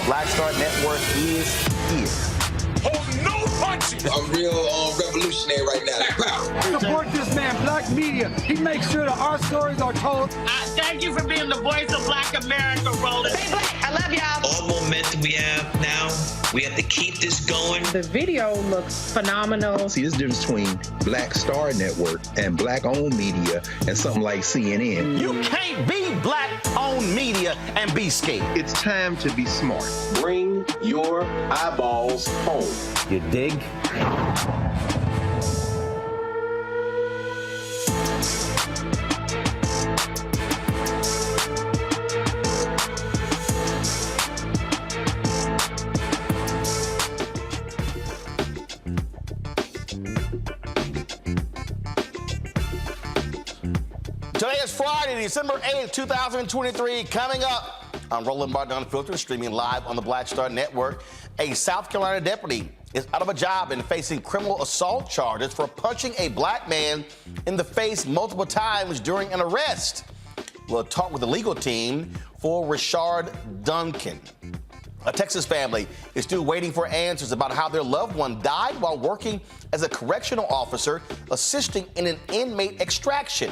Black Star Network is here. I'm real revolutionary right now. Support this man, Black Media. He makes sure that our stories are told. Thank you for being the voice of Black America, Roland. Stay black. I love y'all. All momentum we have now, we have to keep this going. The video looks phenomenal. See, there's a difference between Black Star Network and Black-owned media and something like CNN. You can't be Black-owned media and be scared. It's time to be smart. Bring your eyeballs home. You dig? Today is Friday, December 8th, 2023. Coming up on Roland Martin Unfiltered, streaming live on the Black Star Network. A South Carolina deputy is out of a job and facing criminal assault charges for punching a black man in the face multiple times during an arrest. We'll talk with the legal team for Rashard Duncan. A Texas family is still waiting for answers about how their loved one died while working as a correctional officer assisting in an inmate extraction.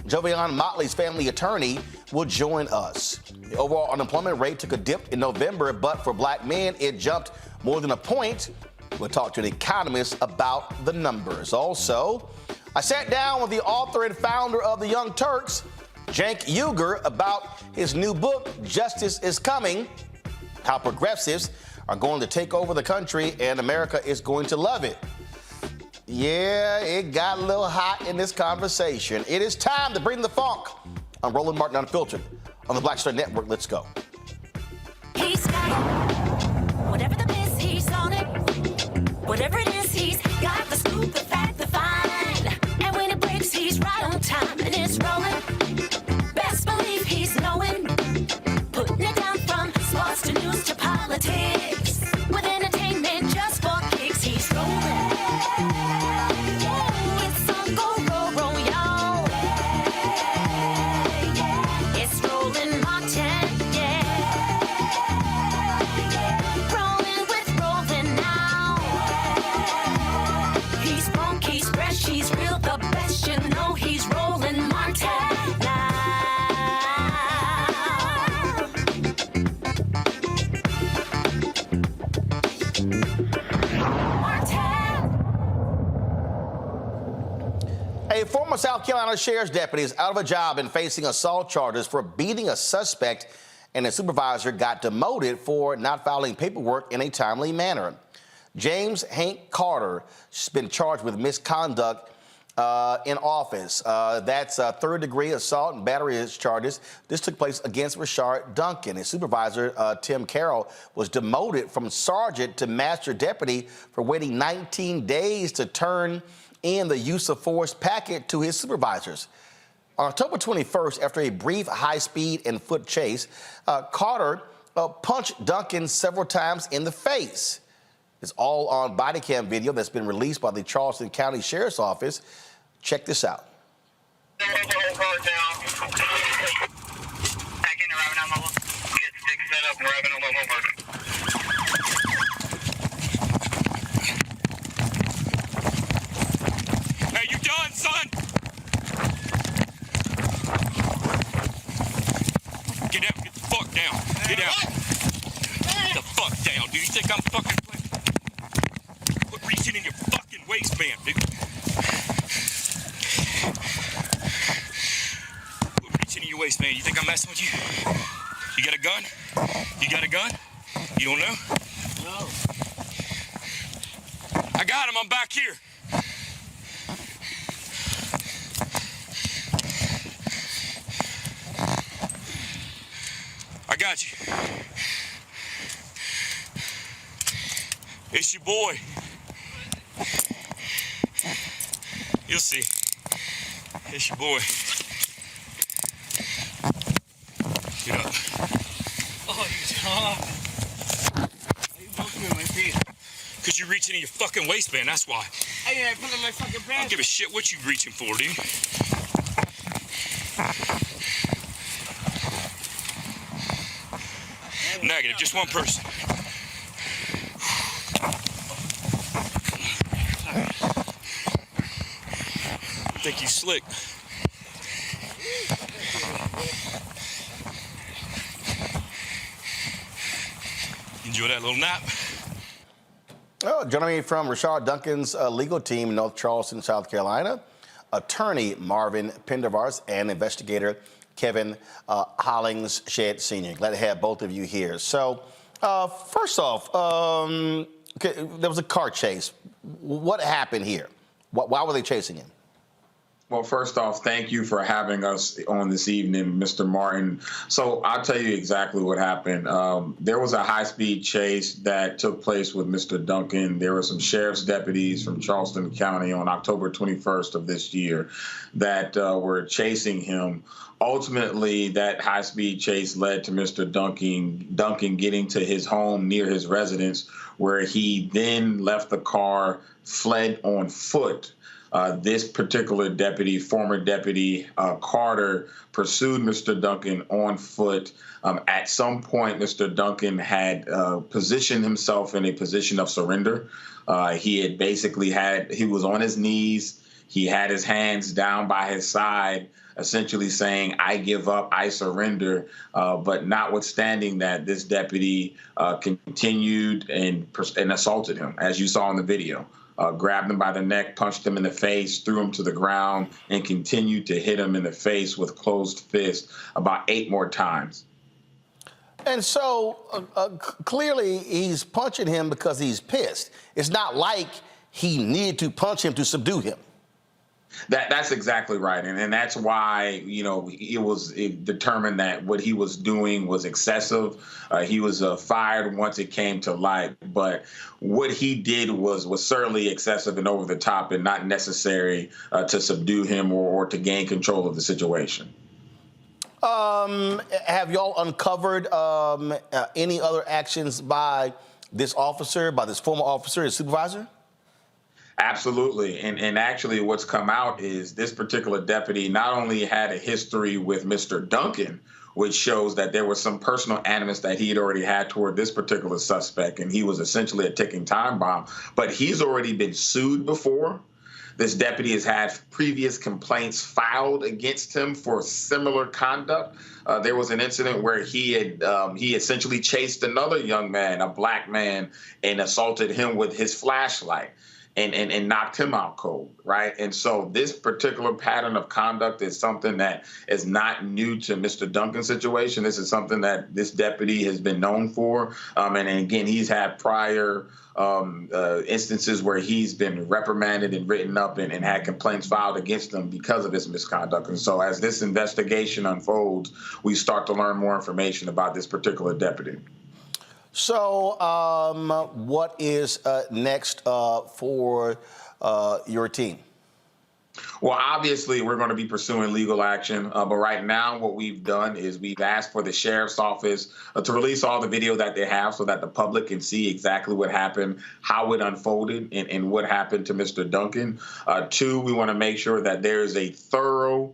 Jovian Motley's family attorney will join us. The overall unemployment rate took a dip in November, but for black men, it jumped more than a point. We'll talk to an economist about the numbers. Also, I sat down with the author and founder of the Young Turks, Cenk Uygur, about his new book, Justice is Coming, how progressives are going to take over the country and America is going to love it. Yeah, it got a little hot in this conversation. It is time to bring the funk on Roland Martin Unfiltered on the Black Star Network. Let's go. He's got it. Whatever the biz, he's on it. Whatever it is, he's got the scoop, the fact, the find. And when it breaks, he's right on time and it's rolling. Best believe he's knowing. Putting it down from sports to news to politics. With entertainment just for kicks, he's rolling. It's on go, y'all. It's Roland Martin, yeah. Rolling with Roland now. He's funk, he's fresh, he's real, the best, you know he's Roland Martin now. A former South Carolina sheriff's deputy is out of a job and facing assault charges for beating a suspect, and a supervisor got demoted for not filing paperwork in a timely manner. James Hank Carter has been charged with misconduct in office. That's third-degree assault and battery charges. This took place against Rashard Duncan. His supervisor, Tim Carroll, was demoted from sergeant to master deputy for waiting 19 days to turn in the use of force packet to his supervisors. On October 21st, after a brief high-speed and foot chase, Carter punched Duncan several times in the face. It's all on body cam video that's been released by the Charleston County Sheriff's Office. Check this out. Hey, you done, son? Get out. Get the fuck down. Get out. Get the fuck down, dude. You think I'm fucking playing? Quit reaching in your fucking waistband, dude. Quit reaching in your waistband. You think I'm messing with you? You got a gun? You got a gun? You don't know? No. I got him. I'm back here. I got you. It's your boy. You'll see. It's your boy. Get up. Oh, you tough. Why you poking me in my feet? Because you're reaching in your fucking waistband, that's why. Hey, I put in my fucking pants. I don't give a shit what you reaching for, dude. Negative, just one person. think he's slick. Enjoy that little nap. Oh, joining me from Rashard Duncan's legal team in North Charleston, South Carolina, attorney Marvin Pendervars and investigator Kevin Hollingshed Sr. Glad to have both of you here. So, first off, there was a car chase. What happened here? Why were they chasing him? Well, first off, thank you for having us on this evening, Mr. Martin. So I'll tell you exactly what happened. There was a high-speed chase that took place with Mr. Duncan. There were some sheriff's deputies from Charleston County on October 21st of this year that were chasing him. Ultimately, that high-speed chase led to Mr. Duncan getting to his home near his residence, where he then left the car, fled on foot. This particular deputy, former deputy Carter, pursued Mr. Duncan on foot. At some point, Mr. Duncan had positioned himself in a position of surrender. He was on his knees. He had his hands down by his side, essentially saying, "I give up, I surrender." But notwithstanding that, this deputy continued and assaulted him, as you saw in the video. Grabbed him by the neck, punched him in the face, threw him to the ground, and continued to hit him in the face with closed fists about 8 more times. And so clearly he's punching him because he's pissed. It's not like he needed to punch him to subdue him. That's exactly right. And that's why, it was determined that what he was doing was excessive. He was fired once it came to light. But what he did was certainly excessive and over the top and not necessary to subdue him or to gain control of the situation. Have y'all uncovered any other actions by this officer, by this former officer, his supervisor? Absolutely. And actually what's come out is this particular deputy not only had a history with Mr. Duncan, which shows that there was some personal animus that he had already had toward this particular suspect, and he was essentially a ticking time bomb, but he's already been sued before. This deputy has had previous complaints filed against him for similar conduct. There was an incident where he essentially chased another young man, a black man, and assaulted him with his flashlight. And knocked him out cold, right? And so this particular pattern of conduct is something that is not new to Mr. Duncan's situation. This is something that this deputy has been known for. And again, he's had prior instances where he's been reprimanded and written up and had complaints filed against him because of his misconduct. And so as this investigation unfolds, we start to learn more information about this particular deputy. So what is next for your team? Well, obviously, we're going to be pursuing legal action. But right now, what we've done is we've asked for the sheriff's office to release all the video that they have so that the public can see exactly what happened, how it unfolded, and what happened to Mr. Duncan. 2, we want to make sure that there is a thorough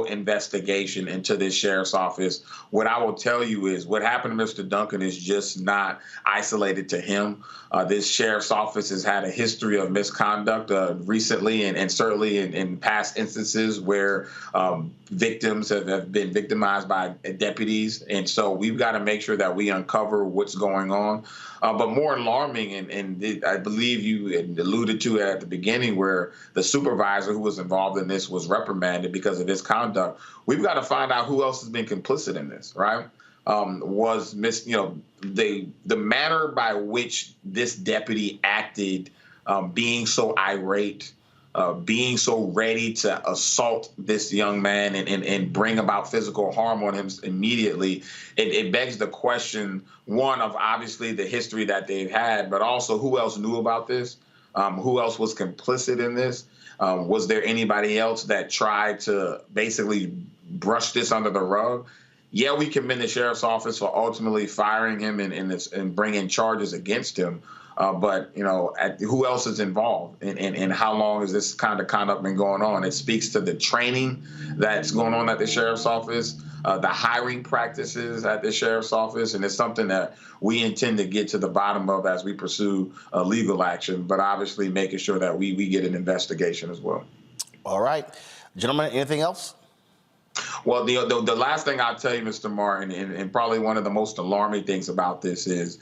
investigation into this sheriff's office. What I will tell you is what happened to Mr. Duncan is just not isolated to him. This sheriff's office has had a history of misconduct recently and certainly in past instances where victims have been victimized by deputies. And so we've got to make sure that we uncover what's going on. But more alarming, and I believe you alluded to it at the beginning, where the supervisor who was involved in this was reprimanded because of his conduct. We've got to find out who else has been complicit in this, right? The manner by which this deputy acted, being so irate, being so ready to assault this young man and bring about physical harm on him immediately, it begs the question, one, of obviously the history that they've had, but also who else knew about this? Who else was complicit in this? Was there anybody else that tried to basically brush this under the rug? Yeah, we commend the sheriff's office for ultimately firing him and bringing charges against him. But, who else is involved and how long has this kind of conduct been going on? It speaks to the training that's going on at the sheriff's office, the hiring practices at the sheriff's office. And it's something that we intend to get to the bottom of as we pursue legal action, but obviously making sure that we get an investigation as well. All right. Gentlemen, anything else? Well, the last thing I'll tell you, Mr. Martin, and probably one of the most alarming things about this is,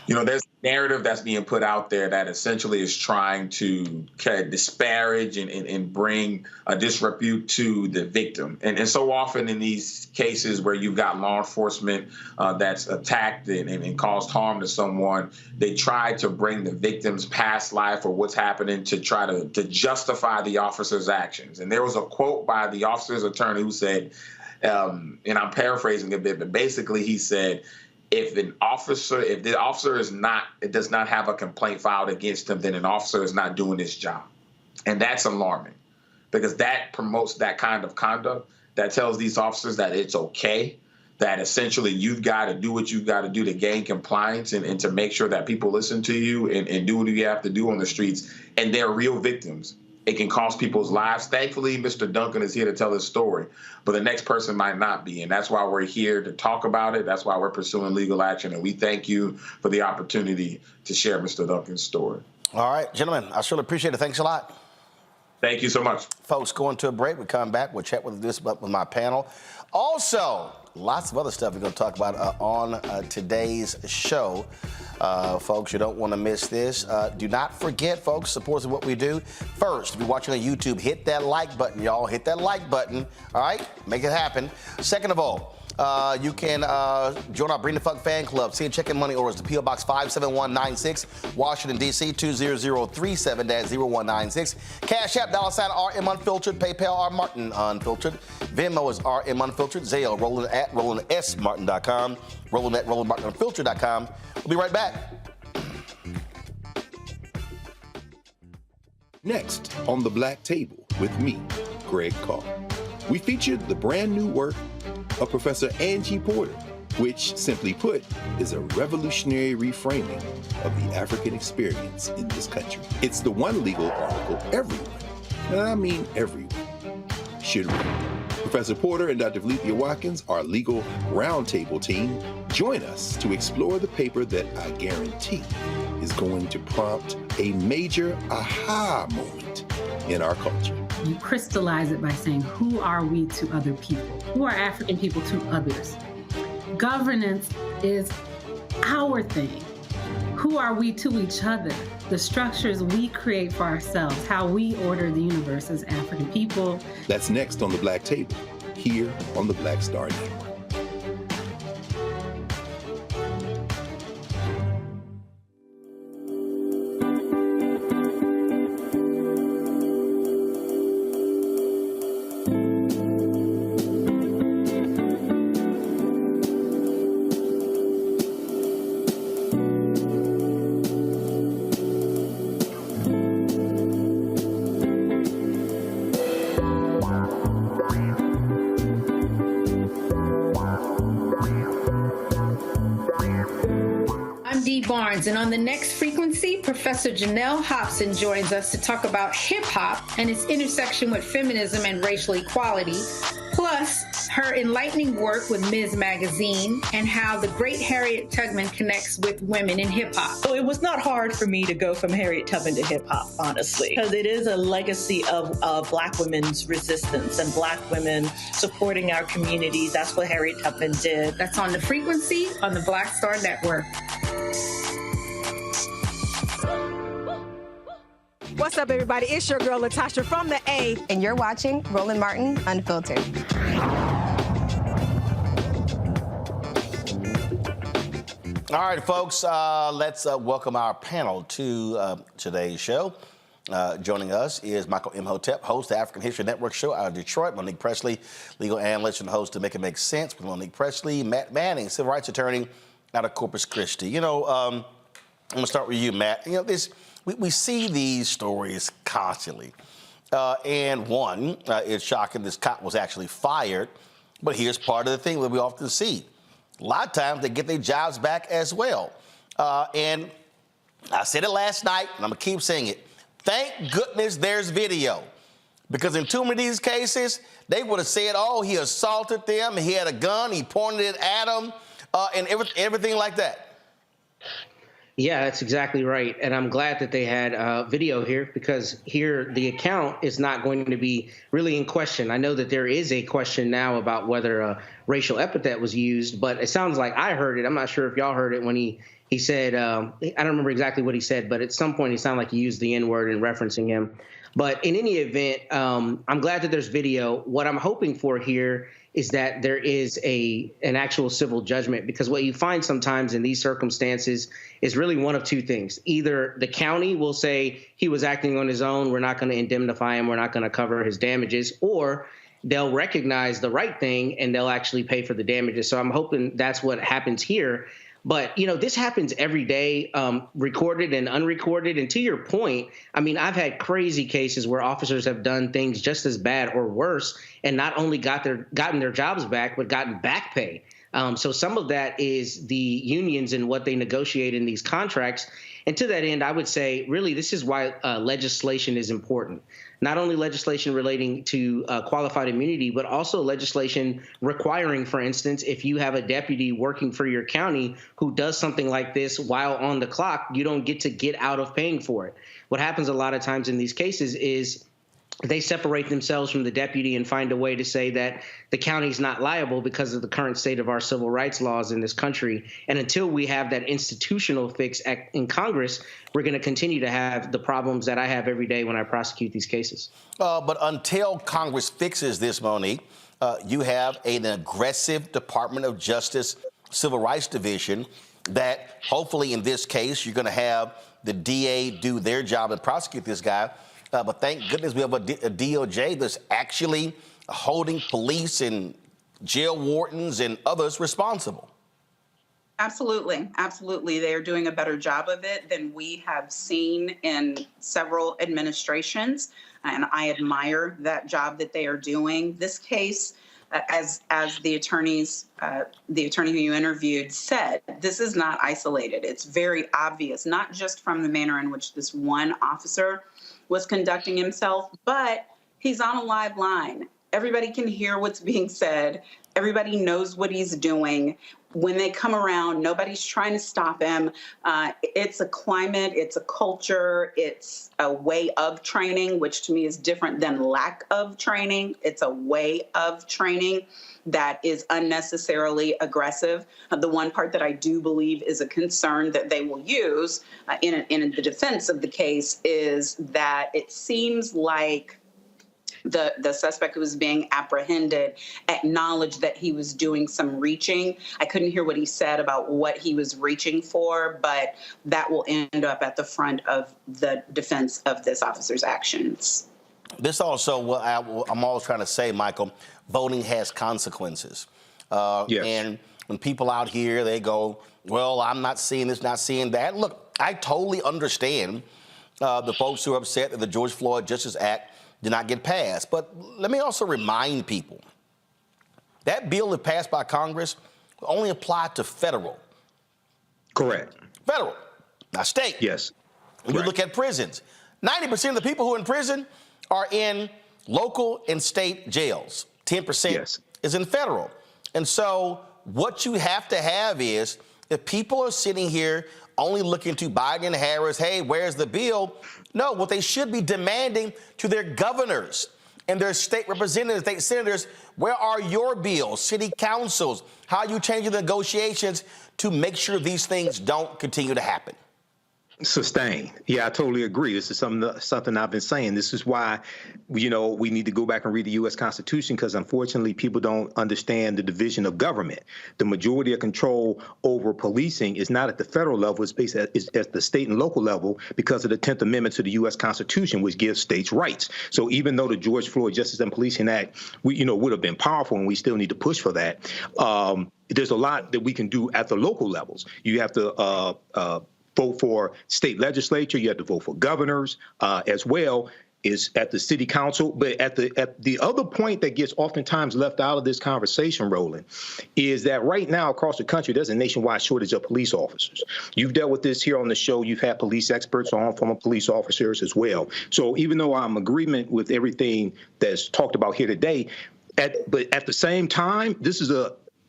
there's a narrative that's being put out there that essentially is trying to disparage and bring a disrepute to the victim. And so often in these cases where you've got law enforcement that's attacked and caused harm to someone, they try to bring the victim's past life or what's happening to try to justify the officer's actions. And there was a quote by the officer's attorney who said, and I'm paraphrasing a bit, but basically he said, if the officer does not have a complaint filed against him, then an officer is not doing his job. And that's alarming because that promotes that kind of conduct that tells these officers that it's okay, that essentially you've got to do what you've got to do to gain compliance and to make sure that people listen to you and do what you have to do on the streets. And they're real victims. It can cost people's lives. Thankfully, Mr. Duncan is here to tell his story, but the next person might not be. And that's why we're here to talk about it. That's why we're pursuing legal action. And we thank you for the opportunity to share Mr. Duncan's story. All right, gentlemen, I surely appreciate it. Thanks a lot. Thank you so much. Folks, going to a break. We come back. We'll chat with my panel. Also, lots of other stuff we're going to talk about on today's show. Folks, you don't want to miss this. Do not forget, folks, supporting what we do. First, if you're watching on YouTube, hit that like button, y'all. Hit that like button. All right? Make it happen. Second of all, you can join our Bring the Fuck fan club. See and check in money orders to P.O. Box 57196, Washington, D.C. 20037-0196. Cash App, $RM Unfiltered. PayPal, R Martin Unfiltered. Venmo is RM Unfiltered. Zelle, Roland at RolandSMartin.com. Roland at RolandMartinUnfiltered.com. We'll be right back. Next on The Black Table with me, Greg Carr. We featured the brand new work of Professor Angie Porter, which, simply put, is a revolutionary reframing of the African experience in this country. It's the one legal article everyone, and I mean everyone, should read. Professor Porter and Dr. Valencia Watkins, our legal roundtable team, join us to explore the paper that I guarantee is going to prompt a major aha moment in our culture. You crystallize it by saying, who are we to other people? Who are African people to others? Governance is our thing. Who are we to each other? The structures we create for ourselves, how we order the universe as African people. That's next on The Black Table, here on the Black Star Network. And on the next frequency, Professor Janelle Hobson joins us to talk about hip-hop and its intersection with feminism and racial equality, plus her enlightening work with Ms. Magazine and how the great Harriet Tubman connects with women in hip-hop. So it was not hard for me to go from Harriet Tubman to hip-hop, honestly, because it is a legacy of Black women's resistance and Black women supporting our communities. That's what Harriet Tubman did. That's on the frequency on the Black Star Network. What's up, everybody? It's your girl, Latasha from the A. And you're watching Roland Martin Unfiltered. All right, folks, let's welcome our panel to today's show. Joining us is Michael Imhotep, host of the African History Network show out of Detroit. Monique Presley, legal analyst and host of Make It Make Sense with Monique Presley. Matt Manning, civil rights attorney out of Corpus Christi. I'm going to start with you, Matt. We see these stories constantly. And one, it's shocking this cop was actually fired. But here's part of the thing that we often see. A lot of times they get their jobs back as well. And I said it last night, and I'm going to keep saying it. Thank goodness there's video. Because in too many of these cases, they would have said, oh, he assaulted them, he had a gun, he pointed it at them, and everything like that. Yeah, that's exactly right. And I'm glad that they had video here, because here the account is not going to be really in question. I know that there is a question now about whether a racial epithet was used, but it sounds like I heard it. I'm not sure if y'all heard it when he said, I don't remember exactly what he said, but at some point he sounded like he used the N-word in referencing him. But in any event, I'm glad that there's video. What I'm hoping for here is that there is an actual civil judgment, because what you find sometimes in these circumstances is really one of two things. Either the county will say he was acting on his own, we're not going to indemnify him, we're not going to cover his damages, or they'll recognize the right thing and they'll actually pay for the damages. So I'm hoping that's what happens here. But, this happens every day, recorded and unrecorded. And to your point, I mean, I've had crazy cases where officers have done things just as bad or worse and not only gotten their jobs back, but gotten back pay. So some of that is the unions and what they negotiate in these contracts. And to that end, I would say, really, this is why legislation is important. Not only legislation relating to qualified immunity, but also legislation requiring, for instance, if you have a deputy working for your county who does something like this while on the clock, you don't get out of paying for it. What happens a lot of times in these cases is they separate themselves from the deputy and find a way to say that the county's not liable because of the current state of our civil rights laws in this country. And until we have that institutional fix in Congress, we're going to continue to have the problems that I have every day when I prosecute these cases. But until Congress fixes this, Monique, you have an aggressive Department of Justice Civil Rights Division that hopefully in this case you're going to have the DA do their job and prosecute this guy. But thank goodness we have a DOJ that's actually holding police and jail wardens and others responsible. Absolutely. Absolutely. They are doing a better job of it than we have seen in several administrations. And I admire that job that they are doing. This case, as the attorney who you interviewed said, this is not isolated. It's very obvious, not just from the manner in which this one officer was conducting himself, but he's on a live line. Everybody can hear what's being said. Everybody knows what he's doing. When they come around, nobody's trying to stop him. It's a climate, it's a culture, it's a way of training, which to me is different than lack of training. It's a way of training that is unnecessarily aggressive. The one part that I do believe is a concern that they will use in the defense of the case is that it seems like the suspect who was being apprehended acknowledged that he was doing some reaching. I couldn't hear what he said about what he was reaching for, but that will end up at the front of the defense of this officer's actions. This also, I'm always trying to say, Michael, voting has consequences. Yes. And when people out here, they go, well, I'm not seeing this, not seeing that. Look, I totally understand the folks who are upset that the George Floyd Justice Act did not get passed. But let me also remind people that bill that passed by Congress only applied to federal. Correct. Federal, not state. Yes. When you look at prisons, 90% of the people who are in prison are in local and state jails. 10% is in federal. And so what you have to have is, if people are sitting here only looking to Biden and Harris, hey, where's the bill? No, what they should be demanding to their governors and their state representatives, state senators, where are your bills, city councils? How are you changing the negotiations to make sure these things don't continue to happen? Sustain. Yeah, I totally agree. This is something I've been saying. This is why, we need to go back and read the U.S. Constitution, because unfortunately people don't understand the division of government. The majority of control over policing is not at the federal level. It's based at the state and local level because of the 10th Amendment to the U.S. Constitution, which gives states rights. So even though the George Floyd Justice and Policing Act, would have been powerful, and we still need to push for that, there's a lot that we can do at the local levels. You have to vote for state legislature. You have to vote for governors as well, is at the city council. But at the other point that gets oftentimes left out of this conversation, Roland, is that right now across the country, there's a nationwide shortage of police officers. You've dealt with this here on the show. You've had police experts on, former police officers as well. So even though I'm in agreement with everything that's talked about here today, but at the same time, this is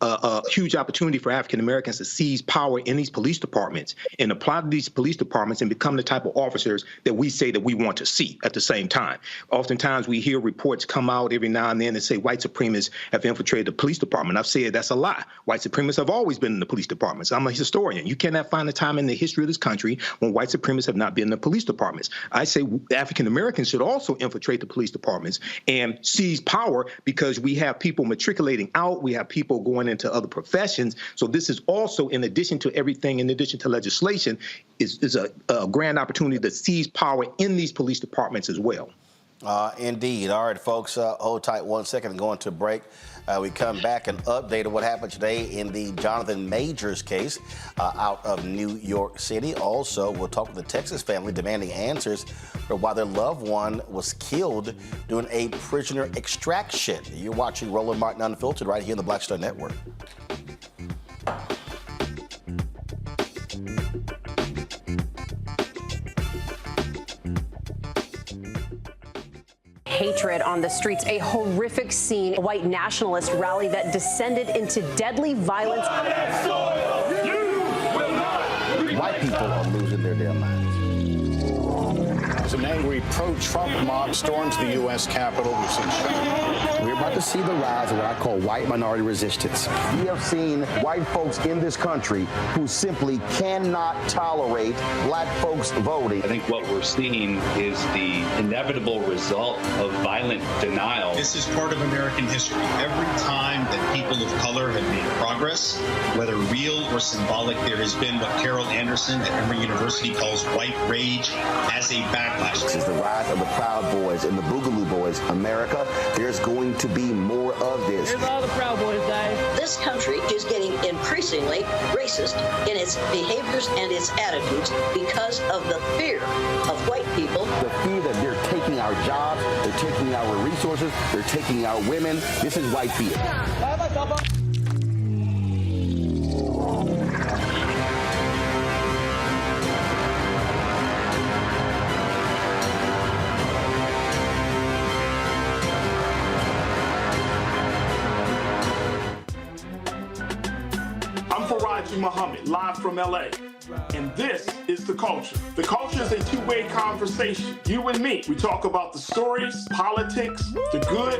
a huge opportunity for African Americans to seize power in these police departments and apply to these police departments and become the type of officers that we say that we want to see at the same time. Oftentimes we hear reports come out every now and then that say white supremacists have infiltrated the police department. I've said that's a lie. White supremacists have always been in the police departments. I'm a historian. You cannot find a time in the history of this country when white supremacists have not been in the police departments. I say African Americans should also infiltrate the police departments and seize power, because we have people matriculating out, we have people going into other professions. So this is also, in addition to everything, in addition to legislation, is a grand opportunity to seize power in these police departments as well. Indeed. All right, folks, hold tight 1 second and go into a break. We come back and update on what happened today in the Jonathan Majors case out of New York City. Also, we'll talk with the Texas family demanding answers for why their loved one was killed during a prisoner extraction. You're watching Roland Martin Unfiltered right here in the Black Star Network. Hatred on the streets, a horrific scene, a white nationalist rally that descended into deadly violence. White people are losing their damn minds. As an angry pro-Trump mob storms the U.S. Capitol, we're about to see the rise of what I call white minority resistance. We have seen white folks in this country who simply cannot tolerate black folks voting. I think what we're seeing is the inevitable result of violent denial. This is part of American history. Every time that people of color have made progress, whether real or symbolic, there has been what Carol Anderson at Emory University calls white rage as a backlash. This is the rise of the Proud Boys and the Boogaloo Boys. America, there's going to be more of this. Here's all the Proud Boys, guys. This country is getting increasingly racist in its behaviors and its attitudes because of the fear of white people. The fear that they're taking our jobs, they're taking our resources, they're taking our women. This is white fear. Muhammad, live from LA. And this is The Culture. The Culture is a two-way conversation. You and me. We talk about the stories, politics, the good,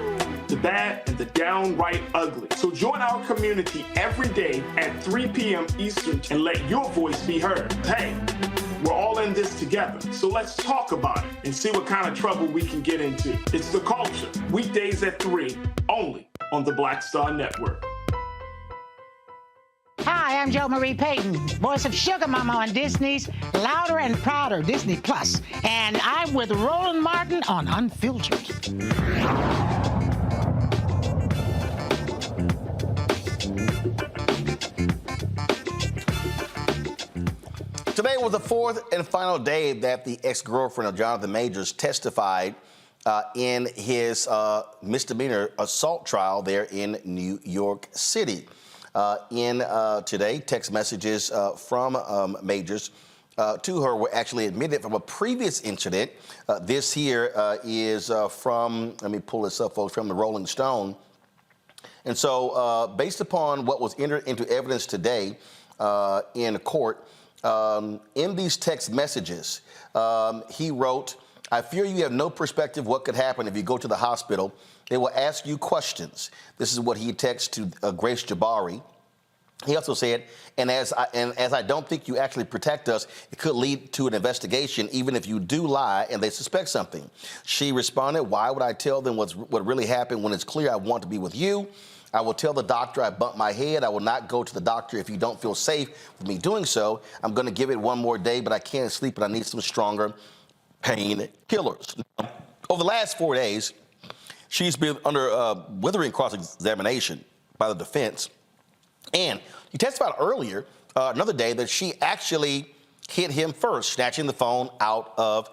the bad, and the downright ugly. So join our community every day at 3 p.m. Eastern and let your voice be heard. Hey, we're all in this together. So let's talk about it and see what kind of trouble we can get into. It's The Culture, weekdays at 3, only on the Black Star Network. Hi, I'm Jo Marie Payton, voice of Sugar Mama on Disney's Louder and Prouder Disney Plus, and I'm with Roland Martin on Unfiltered. Today was the fourth and final day that the ex-girlfriend of Jonathan Majors testified in his misdemeanor assault trial there in New York City. Today, text messages from Majors to her were actually admitted from a previous incident. This here is from, let me pull this up, folks, from the Rolling Stone. And so based upon what was entered into evidence today in court, in these text messages, he wrote, "I fear you have no perspective what could happen if you go to the hospital. They will ask you questions." This is what he texted to Grace Jabari. He also said, and as I don't think you actually protect us, it could lead to an investigation, even if you do lie and they suspect something. She responded, "Why would I tell them what really happened when it's clear I want to be with you? I will tell the doctor I bumped my head. I will not go to the doctor if you don't feel safe with me doing so. I'm going to give it one more day, but I can't sleep and I need some stronger pain killers." Over the last 4 days, she's been under withering cross-examination by the defense. And he testified earlier, another day, that she actually hit him first, snatching the phone out of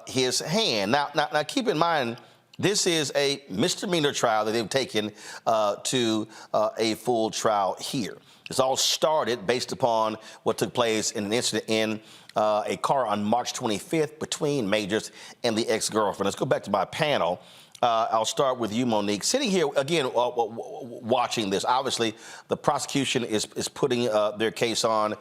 his hand. Now, keep in mind, this is a misdemeanor trial that they've taken to a full trial here. This all started based upon what took place in an incident in a car on March 25th between Majors and the ex-girlfriend. Let's go back to my panel. I'll start with you, Monique. Sitting here, again, watching this, obviously the prosecution is putting their case on.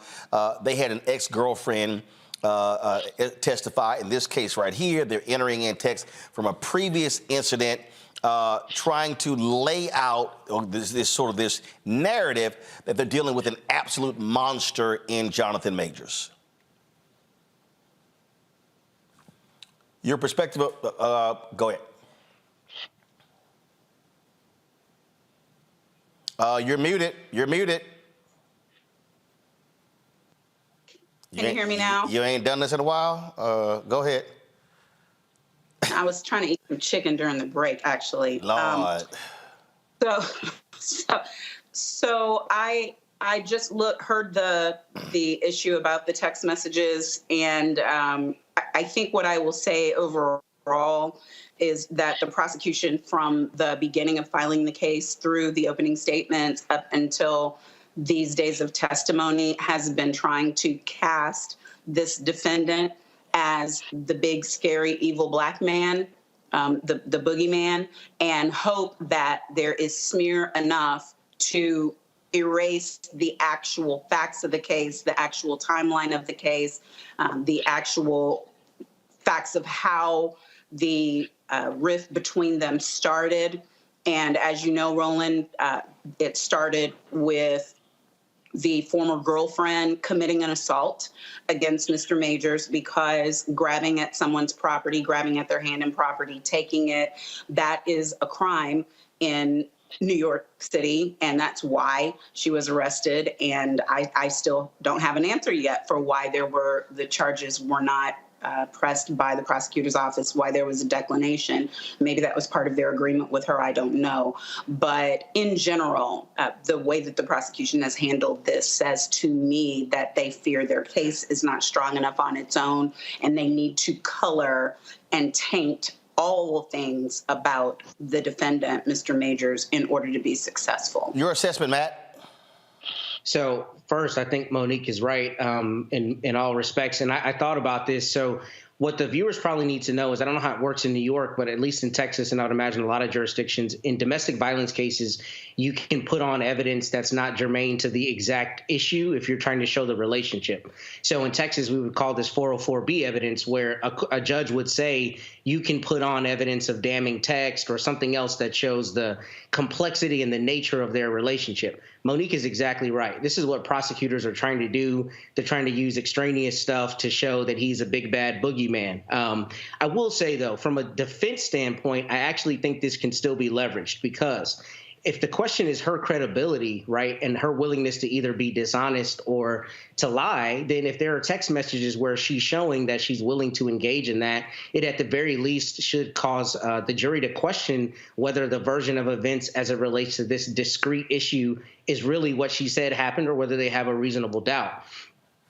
They had an ex-girlfriend testify in this case right here. They're entering in text from a previous incident, trying to lay out this narrative that they're dealing with an absolute monster in Jonathan Majors. Your perspective, go ahead. You're muted. You're muted. Can you hear me now? You ain't done this in a while? Go ahead. I was trying to eat some chicken during the break, actually. Lord. So I just heard the issue about the text messages, and I think what I will say overall is that the prosecution, from the beginning of filing the case through the opening statements up until these days of testimony, has been trying to cast this defendant as the big, scary, evil black man, the boogeyman, and hope that there is smear enough to erase the actual facts of the case, the actual timeline of the case, the actual facts of how the rift between them started. And as you know, Roland, it started with the former girlfriend committing an assault against Mr. Majors because grabbing at someone's property, grabbing at their hand and property, taking it, that is a crime in New York City, and that's why she was arrested. And I still don't have an answer yet for why the charges were not pressed by the prosecutor's office, why there was a declination. Maybe that was part of their agreement with her, I don't know. But in general, the way that the prosecution has handled this says to me that they fear their case is not strong enough on its own, and they need to color and taint all things about the defendant, Mr. Majors, in order to be successful. Your assessment, Matt? So first, I think Monique is right in all respects. And I thought about this. So what the viewers probably need to know is, I don't know how it works in New York, but at least in Texas, and I would imagine a lot of jurisdictions, in domestic violence cases, you can put on evidence that's not germane to the exact issue if you're trying to show the relationship. So in Texas, we would call this 404B evidence, where a judge would say you can put on evidence of damning text or something else that shows the complexity and the nature of their relationship. Monique is exactly right. This is what prosecutors are trying to do. They're trying to use extraneous stuff to show that he's a big bad boogeyman. I will say, though, from a defense standpoint, I actually think this can still be leveraged, because if the question is her credibility, right, and her willingness to either be dishonest or to lie, then if there are text messages where she's showing that she's willing to engage in that, it at the very least should cause the jury to question whether the version of events as it relates to this discrete issue is really what she said happened, or whether they have a reasonable doubt.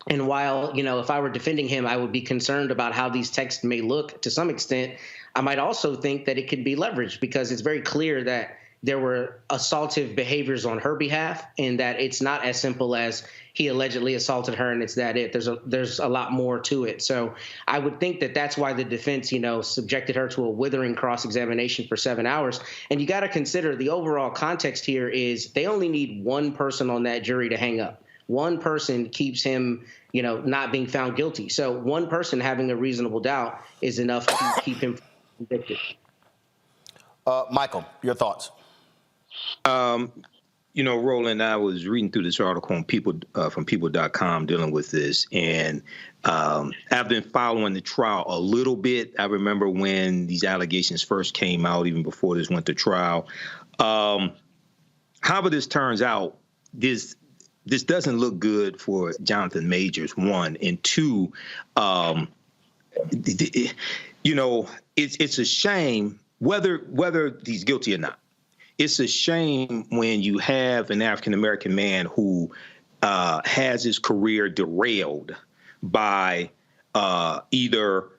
And while, if I were defending him, I would be concerned about how these texts may look to some extent, I might also think that it could be leveraged, because it's very clear that there were assaultive behaviors on her behalf, and that it's not as simple as he allegedly assaulted her and it's that it. There's a lot more to it. So I would think that that's why the defense, subjected her to a withering cross-examination for 7 hours. And you got to consider the overall context here is they only need one person on that jury to hang up. One person keeps him, not being found guilty. So one person having a reasonable doubt is enough to keep him convicted. Michael, your thoughts? Roland, I was reading through this article on from people.com dealing with this, and I've been following the trial a little bit. I remember when these allegations first came out, even before this went to trial. However this turns out, this doesn't look good for Jonathan Majors, one. And two, it's a shame whether he's guilty or not. It's a shame when you have an African-American man who has his career derailed by either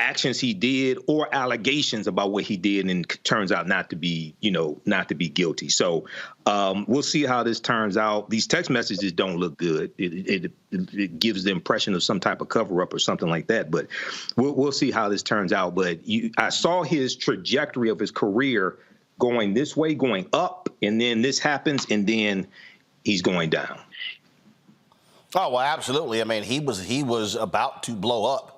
actions he did or allegations about what he did and turns out not to be, not to be guilty. So we'll see how this turns out. These text messages don't look good. It gives the impression of some type of cover up or something like that. But we'll see how this turns out. But I saw his trajectory of his career going this way, going up, and then this happens, and then he's going down. Oh, well, absolutely. I mean, he was about to blow up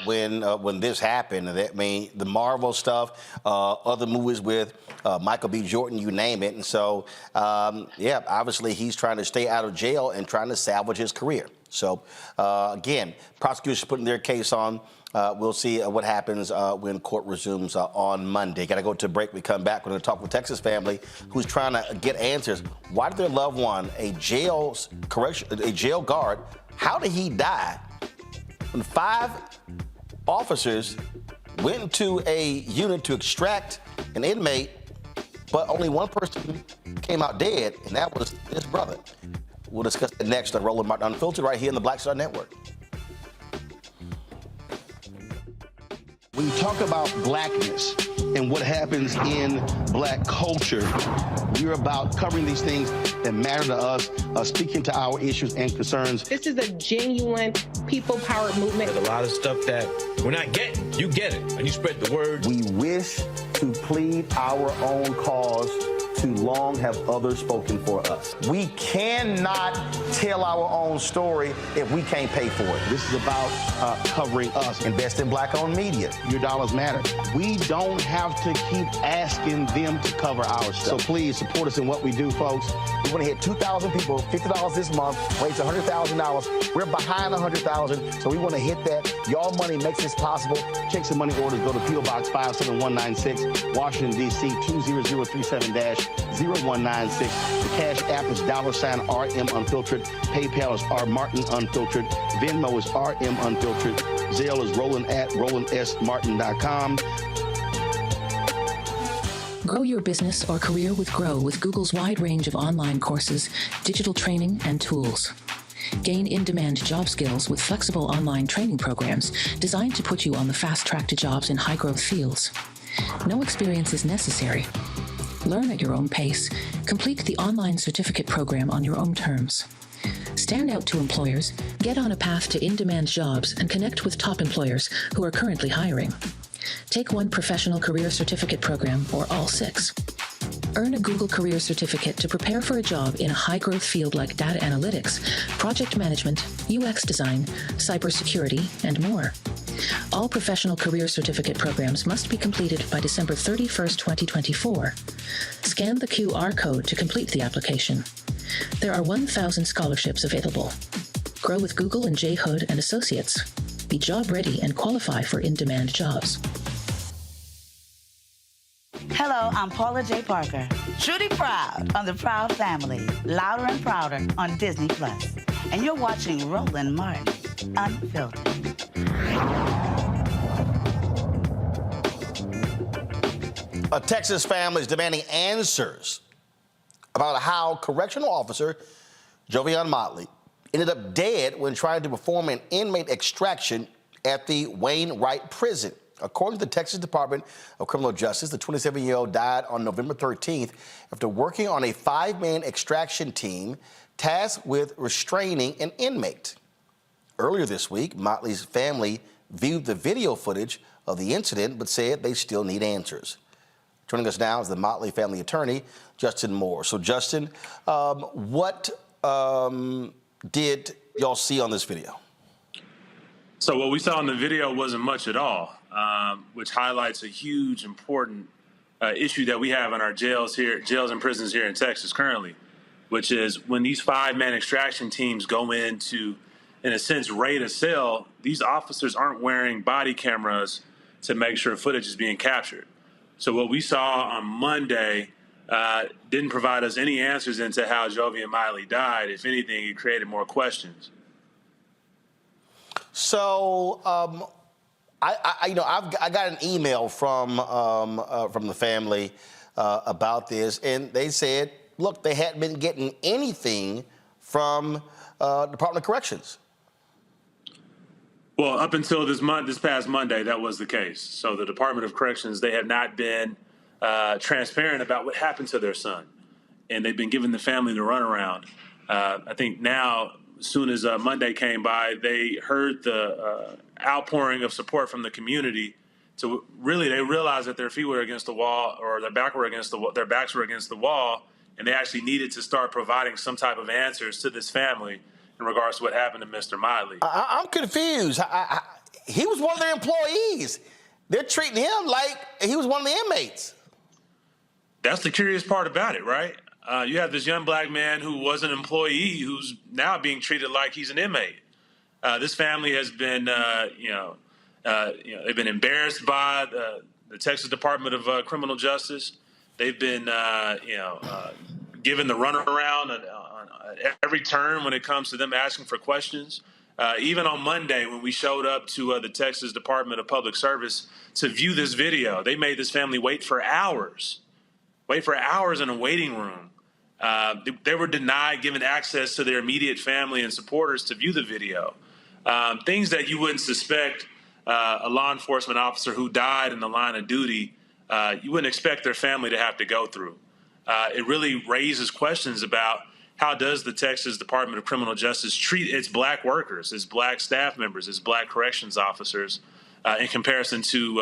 when this happened. I mean, the Marvel stuff, other movies with Michael B. Jordan, you name it. And so, yeah, obviously he's trying to stay out of jail and trying to salvage his career. So, again, prosecutors putting their case on. We'll see what happens when court resumes on Monday. Got to go to a break. We come back. We're going to talk with Texas family who's trying to get answers. Why did their loved one, a jail guard, how did he die? When 5 officers went into a unit to extract an inmate, but only one person came out dead, and that was his brother. We'll discuss it next on Roland Martin Unfiltered right here in the Black Star Network. When you talk about blackness and what happens in black culture, we're about covering these things that matter to us, speaking to our issues and concerns. This is a genuine people-powered movement. There's a lot of stuff that we're not getting. You get it, and you spread the word. We wish to plead our own cause. Too long have others spoken for us. We cannot tell our own story if we can't pay for it. This is about covering us. Invest in black-owned media. Your dollars matter. We don't have to keep asking them to cover our stuff. So please support us in what we do, folks. We want to hit 2,000 people, $50 this month, raise $100,000. We're behind 100,000, so we want to hit that. Y'all money makes this possible. Checks and money orders go to P.O. Box 57196, Washington, D.C. 20037-0196. The Cash App is $RM Unfiltered. PayPal is R Martin Unfiltered. Venmo is RM Unfiltered. Zelle is Roland at RolandSMartin.com. Grow your business or career with Grow with Google's wide range of online courses, digital training, and tools. Gain in-demand job skills with flexible online training programs designed to put you on the fast track to jobs in high-growth fields. No experience is necessary. Learn at your own pace. Complete the online certificate program on your own terms. Stand out to employers, get on a path to in-demand jobs, and connect with top employers who are currently hiring. Take one professional career certificate program or all 6. Earn a Google Career Certificate to prepare for a job in a high-growth field like data analytics, project management, UX design, cybersecurity, and more. All professional career certificate programs must be completed by December 31st, 2024. Scan the QR code to complete the application. There are 1,000 scholarships available. Grow with Google and J. Hood and Associates. Be job ready and qualify for in-demand jobs. Hello, I'm Paula J. Parker. Truly proud on the Proud Family, Louder and Prouder on Disney+. And you're watching Roland Martin Unfiltered. A Texas family is demanding answers about how correctional officer Jovian Motley ended up dead when trying to perform an inmate extraction at the Wainwright prison. According to the Texas Department of Criminal Justice, the 27-year-old died on November 13th after working on a 5-man extraction team tasked with restraining an inmate. Earlier this week, Motley's family viewed the video footage of the incident but said they still need answers. Joining us now is the Motley family attorney, Justin Moore. So, Justin, what did y'all see on this video? So what we saw in the video wasn't much at all, which highlights a huge, important issue that we have in our jails and prisons here in Texas currently, which is when these 5-man extraction teams go in to, in a sense, raid a cell, these officers aren't wearing body cameras to make sure footage is being captured. So what we saw on Monday didn't provide us any answers into how Jovian Motley died. If anything, it created more questions. So, I got an email from the family about this, and they said, look, they hadn't been getting anything from Department of Corrections. Well, up until this past Monday, that was the case. So the Department of Corrections, they have not been transparent about what happened to their son, and they've been giving the family the runaround. I think now, as soon as Monday came by, they heard the outpouring of support from the community. So really, they realized that their feet were against the wall, or their backs were against the wall, and they actually needed to start providing some type of answers to this family in regards to what happened to Mr. Motley. I'm confused. He was one of their employees. They're treating him like he was one of the inmates. That's the curious part about it, right? You have this young black man who was an employee who's now being treated like he's an inmate. This family has been, they've been embarrassed by the Texas Department of Criminal Justice. They've been, given the runaround at every turn when it comes to them asking for questions. Even on Monday, when we showed up to the Texas Department of Public Service to view this video, they made this family wait for hours in a waiting room. They were denied giving access to their immediate family and supporters to view the video. Things that you wouldn't suspect a law enforcement officer who died in the line of duty, you wouldn't expect their family to have to go through. It really raises questions about how does the Texas Department of Criminal Justice treat its black workers, its black staff members, its black corrections officers, in comparison to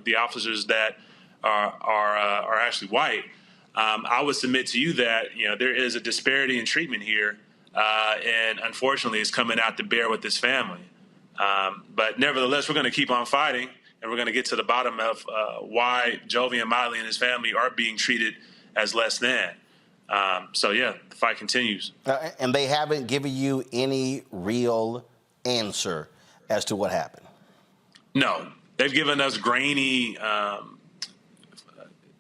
the officers that are actually white. I would submit to you that there is a disparity in treatment here, and unfortunately, it's coming out to bear with this family. But nevertheless, we're going to keep on fighting, and we're going to get to the bottom of why Jovian Motley and his family are being treated as less than. The fight continues. And they haven't given you any real answer as to what happened? No. They've given us grainy, I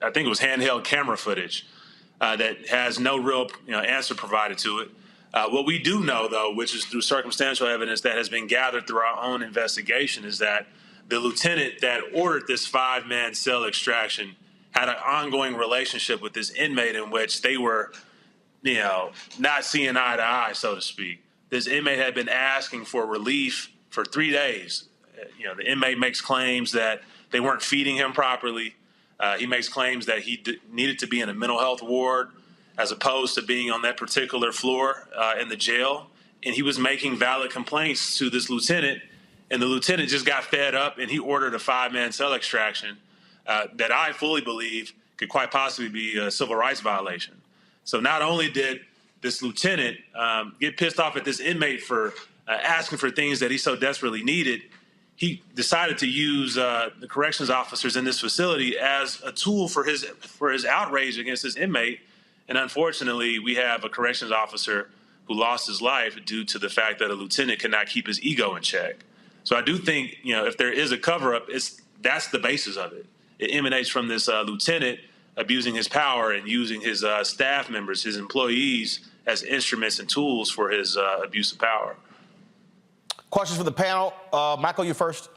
think it was handheld camera footage that has no real answer provided to it. What we do know, though, which is through circumstantial evidence that has been gathered through our own investigation, is that the lieutenant that ordered this 5-man cell extraction had an ongoing relationship with this inmate in which they were, not seeing eye to eye, so to speak. This inmate had been asking for relief for 3 days. The inmate makes claims that they weren't feeding him properly. He makes claims that he needed to be in a mental health ward as opposed to being on that particular floor in the jail. And he was making valid complaints to this lieutenant, and the lieutenant just got fed up and he ordered a 5-man cell extraction that I fully believe could quite possibly be a civil rights violation. So not only did this lieutenant get pissed off at this inmate for asking for things that he so desperately needed, he decided to use the corrections officers in this facility as a tool for his outrage against this inmate. And unfortunately, we have a corrections officer who lost his life due to the fact that a lieutenant cannot keep his ego in check. So I do think, if there is a cover-up, that's the basis of it. It emanates from this lieutenant abusing his power and using his staff members, his employees, as instruments and tools for his abuse of power. Questions for the panel. Michael, you first.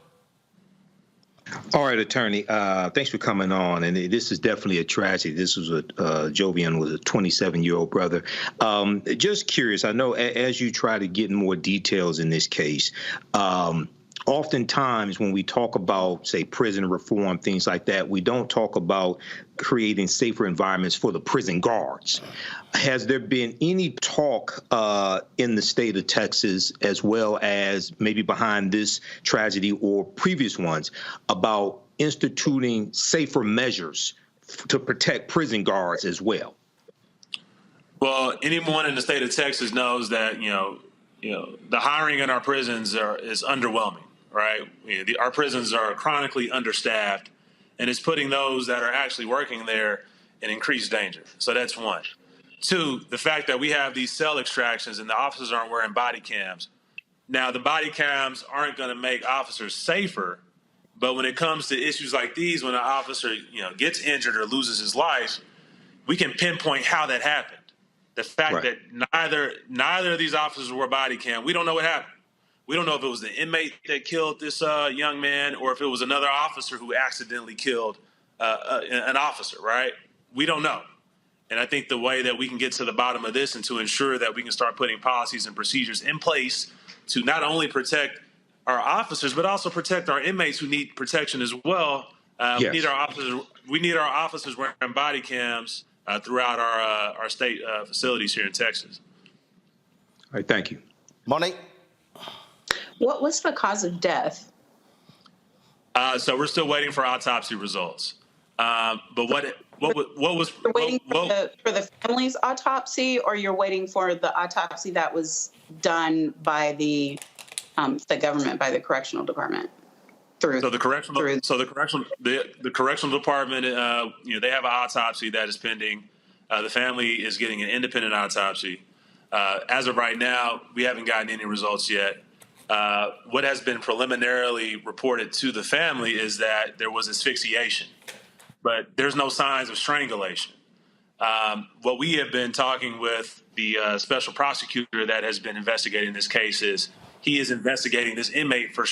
All right, attorney. Thanks for coming on. And this is definitely a tragedy. This was Jovian was a 27-year-old brother. Just curious. I know as you try to get more details in this case, oftentimes when we talk about, say, prison reform, things like that, we don't talk about creating safer environments for the prison guards. Has there been any talk in the state of Texas, as well as maybe behind this tragedy or previous ones, about instituting safer measures to protect prison guards as well? Well, anyone in the state of Texas knows that, the hiring in our prisons is underwhelming. Right? Our prisons are chronically understaffed, and it's putting those that are actually working there in increased danger. So that's one. Two, the fact that we have these cell extractions and the officers aren't wearing body cams. Now, the body cams aren't going to make officers safer, but when it comes to issues like these, when an officer, gets injured or loses his life, we can pinpoint how that happened. The fact that neither of these officers wore body cam, we don't know what happened. We don't know if it was the inmate that killed this young man or if it was another officer who accidentally killed an officer, right? We don't know. And I think the way that we can get to the bottom of this and to ensure that we can start putting policies and procedures in place to not only protect our officers, but also protect our inmates who need protection as well. Yes. We need our officers wearing body cams throughout our state facilities here in Texas. All right, thank you. Monique? What was the cause of death? So we're still waiting for autopsy results. But what was You're waiting for the family's autopsy, or you're waiting for the autopsy that was done by the government, by the correctional department? The correctional department, they have an autopsy that is pending. The family is getting an independent autopsy. As of right now, we haven't gotten any results yet. What has been preliminarily reported to the family is that there was asphyxiation, but there's no signs of strangulation. What we have been talking with the special prosecutor that has been investigating this case is he is investigating this inmate for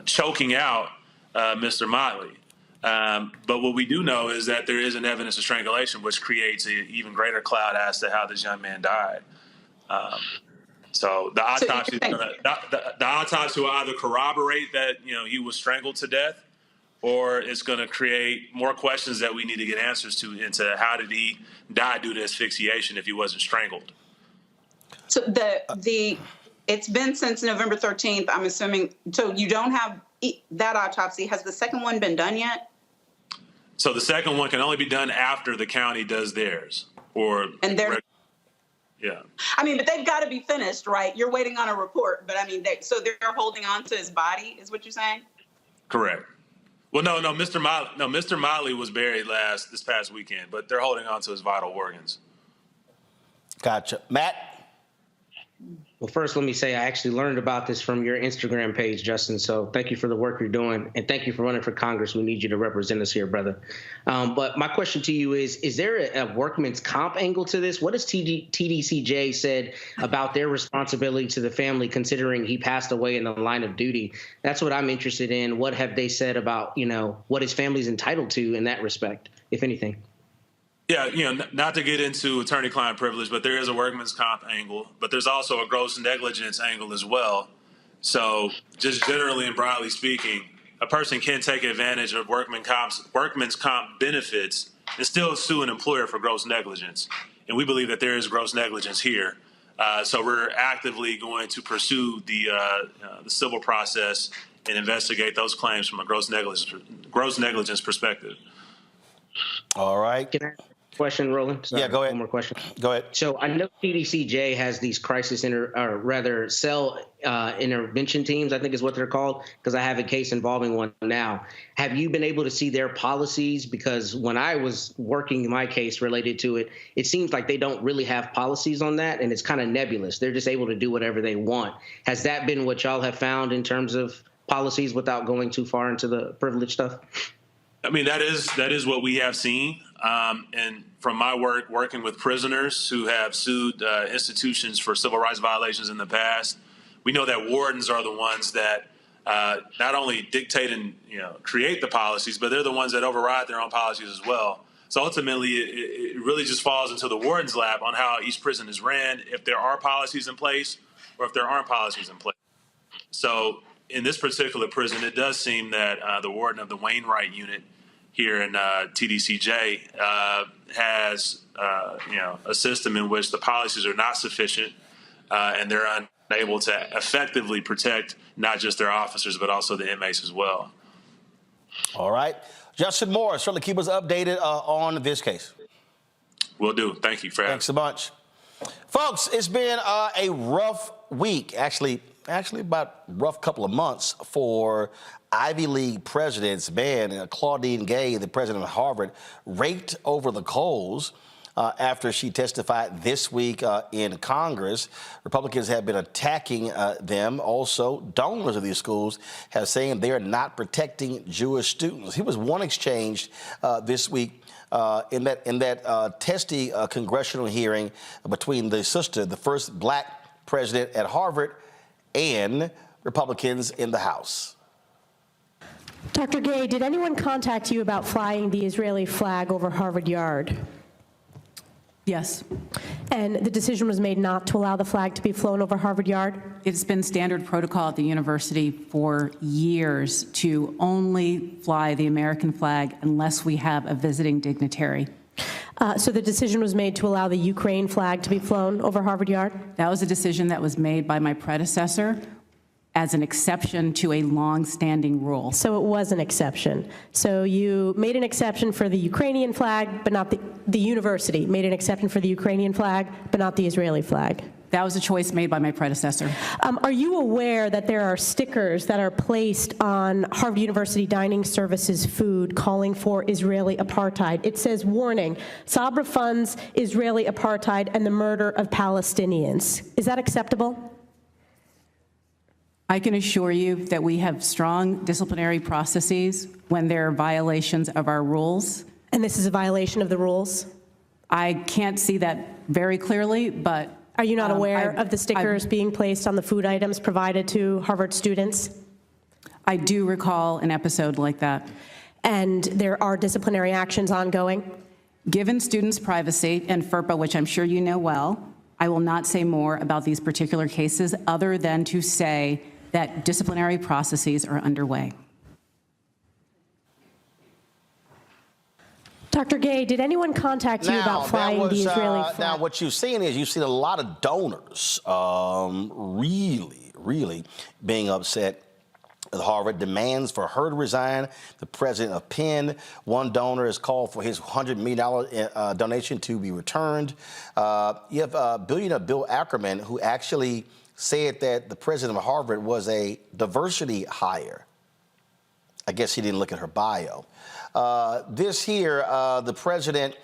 choking out Mr. Motley. But what we do know is that there is an evidence of strangulation, which creates an even greater cloud as to how this young man died. So the autopsy, the autopsy will either corroborate that he was strangled to death, or it's going to create more questions that we need to get answers to into how did he die due to asphyxiation if he wasn't strangled. So it's been since November 13th, I'm assuming. So you don't have that autopsy. Has the second one been done yet? So the second one can only be done after the county does theirs. Yeah. I mean, but they've got to be finished, right? You're waiting on a report, but I mean, so they're holding on to his body, is what you're saying? Correct. Well, no, Mr. Motley was buried this past weekend, but they're holding on to his vital organs. Gotcha. Matt? Well, first, let me say I actually learned about this from your Instagram page, Justin. So thank you for the work you're doing. And thank you for running for Congress. We need you to represent us here, brother. But my question to you is there a workman's comp angle to this? What has TDCJ said about their responsibility to the family, considering he passed away in the line of duty? That's what I'm interested in. What have they said about, what his family's entitled to in that respect, if anything? Yeah, not to get into attorney-client privilege, but there is a workman's comp angle, but there's also a gross negligence angle as well. So just generally and broadly speaking, a person can take advantage of workman's comp benefits and still sue an employer for gross negligence. And we believe that there is gross negligence here. So we're actively going to pursue the civil process and investigate those claims from a gross negligence perspective. All right. Can I ask a question, Roland? Sorry, yeah, go ahead. One more question. Go ahead. So I know TDCJ has these cell intervention teams, I think is what they're called, because I have a case involving one now. Have you been able to see their policies? Because when I was working my case related to it, it seems like they don't really have policies on that, and it's kind of nebulous. They're just able to do whatever they want. Has that been what y'all have found in terms of policies without going too far into the privilege stuff? I mean, that is what we have seen. And from my work working with prisoners who have sued institutions for civil rights violations in the past, we know that wardens are the ones that not only dictate and create the policies, but they're the ones that override their own policies as well. So ultimately, it really just falls into the warden's lap on how each prison is ran, if there are policies in place or if there aren't policies in place. So in this particular prison, it does seem that the warden of the Wainwright unit here in TDCJ has a system in which the policies are not sufficient and they're unable to effectively protect not just their officers but also the inmates as well. All right. Justin Moore, certainly keep us updated on this case. Will do. Thank you for having me. Thanks a bunch. Folks, it's been a rough week, actually about a rough couple of months for Ivy League presidents. Man, Claudine Gay, the president of Harvard, raked over the coals after she testified this week in Congress. Republicans have been attacking them. Also, donors of these schools have saying they are not protecting Jewish students. Here was one exchange this week in that testy congressional hearing between the first black president at Harvard, and Republicans in the House. Dr. Gay, did anyone contact you about flying the Israeli flag over Harvard Yard? Yes. And the decision was made not to allow the flag to be flown over Harvard Yard? It's been standard protocol at the university for years to only fly the American flag unless we have a visiting dignitary. So the decision was made to allow the Ukraine flag to be flown over Harvard Yard? That was a decision that was made by my predecessor as an exception to a long-standing rule. So it was an exception. So you made an exception for the Ukrainian flag, but not the university made an exception for the Ukrainian flag, but not the Israeli flag. That was a choice made by my predecessor. Are you aware that there are stickers that are placed on Harvard University Dining Services food calling for Israeli apartheid? It says, warning, Sabra funds Israeli apartheid and the murder of Palestinians. Is that acceptable? I can assure you that we have strong disciplinary processes when there are violations of our rules. And this is a violation of the rules? I can't see that very clearly, but... Are you not aware of the stickers being placed on the food items provided to Harvard students? I do recall an episode like that. And there are disciplinary actions ongoing? Given students' privacy and FERPA, which I'm sure you know well, I will not say more about these particular cases other than to say that disciplinary processes are underway. Dr. Gay, did anyone contact you about flying the Israeli flag? Now, what you've seen is you've seen a lot of donors really being upset. Harvard demands for her to resign. The president of Penn, one donor has called for his $100 million donation to be returned. You have billionaire Bill Ackerman, who actually said that the president of Harvard was a diversity hire. I guess he didn't look at her bio. This here, the president,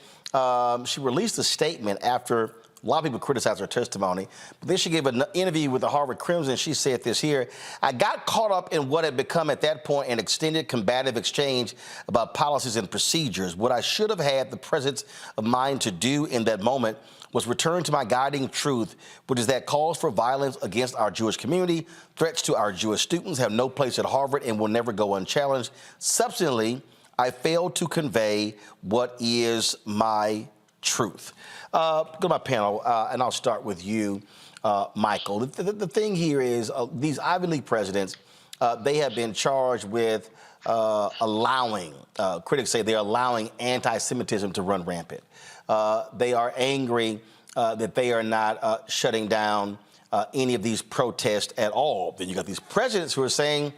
she released a statement after a lot of people criticized her testimony, but then she gave an interview with the Harvard Crimson. She said this here: I got caught up in what had become at that point an extended combative exchange about policies and procedures. What I should have had the presence of mind to do in that moment was return to my guiding truth, which is that calls for violence against our Jewish community, threats to our Jewish students have no place at Harvard and will never go unchallenged. Subsequently, I failed to convey what is my truth. Go to my panel, and I'll start with you, Michael. The thing here is these Ivy League presidents, they have been charged with allowing, critics say they're allowing anti-Semitism to run rampant. They are angry that they are not shutting down any of these protests at all. Then you got these presidents who are saying,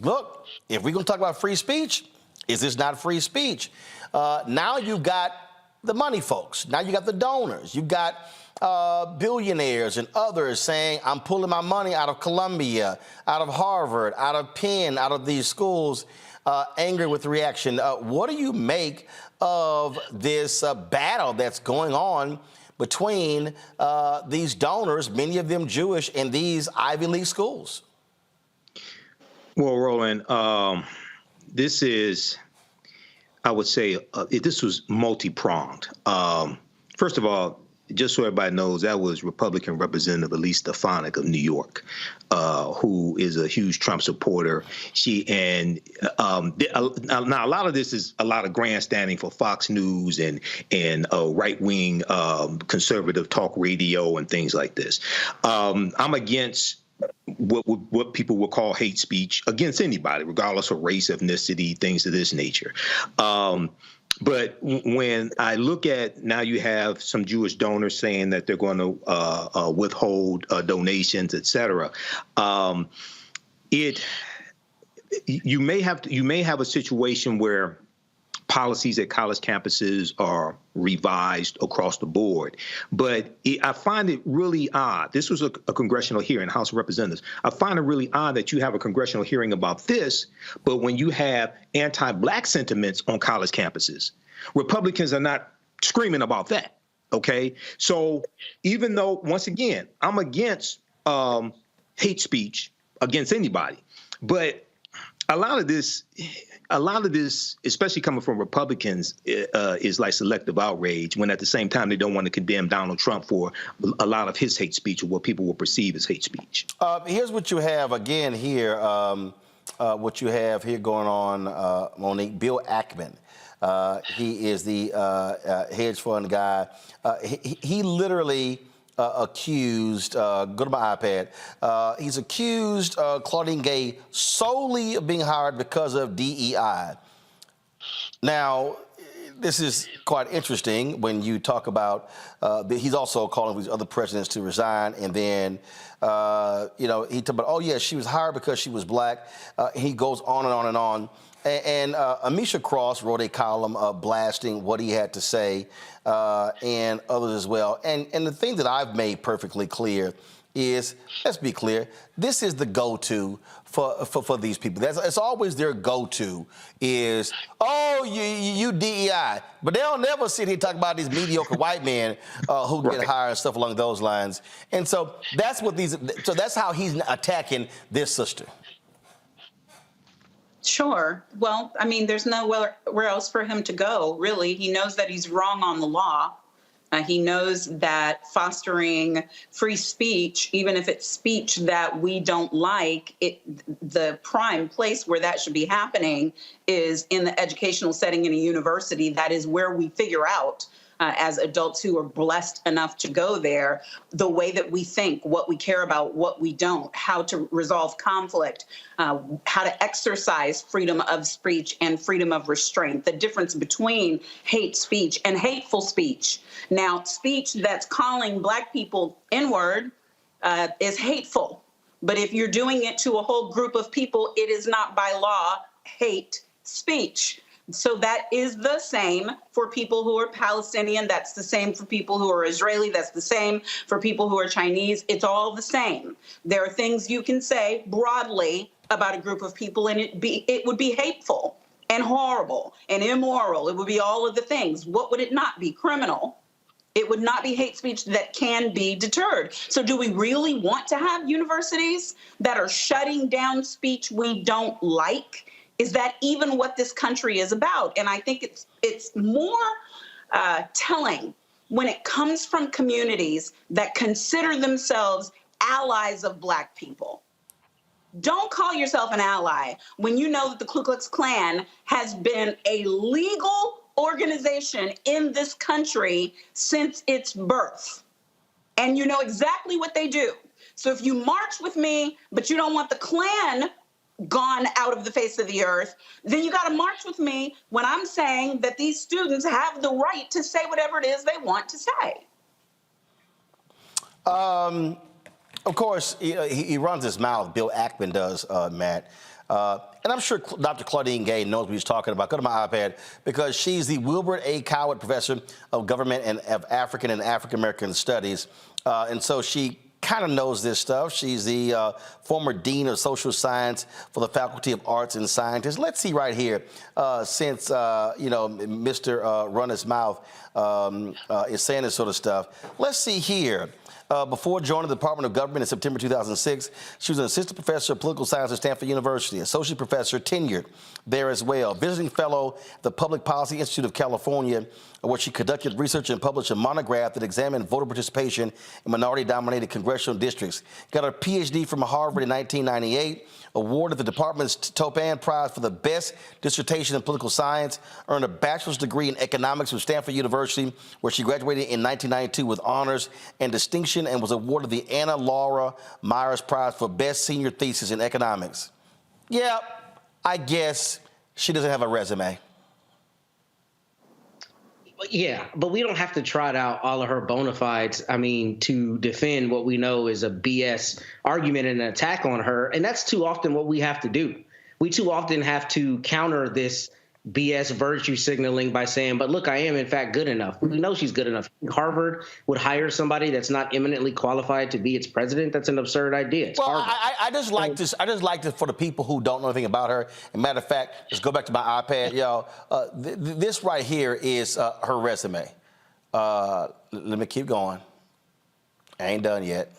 look, if we're going to talk about free speech, is this not free speech? Now you've got the money folks. Now you got the donors. You've got billionaires and others saying, I'm pulling my money out of Columbia, out of Harvard, out of Penn, out of these schools, angry with the reaction. What do you make of this battle that's going on between these donors, many of them Jewish, and these Ivy League schools? Well, Roland, this is, I would say, this was multi-pronged. First of all, just so everybody knows, that was Republican Representative Elise Stefanik of New York, who is a huge Trump supporter. Now a lot of this is a lot of grandstanding for Fox News and right-wing conservative talk radio and things like this. I'm against what people would call hate speech against anybody, regardless of race, ethnicity, things of this nature. But when I look at now, you have some Jewish donors saying that they're going to withhold donations, et cetera. You may have a situation where policies at college campuses are revised across the board. But I find it really odd. This was a congressional hearing, House of Representatives. I find it really odd that you have a congressional hearing about this, but when you have anti-Black sentiments on college campuses, Republicans are not screaming about that, okay? So even though, once again, I'm against hate speech against anybody, but a lot of this, especially coming from Republicans, is like selective outrage, when at the same time they don't want to condemn Donald Trump for a lot of his hate speech or what people will perceive as hate speech. Here's what you have again here, what you have here going on, Monique. Bill Ackman. He is the hedge fund guy. He literally accused, go to my iPad, he's accused Claudine Gay solely of being hired because of DEI. Now, this is quite interesting when you talk about, he's also calling for these other presidents to resign, and then, he talked about, oh yeah, she was hired because she was black. He goes on and on and on. And Amisha Cross wrote a column blasting what he had to say, and others as well. And the thing that I've made perfectly clear is, let's be clear, this is the go-to for these people. It's always their go-to is, oh, you DEI. But they'll never sit here and talk about these mediocre white men who get hired and stuff along those lines. And so that's how he's attacking this sister. Sure. Well, I mean, there's nowhere else for him to go, really. He knows that he's wrong on the law. He knows that fostering free speech, even if it's speech that we don't like, the prime place where that should be happening is in the educational setting in a university. That is where we figure out, as adults who are blessed enough to go there, the way that we think, what we care about, what we don't, how to resolve conflict, how to exercise freedom of speech and freedom of restraint, the difference between hate speech and hateful speech. Now, speech that's calling Black people N-word is hateful. But if you're doing it to a whole group of people, it is not by law hate speech. So that is the same for people who are Palestinian. That's the same for people who are Israeli. That's the same for people who are Chinese. It's all the same. There are things you can say broadly about a group of people, and it would be hateful and horrible and immoral. It would be all of the things. What would it not be? Criminal. It would not be hate speech that can be deterred. So do we really want to have universities that are shutting down speech we don't like? Is that even what this country is about? And I think it's more telling when it comes from communities that consider themselves allies of Black people. Don't call yourself an ally when you know that the Ku Klux Klan has been a legal organization in this country since its birth. And you know exactly what they do. So if you march with me, but you don't want the Klan gone out of the face of the earth, then you got to march with me when I'm saying that these students have the right to say whatever it is they want to say. Of course, he runs his mouth. Bill Ackman does, Matt. And I'm sure Dr. Claudine Gay knows what he's talking about. Go to my iPad, because she's the Wilbur A. Coward Professor of Government and of African and African American Studies. And so she kind of knows this stuff. She's the former Dean of Social Science for the Faculty of Arts and Sciences. Let's see right here, since, Mr. Run His Mouth is saying this sort of stuff. Let's see here. Before joining the Department of Government in September 2006, she was an assistant professor of political science at Stanford University, associate professor tenured there as well, visiting fellow at the Public Policy Institute of California, where she conducted research and published a monograph that examined voter participation in minority-dominated congressional districts. Got her PhD from Harvard in 1998, awarded the department's Toppan Prize for the best dissertation in political science, earned a bachelor's degree in economics from Stanford University, where she graduated in 1992 with honors and distinction, and was awarded the Anna Laura Myers Prize for best senior thesis in economics. Yeah, I guess she doesn't have a resume. Yeah, but we don't have to trot out all of her bona fides, to defend what we know is a BS argument and an attack on her. And that's too often what we have to do. We too often have to counter this BS virtue signaling by saying, but look, I am in fact good enough. We know she's good enough. Harvard would hire somebody that's not eminently qualified to be its president. That's an absurd idea. It's well, Harvard. I just like this. I just like this for the people who don't know anything about her. And matter of fact, let's go back to my iPad, y'all. This right here is her resume. Let me keep going. I ain't done yet.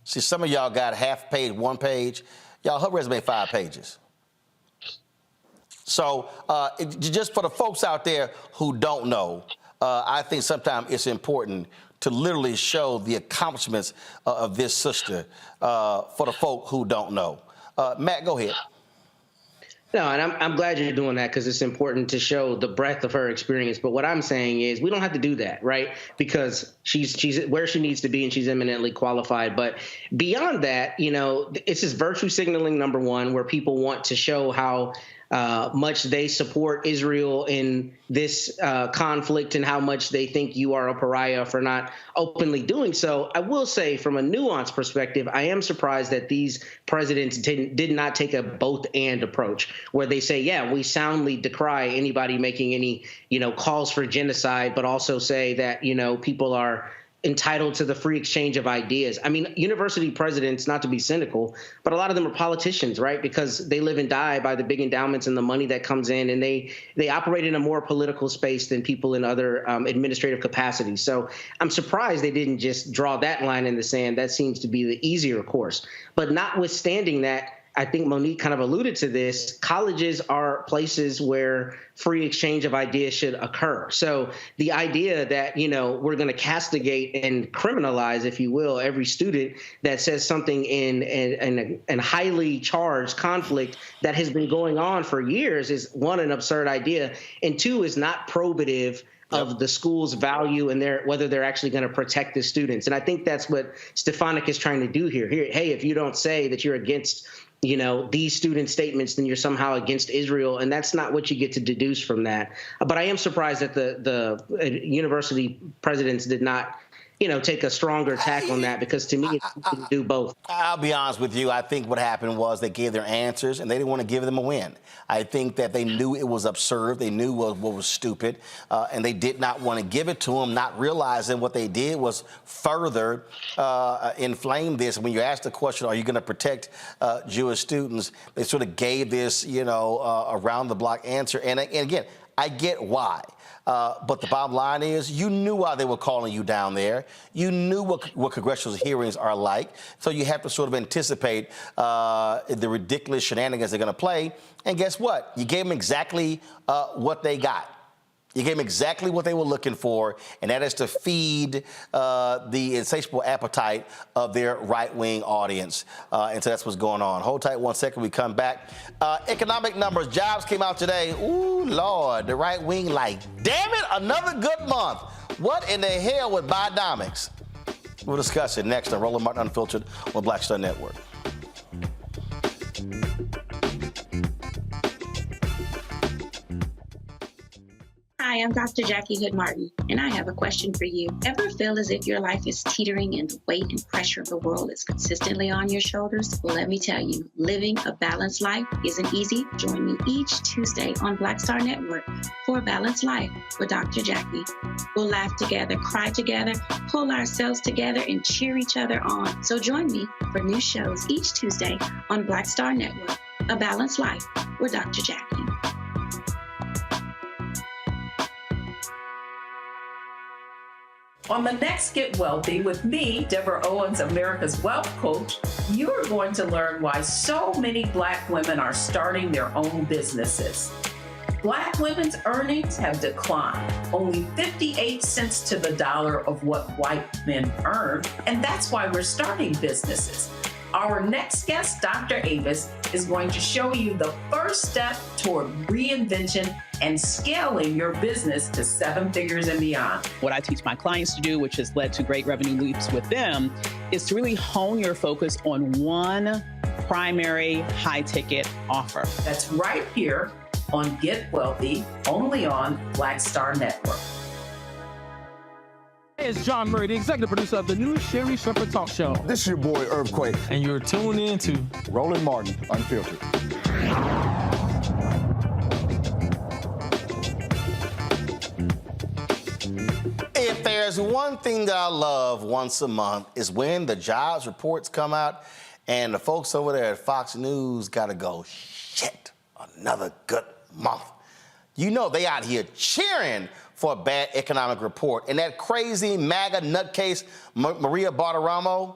See, some of y'all got half page, 1 page. Y'all, her resume 5 pages. So just for the folks out there who don't know, I think sometimes it's important to literally show the accomplishments of this sister for the folk who don't know. Matt, go ahead. No, and I'm glad you're doing that because it's important to show the breadth of her experience. But what I'm saying is we don't have to do that, right? Because she's where she needs to be and she's eminently qualified. But beyond that, you know, it's just virtue signaling, number one, where people want to show how much they support Israel in this conflict and how much they think you are a pariah for not openly doing so. I will say from a nuanced perspective, I am surprised that these presidents did not take a both and approach where they say, yeah, we soundly decry anybody making any, you know, calls for genocide, but also say that, you know, people are entitled to the free exchange of ideas. I mean, university presidents, not to be cynical, but a lot of them are politicians, right? Because they live and die by the big endowments and the money that comes in, and they operate in a more political space than people in other administrative capacities. So I'm surprised they didn't just draw that line in the sand. That seems to be the easier course. But notwithstanding that, I think Monique kind of alluded to this, colleges are places where free exchange of ideas should occur. So the idea that, you know, we're going to castigate and criminalize, if you will, every student that says something in a highly charged conflict that has been going on for years is, one, an absurd idea, and two, is not probative of the school's value and whether they're actually going to protect the students. And I think that's what Stefanik is trying to do here. Hey, if you don't say that you're against, you know, these student statements, then you're somehow against Israel, and that's not what you get to deduce from that. But I am surprised that the university presidents did not, you know, take a stronger tack on that, because to me, you can do both. I'll be honest with you. I think what happened was they gave their answers and they didn't want to give them a win. I think that they knew it was absurd. They knew what was stupid, and they did not want to give it to them, not realizing what they did was further inflame this. When you ask the question, are you going to protect Jewish students, they sort of gave this, you know, around the block answer. And again, I get why. But the bottom line is you knew why they were calling you down there. You knew what congressional hearings are like. So you have to sort of anticipate the ridiculous shenanigans they're going to play. And guess what? You gave them exactly what they got. You gave them exactly what they were looking for, and that is to feed the insatiable appetite of their right-wing audience. And so that's what's going on. Hold tight 1 second. We come back. Economic numbers. Jobs came out today. Ooh, Lord. The right wing like, damn it, another good month. What in the hell with Bidenomics? We'll discuss it next on Roland Martin Unfiltered on Black Star Network. Hi, I'm Dr. Jackie Hood Martin, and I have a question for you. Ever feel as if your life is teetering and the weight and pressure of the world is consistently on your shoulders? Well, let me tell you, living a balanced life isn't easy. Join me each Tuesday on Black Star Network for a Balanced Life with Dr. Jackie. We'll laugh together, cry together, pull ourselves together, and cheer each other on. So join me for new shows each Tuesday on Black Star Network, A Balanced Life with Dr. Jackie. On the next Get Wealthy with me, Deborah Owens, America's Wealth Coach, you are going to learn why so many Black women are starting their own businesses. Black women's earnings have declined, only 58 cents to the dollar of what white men earn, and that's why we're starting businesses. Our next guest, Dr. Avis, is going to show you the first step toward reinvention and scaling your business to 7 figures and beyond. What I teach my clients to do, which has led to great revenue leaps with them, is to really hone your focus on one primary high-ticket offer. That's right here on Get Wealthy, only on Black Star Network. Hey, it's John Murray, the executive producer of the new Sherry Shepherd Talk Show. This is your boy, Earthquake. And you're tuned in to Roland Martin, Unfiltered. If there's one thing that I love once a month is when the jobs reports come out and the folks over there at Fox News got to go, shit, another good month. You know they out here cheering for a bad economic report. And that crazy MAGA nutcase, Maria Bartiromo,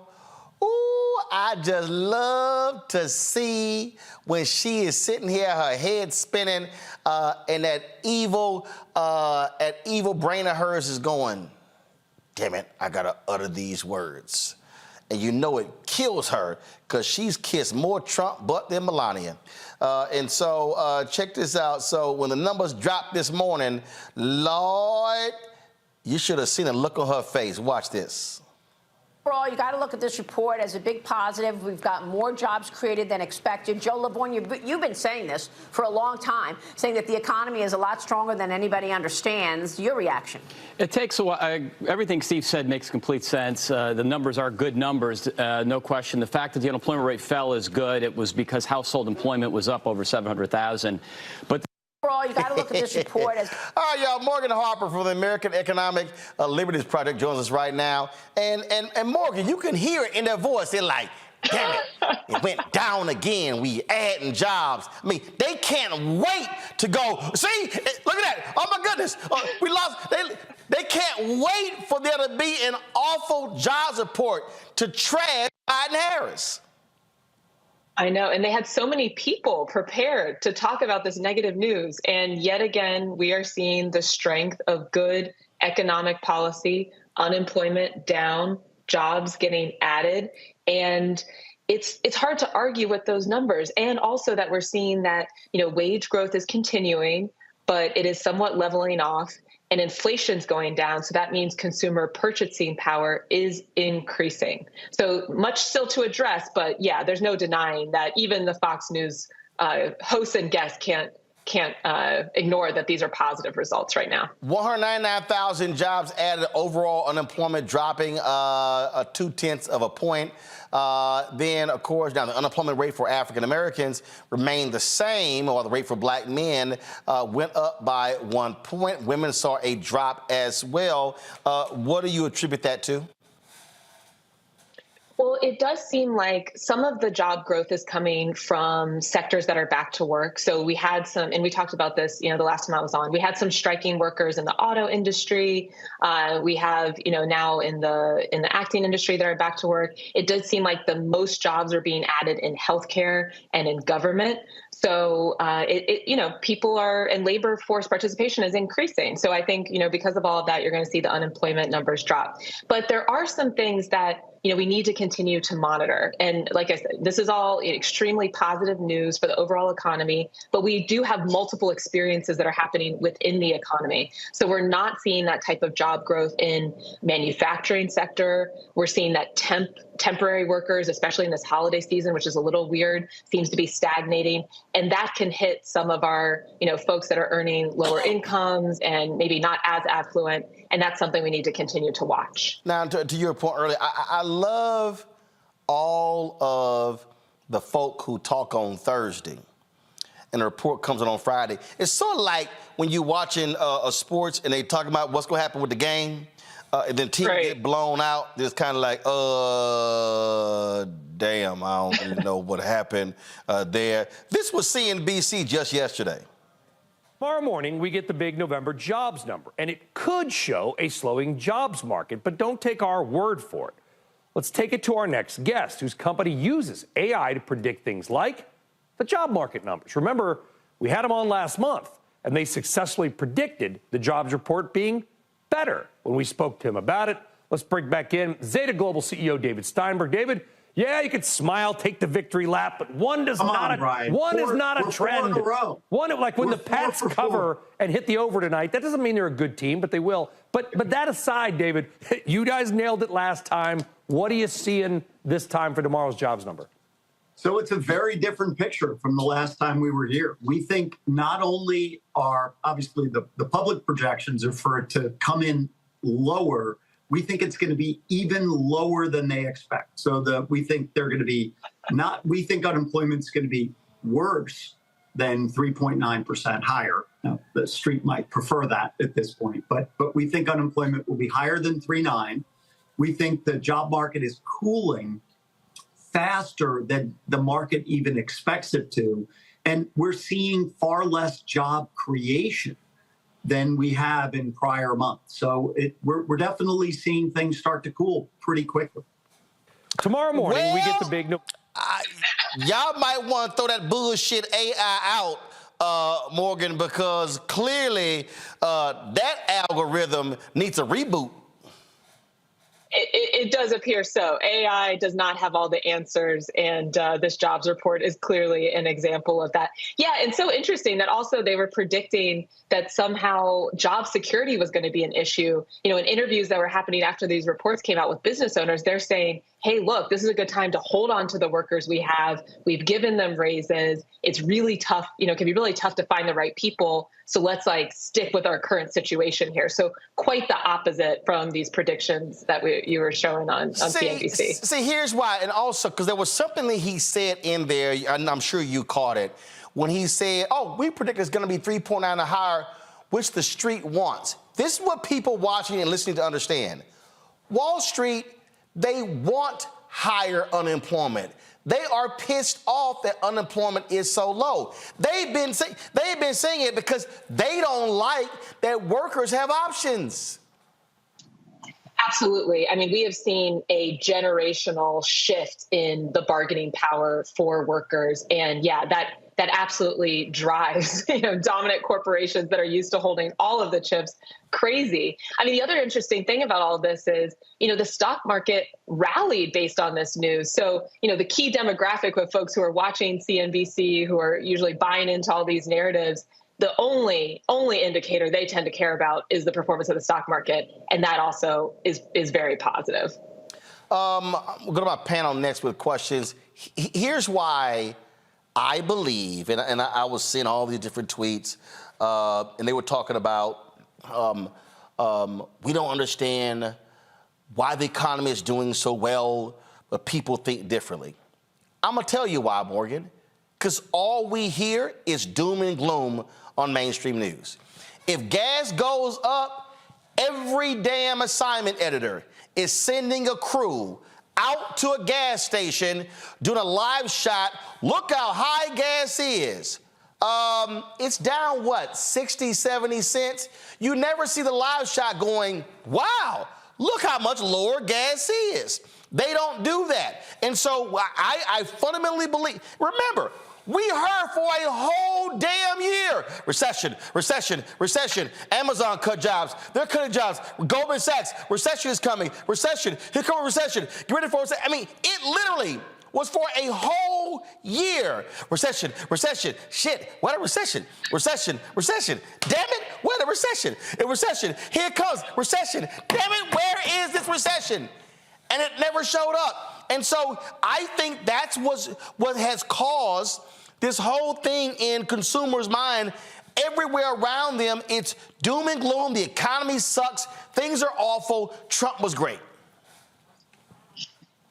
ooh, I just love to see when she is sitting here, her head spinning, and that evil brain of hers is going, damn it, I gotta utter these words. and you know it kills her because she's kissed more Trump butt than Melania. And so check this out. So when the numbers dropped this morning, Lord, you should have seen the look on her face. Watch this. Overall, you got to look at this report as a big positive. We've got more jobs created than expected. Joe LaVorne, you've been saying this for a long time, saying that the economy is a lot stronger than anybody understands. Your reaction? It takes a while. Everything Steve said makes complete sense. The numbers are good numbers, no question. The fact that the unemployment rate fell is good. It was because household employment was up over 700,000. But Overall, you got to look at this report as... All right, y'all. Morgan Harper from the American Economic Liberties Project joins us right now. And Morgan, you can hear it in their voice. They're like, damn it, it went down again. We adding jobs. I mean, they can't wait to go. See, look at that. Oh, my goodness. We lost. They can't wait for there to be an awful jobs report to trash Biden Harris. I know, and they had so many people prepared to talk about this negative news. And yet again, we are seeing the strength of good economic policy, unemployment down, jobs getting added. And it's hard to argue with those numbers. And also that we're seeing that, wage growth is continuing, but it is somewhat leveling off. And inflation's going down, so that means consumer purchasing power is increasing. So much still to address, but yeah, there's no denying that even the Fox News hosts and guests can't ignore that these are positive results right now. 199,000 jobs added, overall unemployment dropping 0.2 of a point. Then, of course, now the unemployment rate for African Americans remained the same, while the rate for black men went up by 1 point. Women saw a drop as well. What do you attribute that to? Well, it does seem like some of the job growth is coming from sectors that are back to work. So we had some, and we talked about this, the last time I was on, we had some striking workers in the auto industry. We have, now in the acting industry that are back to work. It does seem like the most jobs are being added in healthcare and in government. So people are, and labor force participation is increasing. So I think, because of all of that, you're going to see the unemployment numbers drop. But there are some things that we need to continue to monitor. And like I said, this is all extremely positive news for the overall economy, but we do have multiple experiences that are happening within the economy. So we're not seeing that type of job growth in manufacturing sector. We're seeing that temporary workers, especially in this holiday season, which is a little weird, seems to be stagnating. And that can hit some of our, folks that are earning lower incomes and maybe not as affluent. And that's something we need to continue to watch. Now, to your point earlier, I love all of the folk who talk on Thursday and the report comes on Friday. It's sort of like when you're watching a sports and they talk about what's going to happen with the game, and then teams get blown out. It's kind of like, damn, I don't even know what happened there. This was CNBC just yesterday. Tomorrow morning, we get the big November jobs number, and it could show a slowing jobs market, but don't take our word for it. Let's take it to our next guest, whose company uses AI to predict things like the job market numbers. Remember, we had him on last month, and they successfully predicted the jobs report being better when we spoke to him about it. Let's bring back in Zeta Global CEO David Steinberg. David, yeah, you could smile, take the victory lap, but one is not a trend. One, like when the Pats cover and hit the over tonight, that doesn't mean they're a good team, but they will. But that aside, David, you guys nailed it last time. What are you seeing this time for tomorrow's jobs number? So it's a very different picture from the last time we were here. We think not only are obviously the public projections are for it to come in lower, we think it's going to be even lower than they expect. So we think they're going to be we think unemployment's going to be worse than 3.9% higher. Now, the street might prefer that at this point, but we think unemployment will be higher than 3.9. We think the job market is cooling faster than the market even expects it to. And we're seeing far less job creation than we have in prior months. So we're definitely seeing things start to cool pretty quickly. Tomorrow morning, we get the big... Y'all might want to throw that bullshit AI out, Morgan, because clearly that algorithm needs a reboot. It does appear so. AI does not have all the answers, and this jobs report is clearly an example of that. Yeah, and so interesting that also they were predicting that somehow job security was going to be an issue. You know, in interviews that were happening after these reports came out with business owners, they're saying, hey, look, this is a good time to hold on to the workers we have. We've given them raises. It's really tough, you know, it can be really tough to find the right people. So let's stick with our current situation here. So quite the opposite from these predictions that you were showing on CNBC. See, here's why. And also, because there was something that he said in there, and I'm sure you caught it, when he said, oh, we predict it's going to be 3.9 or higher, which the street wants. This is what people watching and listening to understand. Wall Street, they want higher unemployment. They are pissed off that unemployment is so low. They've been saying it because they don't like that workers have options. Absolutely. I mean, we have seen a generational shift in the bargaining power for workers. And yeah, that absolutely drives, dominant corporations that are used to holding all of the chips crazy. I mean, the other interesting thing about all of this is, the stock market rallied based on this news. So, the key demographic of folks who are watching CNBC, who are usually buying into all these narratives, the only indicator they tend to care about is the performance of the stock market. And that also is very positive. We'll go to my panel next with questions. Here's why I believe, and I was seeing all these different tweets, and they were talking about we don't understand why the economy is doing so well, but people think differently. I'm going to tell you why, Morgan, because all we hear is doom and gloom on mainstream news. If gas goes up, every damn assignment editor is sending a crew out to a gas station doing a live shot. Look how high gas is. It's down, 60, 70 cents? You never see the live shot going, wow, look how much lower gas is. They don't do that. And so I fundamentally believe, remember, we heard for a whole damn year, recession. Amazon cut jobs. They're cutting jobs. Goldman Sachs, recession is coming. Recession. Here comes a recession. Get ready for a recession. I mean, it literally was for a whole year. Recession. Shit, what a recession. Recession. Damn it, what a recession. A recession. Here it comes. Recession. Damn it, where is this recession? And it never showed up. And so I think that's what has caused this whole thing in consumers' mind. Everywhere around them, it's doom and gloom. The economy sucks. Things are awful. Trump was great.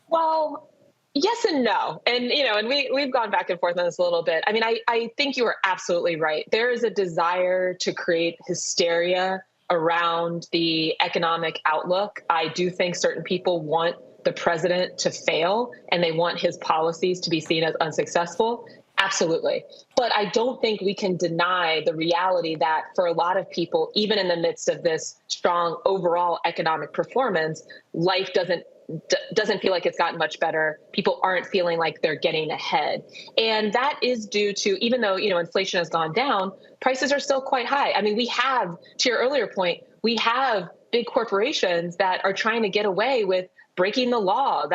Well, yes and no. And, and we've gone back and forth on this a little bit. I mean, I think you are absolutely right. There is a desire to create hysteria around the economic outlook. I do think certain people want the president to fail and they want his policies to be seen as unsuccessful. Absolutely. But I don't think we can deny the reality that for a lot of people, even in the midst of this strong overall economic performance, life doesn't feel like it's gotten much better. People aren't feeling like they're getting ahead. And that is due to, even though, inflation has gone down, prices are still quite high. I mean, we have, to your earlier point, we have big corporations that are trying to get away with breaking the law,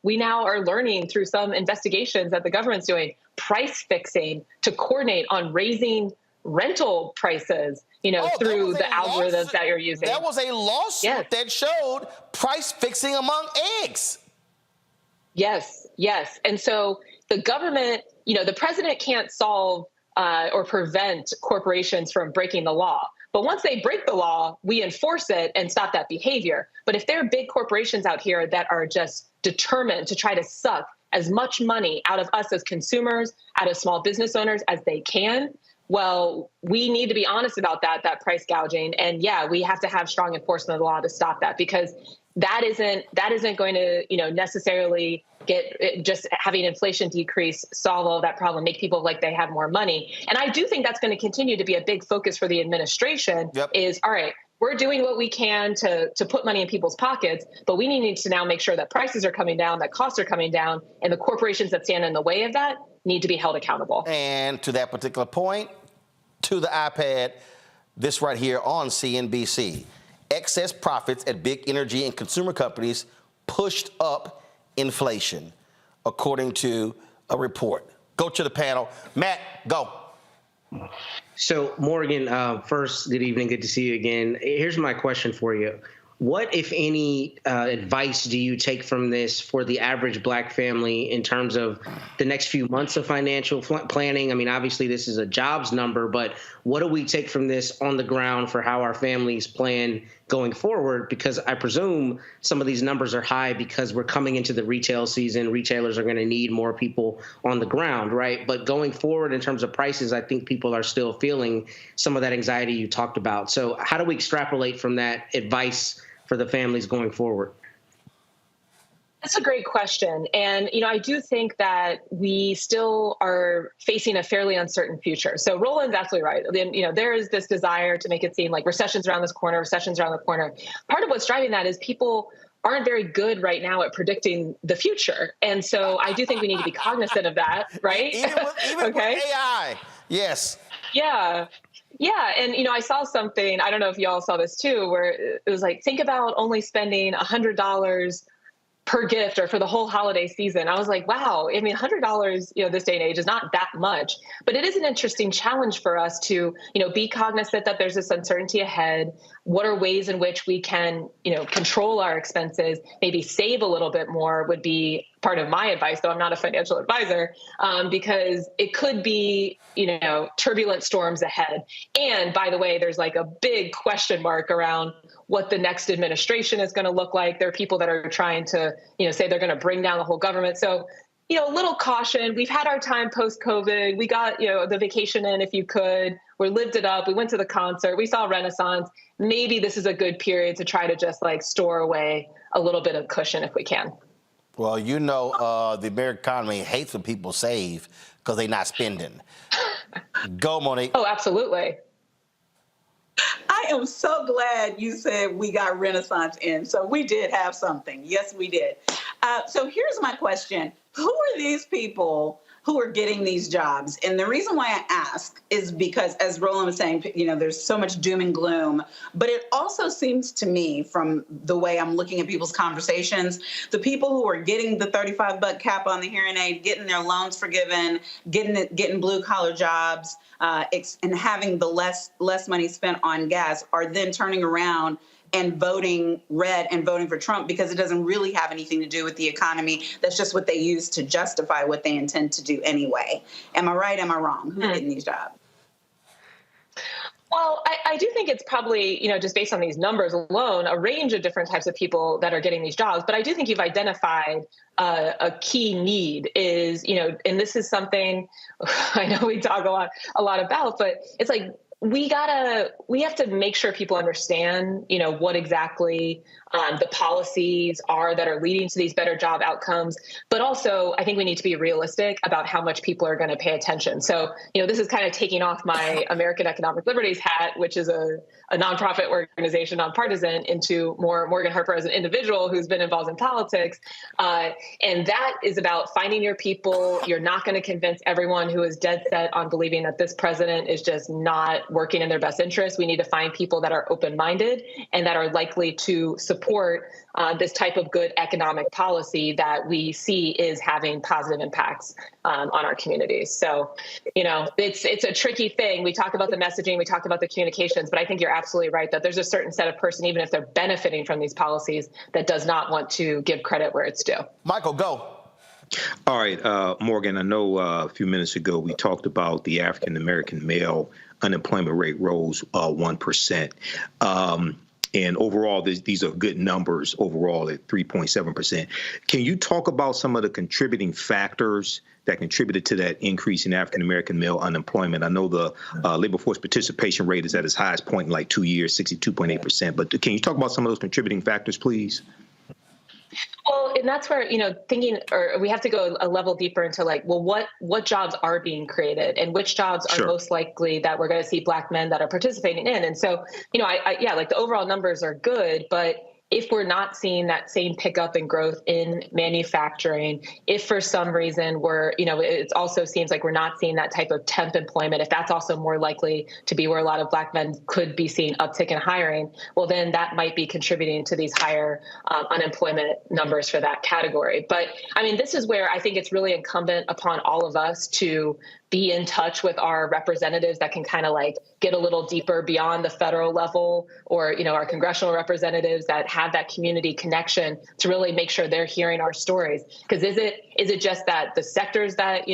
we now are learning through some investigations that the government's doing, price fixing to coordinate on raising rental prices, through the algorithms that you're using. There was a lawsuit that showed price fixing among eggs. Yes. And so the government, the president can't solve or prevent corporations from breaking the law. But once they break the law, we enforce it and stop that behavior. But if there are big corporations out here that are just determined to try to suck as much money out of us as consumers, out of small business owners as they can, well, we need to be honest about that price gouging. And we have to have strong enforcement of the law to stop that, because that isn't going to, necessarily get just having inflation decrease, solve all that problem, make people like they have more money. And I do think that's going to continue to be a big focus for the administration is, all right, we're doing what we can to put money in people's pockets, but we need to now make sure that prices are coming down, that costs are coming down, and the corporations that stand in the way of that need to be held accountable. And to that particular point, to the iPad, this right here on CNBC. excess profits at big energy and consumer companies pushed up inflation, according to a report. Go to the panel. Matt, go. So, Morgan, first, good evening. Good to see you again. Here's my question for you. What, if any, advice do you take from this for the average Black family in terms of the next few months of financial planning? I mean, obviously, this is a jobs number, but what do we take from this on the ground for how our families plan going forward? Because I presume some of these numbers are high because we're coming into the retail season. Retailers are going to need more people on the ground, right? But going forward in terms of prices, I think people are still feeling some of that anxiety you talked about. So how do we extrapolate from that advice for the families going forward? That's a great question. And, I do think that we still are facing a fairly uncertain future. So Roland's absolutely right. There is this desire to make it seem like recession's around this corner, recession's around the corner. Part of what's driving that is people aren't very good right now at predicting the future. And so I do think we need to be cognizant of that, right? Even with AI, yes. Yeah. Yeah. And, I saw something, I don't know if y'all saw this too, where it was like, think about only spending $100 per gift or for the whole holiday season. I was like, wow, I mean, $100, this day and age is not that much, but it is an interesting challenge for us to, be cognizant that there's this uncertainty ahead. What are ways in which we can, control our expenses, maybe save a little bit more would be part of my advice, though I'm not a financial advisor, because it could be, turbulent storms ahead. And by the way, there's like a big question mark around what the next administration is going to look like. There are people that are trying to, say they're going to bring down the whole government. So, a little caution. We've had our time post-COVID. We got, the vacation in if you could. We lived it up. We went to the concert. We saw Renaissance. Maybe this is a good period to try to just store away a little bit of cushion if we can. Well, the American economy hates when people save because they're not spending. Go, Monique. Oh, absolutely. I am so glad you said we got Renaissance in. So we did have something. Yes, we did. So here's my question. Who are these people who are getting these jobs? And the reason why I ask is because, as Roland was saying, there's so much doom and gloom. But it also seems to me, from the way I'm looking at people's conversations, the people who are getting the $35 cap on the hearing aid, getting their loans forgiven, getting blue collar jobs, and having the less money spent on gas are then turning around and voting red and voting for Trump because it doesn't really have anything to do with the economy. That's just what they use to justify what they intend to do anyway. Am I right? Am I wrong? Who's getting these jobs? Well, I do think it's probably, just based on these numbers alone, a range of different types of people that are getting these jobs. But I do think you've identified a key need is, and this is something I know we talk a lot about, but it's like, we have to make sure people understand, what exactly the policies are that are leading to these better job outcomes. But also, I think we need to be realistic about how much people are going to pay attention. So, this is kind of taking off my American Economic Liberties hat, which is a nonprofit organization, nonpartisan, into more Morgan Harper as an individual who's been involved in politics. And that is about finding your people. You're not going to convince everyone who is dead set on believing that this president is just not working in their best interest. We need to find people that are open-minded and that are likely to support this type of good economic policy that we see is having positive impacts on our communities. So, it's a tricky thing. We talk about the messaging, we talk about the communications, but I think you're absolutely right that there's a certain set of person, even if they're benefiting from these policies, that does not want to give credit where it's due. Michael, go. All right, Morgan, I know a few minutes ago we talked about the African-American male unemployment rate rose 1%. And overall, these are good numbers overall at 3.7%. Can you talk about some of the contributing factors that contributed to that increase in African-American male unemployment? I know the labor force participation rate is at its highest point in like 2 years, 62.8%. But can you talk about some of those contributing factors, please? Well, and that's where, we have to go a level deeper into what jobs are being created and which jobs are most likely that we're going to see Black men that are participating in. And so, the overall numbers are good, but if we're not seeing that same pickup in growth in manufacturing, if for some reason we're, it also seems like we're not seeing that type of temp employment, if that's also more likely to be where a lot of Black men could be seeing uptick in hiring, well, then that might be contributing to these higher unemployment numbers for that category. But I mean, this is where I think it's really incumbent upon all of us to be in touch with our representatives that can kind of like get a little deeper beyond the federal level, or, our congressional representatives that have that community connection to really make sure they're hearing our stories. Because is it just that the sectors that,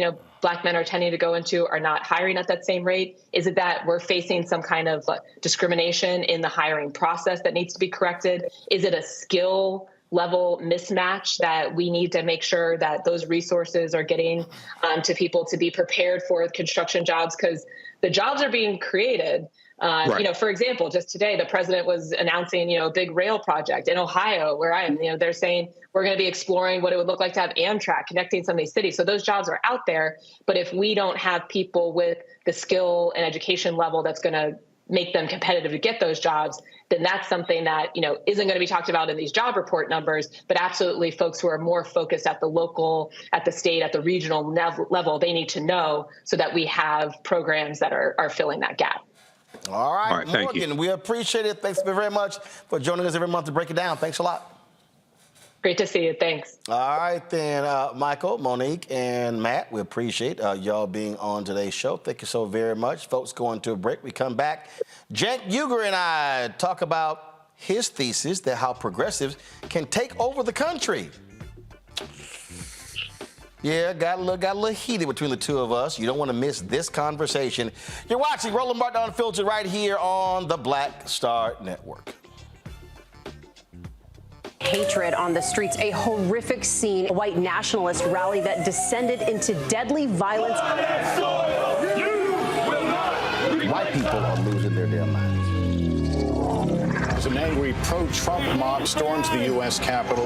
Black men are tending to go into are not hiring at that same rate? Is it that we're facing some kind of discrimination in the hiring process that needs to be corrected? Is it a skill level mismatch that we need to make sure that those resources are getting to people to be prepared for construction jobs? Because the jobs are being created. Right. For example, just today, the president was announcing, a big rail project in Ohio, where I am. They're saying we're going to be exploring what it would look like to have Amtrak connecting some of these cities. So those jobs are out there. But if we don't have people with the skill and education level that's going to make them competitive to get those jobs, then that's something that, isn't going to be talked about in these job report numbers, but absolutely folks who are more focused at the local, at the state, at the regional level, they need to know so that we have programs that are filling that gap. All right, thank Morgan, you. we appreciate it. Thanks very much for joining us every month to break it down. Thanks a lot. Great to see you. Thanks. All right, then, Michael, Monique, and Matt, we appreciate y'all being on today's show. Thank you so very much. Folks, going to a break. We come back. Cenk Uygur and I talk about his thesis that how progressives can take over the country. Yeah, got a little heated between the two of us. You don't want to miss this conversation. You're watching Roland Martin Unfiltered right here on the Black Star Network. Hatred on the streets, a horrific scene, a white nationalist rally that descended into deadly violence. White people are losing their damn minds. An angry pro-Trump mob storms the U.S. Capitol.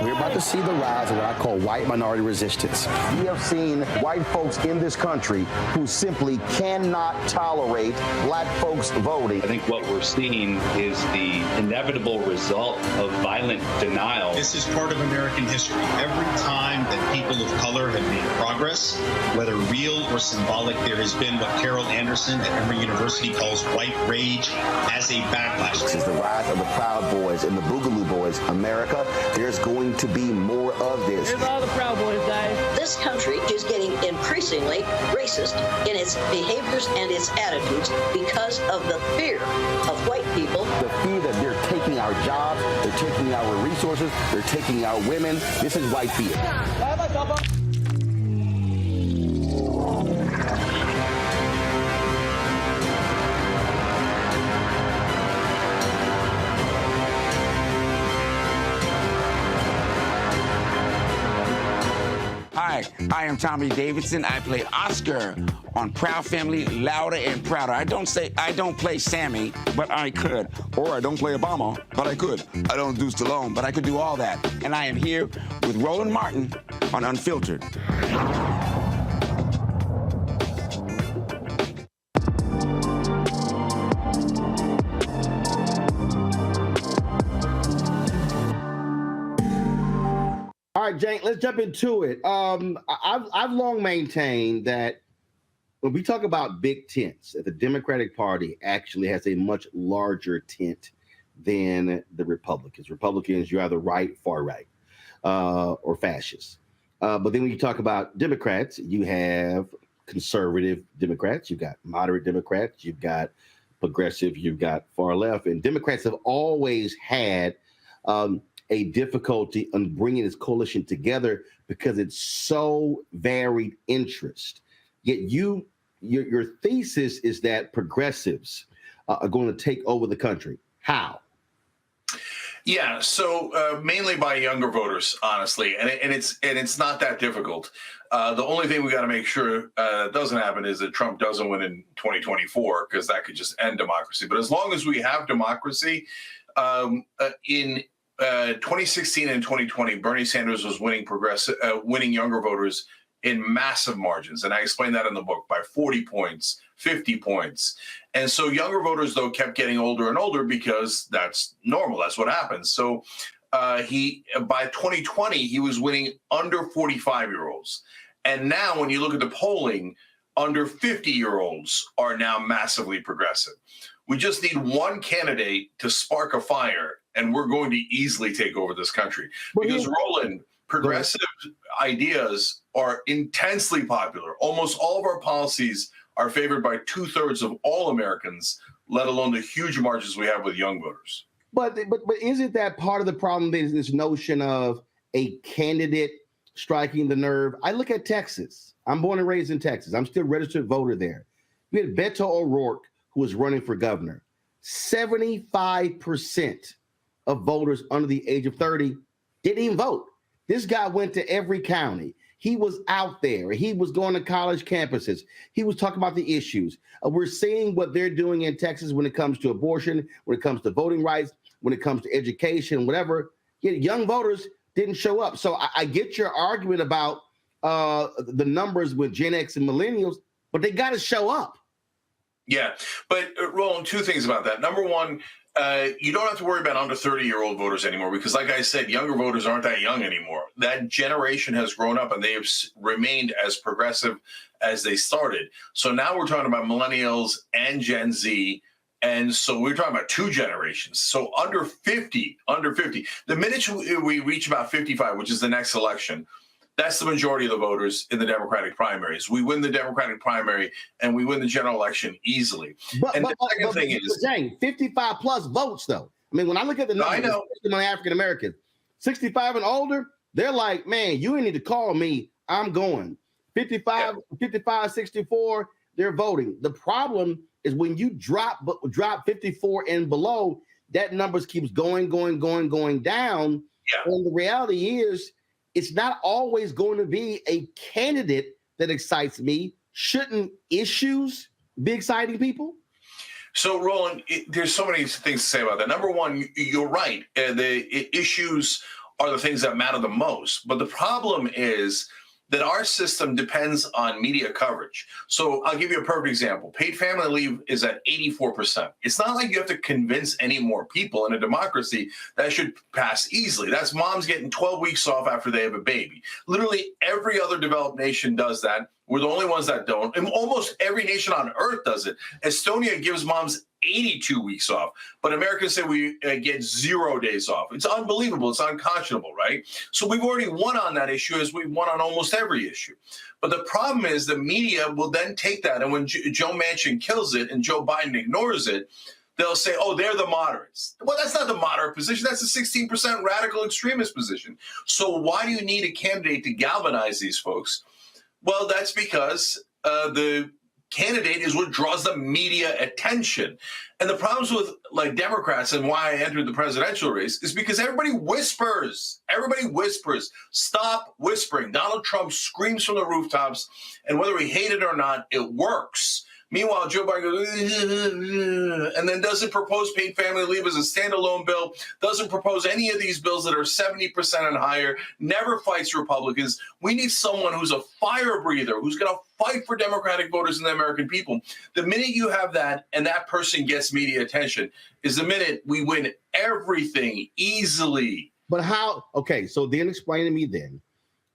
We're about to see the rise of what I call white minority resistance. We have seen white folks in this country who simply cannot tolerate Black folks voting. I think what we're seeing is the inevitable result of violent denial. This is part of American history. Every time that people of color have made progress, whether real or symbolic, there has been what Carol Anderson at Emory University calls white rage as a backlash. This is the rise of the Proud Boys and the Boogaloo Boys. America, there's going to be more of this. Here's all the Proud Boys, guys. This country is getting increasingly racist in its behaviors and its attitudes because of the fear of white people. The fear that they're taking our jobs, they're taking our resources, they're taking our women. This is white fear. Hi, I am Tommy Davidson. I play Oscar on Proud Family, Louder and Prouder. I don't play Sammy, but I could. Or I don't play Obama, but I could. I don't do Stallone, but I could do all that. And I am here with Roland Martin on Unfiltered. All right, Cenk, let's jump into it. I've long maintained that when we talk about big tents, that the Democratic Party actually has a much larger tent than the Republicans. Republicans, you're either right, far right, or fascist. But then when you talk about Democrats, you have conservative Democrats, you've got moderate Democrats, you've got progressive, you've got far left. And Democrats have always had a difficulty on bringing this coalition together because it's so varied interest. Yet your thesis is that progressives are going to take over the country. How? Yeah, so mainly by younger voters, honestly, and it's not that difficult. The only thing we got to make sure doesn't happen is that Trump doesn't win in 2024, because that could just end democracy. But as long as we have democracy, in 2016 and 2020, Bernie Sanders was winning younger voters in massive margins. And I explained that in the book, by 40 points, 50 points. And so younger voters, though, kept getting older and older because that's normal. That's what happens. So by 2020, he was winning under 45-year-olds. And now when you look at the polling, under 50-year-olds are now massively progressive. We just need one candidate to spark a fire, and we're going to easily take over this country. Because, Roland, progressive ideas are intensely popular. Almost all of our policies are favored by 2/3 of all Americans, let alone the huge margins we have with young voters. But isn't that part of the problem, is this notion of a candidate striking the nerve? I look at Texas. I'm born and raised in Texas. I'm still a registered voter there. We had Beto O'Rourke, who was running for governor. 75% of voters under the age of 30 didn't even vote. This guy went to every county. He was out there. He was going to college campuses. He was talking about the issues. We're seeing what they're doing in Texas when it comes to abortion, when it comes to voting rights, when it comes to education, whatever. Yet young voters didn't show up. So I get your argument about the numbers with Gen X and millennials, but they got to show up. Yeah, but Roland, two things about that. Number one, you don't have to worry about under 30-year-old voters anymore because, like I said, younger voters aren't that young anymore. That generation has grown up and they have remained as progressive as they started. So now we're talking about millennials and Gen Z. And so we're talking about two generations. So under 50, the minute we reach about 55, which is the next election, that's the majority of the voters in the Democratic primaries. We win the Democratic primary and we win the general election easily. But the second thing is, 55 plus votes, though. I mean, when I look at the numbers, especially among African Americans, 65 and older, they're like, man, you ain't need to call me. I'm going. 55, 64, they're voting. The problem is when you drop 54 and below, that numbers keeps going down. Yeah. And the reality is, it's not always going to be a candidate that excites me. Shouldn't issues be exciting people? So, Roland, there's so many things to say about that. Number one, you're right. The issues are the things that matter the most. But the problem is that our system depends on media coverage. So I'll give you a perfect example. Paid family leave is at 84%. It's not like you have to convince any more people in a democracy that should pass easily. That's moms getting 12 weeks off after they have a baby. Literally every other developed nation does that. We're the only ones that don't. And almost every nation on earth does it. Estonia gives moms 82 weeks off, but Americans say we get 0 days off. It's unbelievable. It's unconscionable, right? So we've already won on that issue as we've won on almost every issue. But the problem is the media will then take that, and when Joe Manchin kills it and Joe Biden ignores it, they'll say, oh, they're the moderates. Well, that's not the moderate position. That's a 16% radical extremist position. So why do you need a candidate to galvanize these folks? Well, that's because the candidate is what draws the media attention. And the problems with like Democrats and why I entered the presidential race is because everybody whispers. Everybody whispers. Stop whispering. Donald Trump screams from the rooftops, and whether we hate it or not, it works. Meanwhile, Joe Biden goes, and then doesn't propose paid family leave as a standalone bill, doesn't propose any of these bills that are 70% and higher, never fights Republicans. We need someone who's a fire breather, who's going to fight for Democratic voters and the American people. The minute you have that and that person gets media attention is the minute we win everything easily. But how? Okay, so then explain to me then,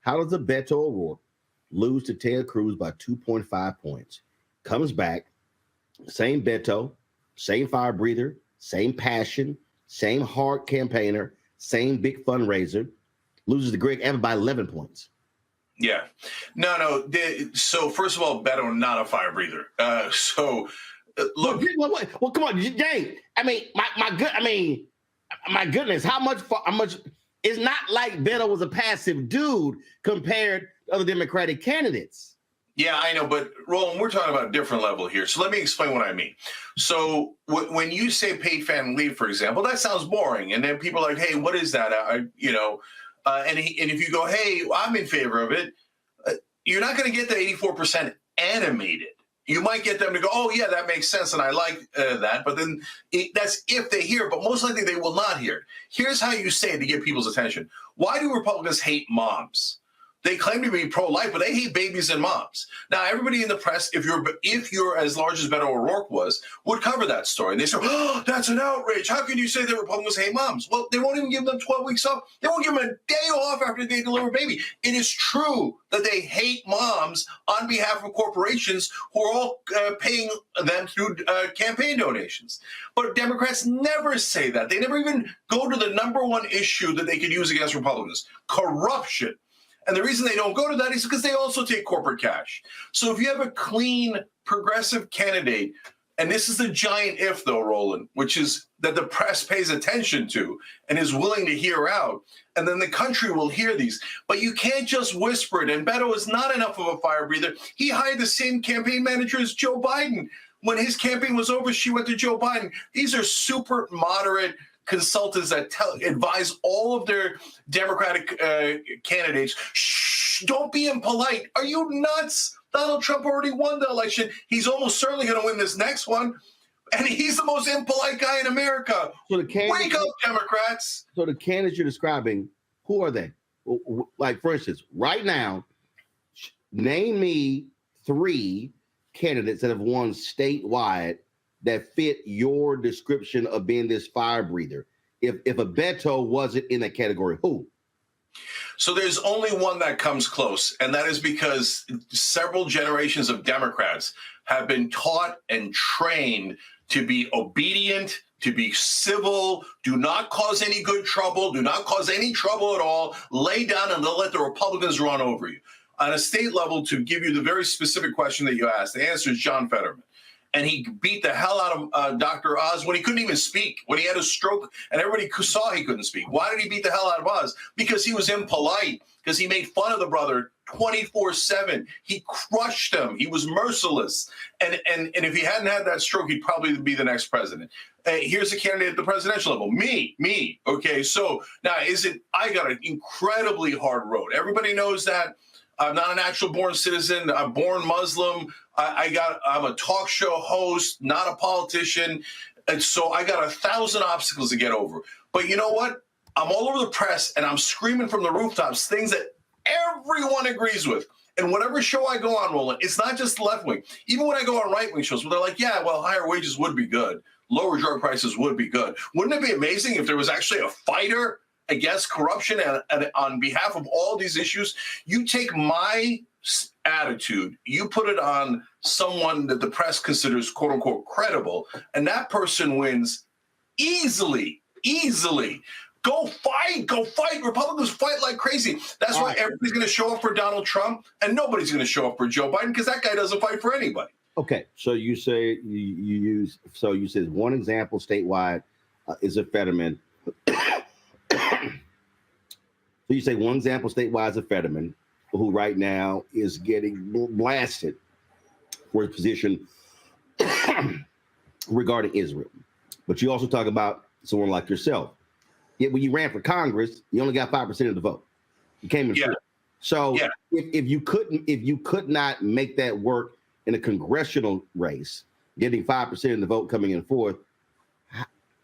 how does a Beto O'Rourke lose to Ted Cruz by 2.5 points? Comes back, same Beto, same fire breather, same passion, same hard campaigner, same big fundraiser, loses to Greg Abbott by 11 points. Yeah. No. So first of all, Beto, not a fire breather. Look. Well, come on, Jane. I mean, my goodness, how much? It's not like Beto was a passive dude compared to other Democratic candidates. Yeah, I know, but Roland, we're talking about a different level here. So let me explain what I mean. So when you say paid family leave, for example, that sounds boring. And then people are like, hey, what is that? And if you go, hey, I'm in favor of it, you're not going to get the 84% animated. You might get them to go, oh, yeah, that makes sense, and I like that. But then that's if they hear it, but most likely they will not hear it. Here's how you say it to get people's attention. Why do Republicans hate moms? They claim to be pro-life, but they hate babies and moms. Now, everybody in the press, if you're as large as Beto O'Rourke was, would cover that story. And they say, oh, that's an outrage. How can you say that Republicans hate moms? Well, they won't even give them 12 weeks off. They won't give them a day off after they deliver a baby. It is true that they hate moms on behalf of corporations who are all paying them through campaign donations. But Democrats never say that. They never even go to the number one issue that they could use against Republicans, corruption. And the reason they don't go to that is because they also take corporate cash. So if you have a clean, progressive candidate, and this is the giant if, though, Roland, which is that the press pays attention to and is willing to hear out, and then the country will hear these. But you can't just whisper it. And Beto is not enough of a fire breather. He hired the same campaign manager as Joe Biden. When his campaign was over, she went to Joe Biden. These are super moderate consultants that advise all of their Democratic candidates, shh, don't be impolite. Are you nuts? Donald Trump already won the election. He's almost certainly going to win this next one. And he's the most impolite guy in America. So wake up, Democrats. So the candidates you're describing, who are they? Like, for instance, right now, name me 3 candidates that have won statewide that fit your description of being this fire breather. If a Beto wasn't in that category, who? So there's only one that comes close, and that is because several generations of Democrats have been taught and trained to be obedient, to be civil, do not cause any good trouble, do not cause any trouble at all, lay down and let the Republicans run over you. On a state level, to give you the very specific question that you asked, the answer is John Fetterman. And he beat the hell out of Dr. Oz when he couldn't even speak, when he had a stroke and everybody saw he couldn't speak. Why did he beat the hell out of Oz? Because he was impolite, because he made fun of the brother 24/7. He crushed him. He was merciless. And if he hadn't had that stroke, he'd probably be the next president. Here's a candidate at the presidential level. Me. Okay, so now I got an incredibly hard road. Everybody knows that. I'm not a natural born citizen. I'm born Muslim. I'm a talk show host, not a politician. And so I got 1,000 obstacles to get over. But you know what? I'm all over the press and I'm screaming from the rooftops things that everyone agrees with. And whatever show I go on, Roland, it's not just left wing. Even when I go on right wing shows where they're like, yeah, well, higher wages would be good. Lower drug prices would be good. Wouldn't it be amazing if there was actually a fighter against corruption and on behalf of all these issues? You take my attitude, you put it on someone that the press considers quote unquote credible, and that person wins easily. Go fight. Republicans fight like crazy. That's why everybody's going to show up for Donald Trump and nobody's going to show up for Joe Biden because that guy doesn't fight for anybody. Okay, so you say you said one example statewide is a Fetterman. So you say one example statewide is a Fetterman who right now is getting blasted for his position regarding Israel. But you also talk about someone like yourself. Yet when you ran for Congress, you only got 5% of the vote. You came in first. So if you could not make that work in a congressional race, getting 5% of the vote coming in fourth,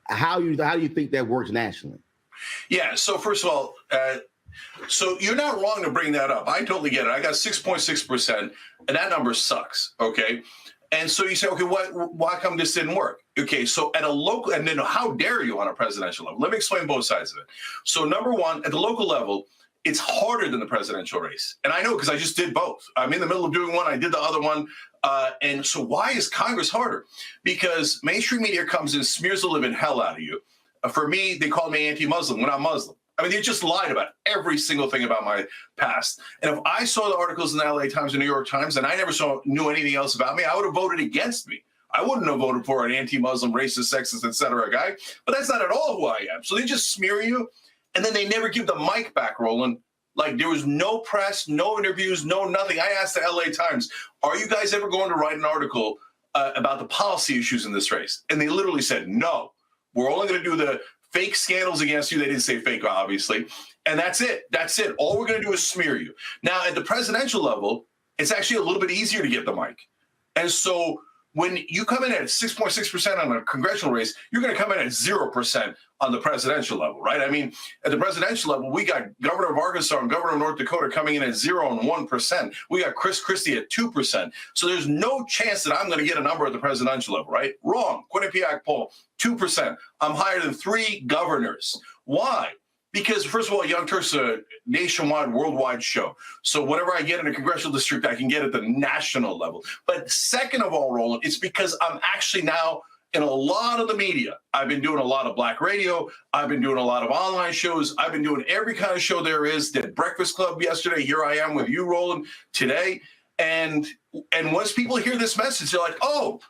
how do you think that works nationally? Yeah. So first of all, so you're not wrong to bring that up. I totally get it. I got 6.6%, and that number sucks. Okay. And so you say, okay, why come this didn't work? Okay, so at a local, and then how dare you on a presidential level? Let me explain both sides of it. So number one, at the local level, it's harder than the presidential race. And I know because I just did both. I'm in the middle of doing one, I did the other one. And so why is Congress harder? Because mainstream media comes and smears the living hell out of you. For me, they call me anti-Muslim when I'm Muslim. I mean, they just lied about every single thing about my past. And if I saw the articles in the LA Times and New York Times and I never knew anything else about me, I would have voted against me. I wouldn't have voted for an anti-Muslim, racist, sexist, etc. guy. But that's not at all who I am. So they just smear you, and then they never give the mic back, Roland. Like there was no press, no interviews, no nothing. I asked the LA Times, are you guys ever going to write an article about the policy issues in this race? And they literally said, no, we're only going to do the fake scandals against you. They didn't say fake, obviously. And that's it. That's it. All we're going to do is smear you. Now, at the presidential level, it's actually a little bit easier to get the mic. And so When you come in at 6.6% on a congressional race, you're going to come in at 0% on the presidential level, right? I mean, at the presidential level, we got Governor of Arkansas and Governor of North Dakota coming in at 0 and 1%. We got Chris Christie at 2%. So there's no chance that I'm going to get a number at the presidential level, right? Wrong. Quinnipiac poll, 2%. I'm higher than 3 governors. Why? Because, first of all, Young Turks is a nationwide, worldwide show. So whatever I get in a congressional district, I can get at the national level. But second of all, Roland, it's because I'm actually now in a lot of the media. I've been doing a lot of black radio. I've been doing a lot of online shows. I've been doing every kind of show there is. Did Breakfast Club yesterday. Here I am with you, Roland, today. And once people hear this message, they're like, oh,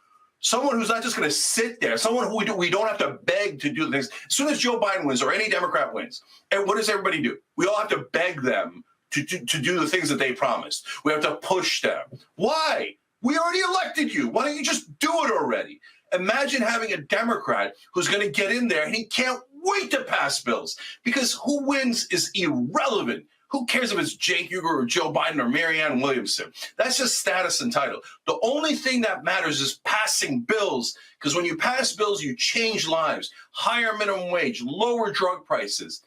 someone who's not just going to sit there, someone who we don't have to beg to do things. As soon as Joe Biden wins or any Democrat wins, and what does everybody do? We all have to beg them to do the things that they promised. We have to push them. Why? We already elected you. Why don't you just do it already? Imagine having a Democrat who's going to get in there and he can't wait to pass bills because who wins is irrelevant. Who cares if it's Cenk Uygur or Joe Biden or Marianne Williamson? That's just status and title. The only thing that matters is passing bills, because when you pass bills, you change lives. Higher minimum wage, lower drug prices.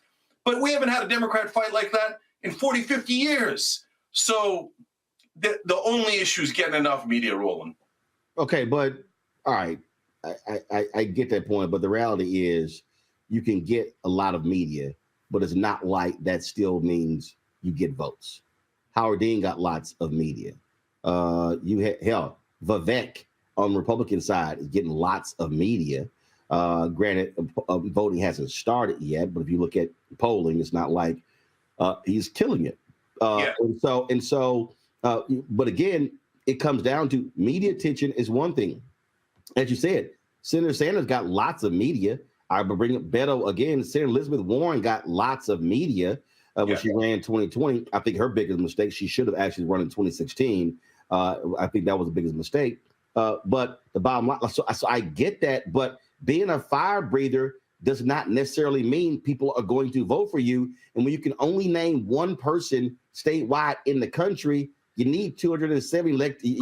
But we haven't had a Democrat fight like that in 40, 50 years. So the only issue is getting enough media rolling. Okay, but all right, I get that point. But the reality is you can get a lot of media, but it's not like that still means you get votes. Howard Dean got lots of media. Hell, Vivek on the Republican side is getting lots of media. Granted, voting hasn't started yet, but if you look at polling, it's not like he's killing it. But again, it comes down to media attention is one thing. As you said, Senator Sanders got lots of media. I will bring up Beto again. Senator Elizabeth Warren got lots of media when she ran 2020. I think her biggest mistake, she should have actually run in 2016. I think that was the biggest mistake. But the bottom line, so I get that. But being a fire breather does not necessarily mean people are going to vote for you. And when you can only name one person statewide in the country, you need 270 elected.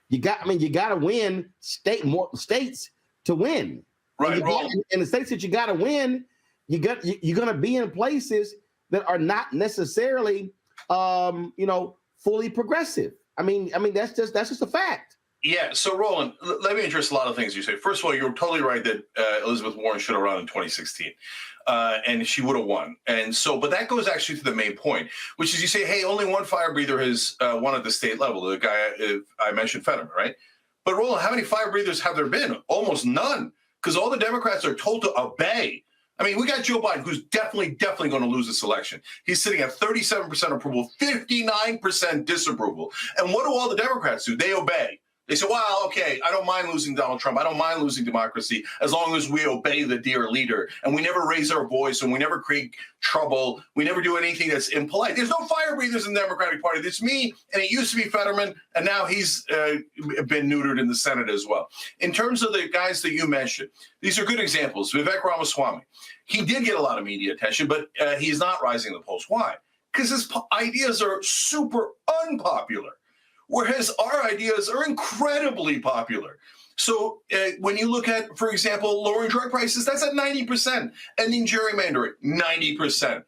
You got to win more states to win. Right, in the states that you got to win, you're going to be in places that are not necessarily, fully progressive. I mean that's just a fact. Yeah. So Roland, let me address a lot of things you say. First of all, you're totally right that Elizabeth Warren should have run in 2016, and she would have won. And so, but that goes actually to the main point, which is you say, hey, only one fire breather has won at the state level. The guy I mentioned, Fetterman, right? But Roland, how many fire breathers have there been? Almost none. Because all the Democrats are told to obey. I mean, we got Joe Biden, who's definitely going to lose this election. He's sitting at 37% approval, 59% disapproval. And what do all the Democrats do? They obey. They say, well, okay, I don't mind losing Donald Trump. I don't mind losing democracy as long as we obey the dear leader. And we never raise our voice and we never create trouble. We never do anything that's impolite. There's no fire breathers in the Democratic Party. It's me, and it used to be Fetterman, and now he's been neutered in the Senate as well. In terms of the guys that you mentioned, these are good examples. Vivek Ramaswamy, he did get a lot of media attention, but he's not rising in the polls. Why? Because his ideas are super unpopular, whereas our ideas are incredibly popular. So when you look at, for example, lowering drug prices, that's at 90%. Ending gerrymandering, 90%.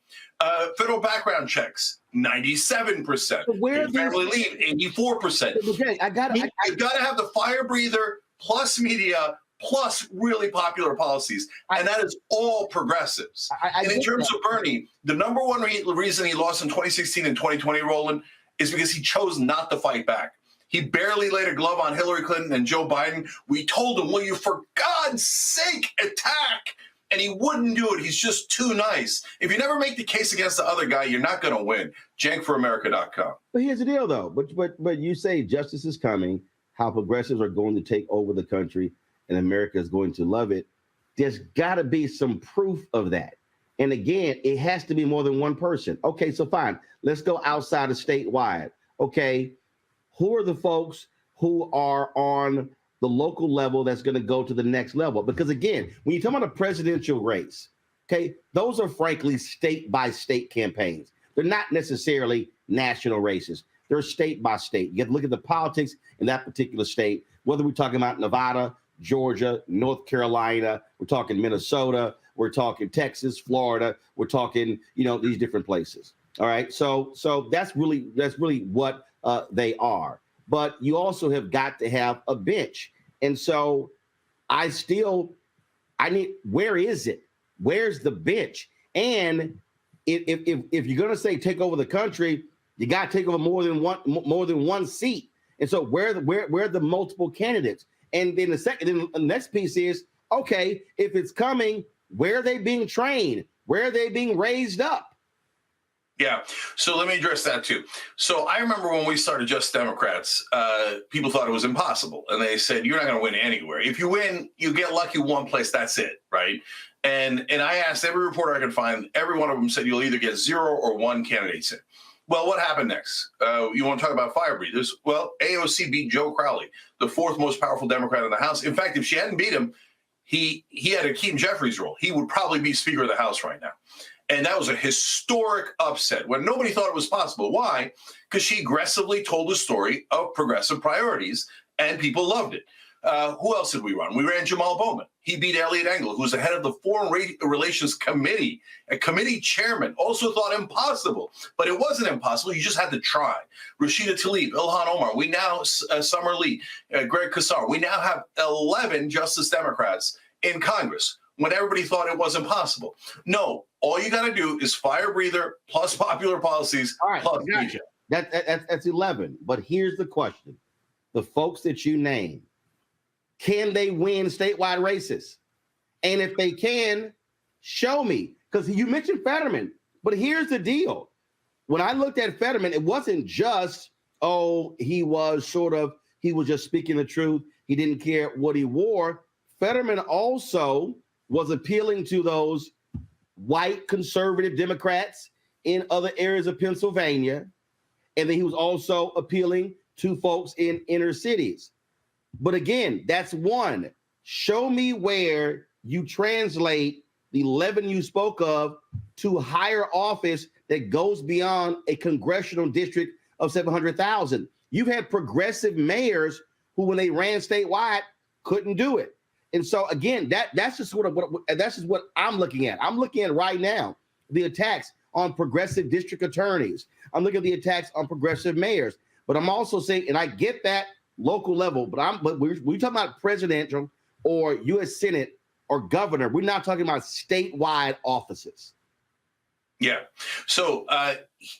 Federal background checks, 97%. Family leave, 84%. Okay, you got to have the fire breather plus media plus really popular policies, and that is all progressives. And in terms of Bernie, the number one reason he lost in 2016 and 2020, Roland, is because he chose not to fight back. He barely laid a glove on Hillary Clinton and Joe Biden. We told him, will you, for God's sake, attack? And he wouldn't do it. He's just too nice. If you never make the case against the other guy, you're not going to win. JankForAmerica.com. But here's the deal, though. But you say justice is coming, how progressives are going to take over the country, and America is going to love it. There's got to be some proof of that. And again, it has to be more than one person. Okay, so fine. Let's go outside of statewide. Okay, who are the folks who are on the local level that's going to go to the next level? Because again, when you talk about a presidential race, okay, those are frankly state by state campaigns. They're not necessarily national races. They're state by state. You have to look at the politics in that particular state, whether we're talking about Nevada, Georgia, North Carolina, we're talking Minnesota, we're talking Texas, Florida, we're talking, these different places. All right. So that's really what they are. But you also have got to have a bench. And so where is it? Where's the bench? And if you're going to say take over the country, you got to take over more than one seat. And so where are the multiple candidates? And then the next piece is, okay, if it's coming, where are they being trained? Where are they being raised up? Yeah. So let me address that too. So I remember when we started Just Democrats, people thought it was impossible. And they said, you're not going to win anywhere. If you win, you get lucky one place. That's it. Right. And I asked every reporter I could find. Every one of them said you'll either get 0 or 1 candidate in. Well, what happened next? You want to talk about fire breathers? Well, AOC beat Joe Crowley, the 4th most powerful Democrat in the House. In fact, if she hadn't beat him, he had a Keaton Jeffries role. He would probably be Speaker of the House right now. And that was a historic upset when nobody thought it was possible. Why? Because she aggressively told the story of progressive priorities, and people loved it. Who else did we run? We ran Jamal Bowman. He beat Elliot Engel, who's the head of the Foreign Relations Committee. A committee chairman also thought impossible, but it wasn't impossible. You just had to try. Rashida Tlaib, Ilhan Omar, we now, Summer Lee, Greg Casar, we now have 11 Justice Democrats in Congress when everybody thought it wasn't possible. No, all you got to do is fire breather plus popular policies. All right, plus gotcha. That's 11. But here's the question. The folks that you name, can they win statewide races? And if they can, show me. Because you mentioned Fetterman, but here's the deal. When I looked at Fetterman, it wasn't just, he was just speaking the truth. He didn't care what he wore. Fetterman also was appealing to those white conservative Democrats in other areas of Pennsylvania. And then he was also appealing to folks in inner cities. But again, that's one. Show me where you translate the 11 you spoke of to higher office that goes beyond a congressional district of 700,000. You've had progressive mayors who, when they ran statewide, couldn't do it. And so again, that's just what I'm looking at. I'm looking at right now the attacks on progressive district attorneys. I'm looking at the attacks on progressive mayors. But I'm also saying, and I get that local level, but we're talking about presidential or U.S. Senate or governor. We're not talking about statewide offices. Yeah. So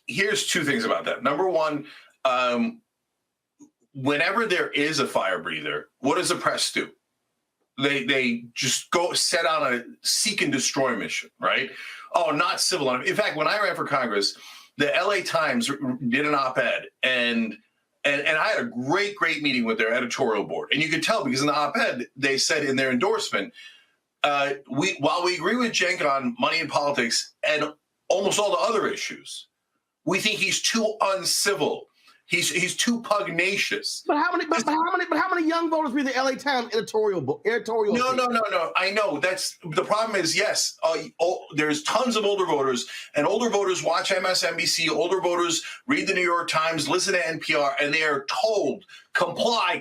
here's 2 things about that. Number one, whenever there is a fire breather, what does the press do? They just go set on a seek and destroy mission, right? Oh, not civil. In fact, when I ran for Congress, the LA Times did an op-ed, and I had a great meeting with their editorial board. And you could tell because in the op-ed, they said in their endorsement, while we agree with Cenk on money and politics and almost all the other issues, we think he's too uncivil. He's too pugnacious. But how many young voters read the LA Times editorial? No. I know that's the problem. Is yes, there's tons of older voters, and older voters watch MSNBC. Older voters read the New York Times, listen to NPR, and they are told comply.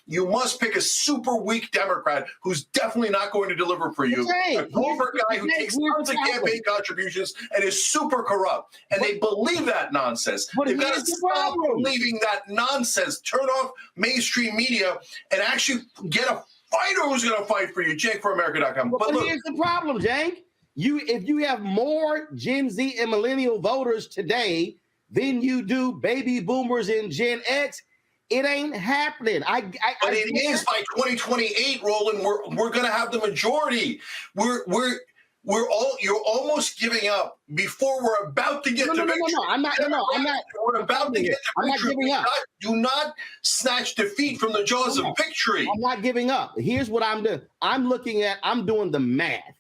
You must pick a super weak Democrat who's definitely not going to deliver for you. A corporate guy who takes tons of campaign contributions and is super corrupt, and they believe that nonsense. They've got to stop believing that nonsense. Turn off mainstream media and actually get a fighter who's going to fight for you. JankForAmerica.com. But look, here's the problem, Cenk. If you have more Gen Z and millennial voters today than you do baby boomers and Gen X, it ain't happening. But it is by 2028, Roland. We're going to have the majority. You're almost giving up before we're about to get to victory. No. I'm not. We're about to get to victory. Giving up. Do not snatch defeat from the jaws of victory. I'm not giving up. Here's what I'm doing. I'm doing the math.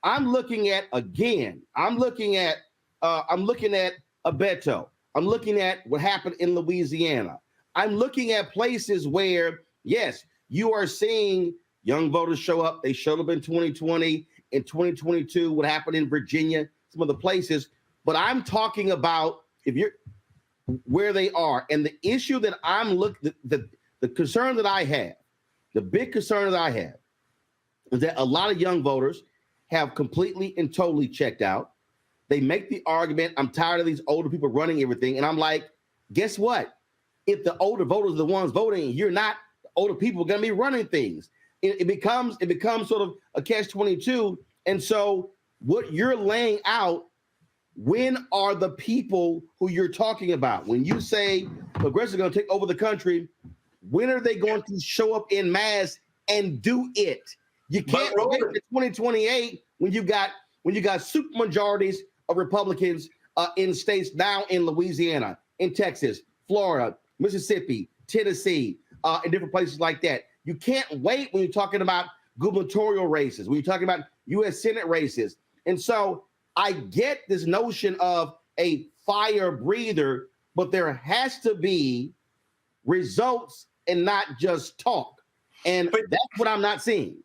I'm looking at Abeto. I'm looking at what happened in Louisiana. I'm looking at places where, yes, you are seeing young voters show up. They showed up in 2020. In 2022, what happened in Virginia, some of the places. But I'm talking about where they are. And the issue that the concern that I have, the big concern that I have, is that a lot of young voters have completely and totally checked out. They make the argument, I'm tired of these older people running everything. And I'm like, guess what? If the older voters are the ones voting, you're not, older people are going to be running things. It becomes sort of a catch-22. And so what you're laying out, when are the people who you're talking about? When you say progressives are going to take over the country, when are they going to show up in mass and do it? You can't wait to 2028 when you got super majorities of Republicans in states now in Louisiana, in Texas, Florida, Mississippi, Tennessee, in different places like that. You can't wait when you're talking about gubernatorial races, when you're talking about U.S. Senate races. And so I get this notion of a fire breather, but there has to be results and not just talk. And that's what I'm not seeing.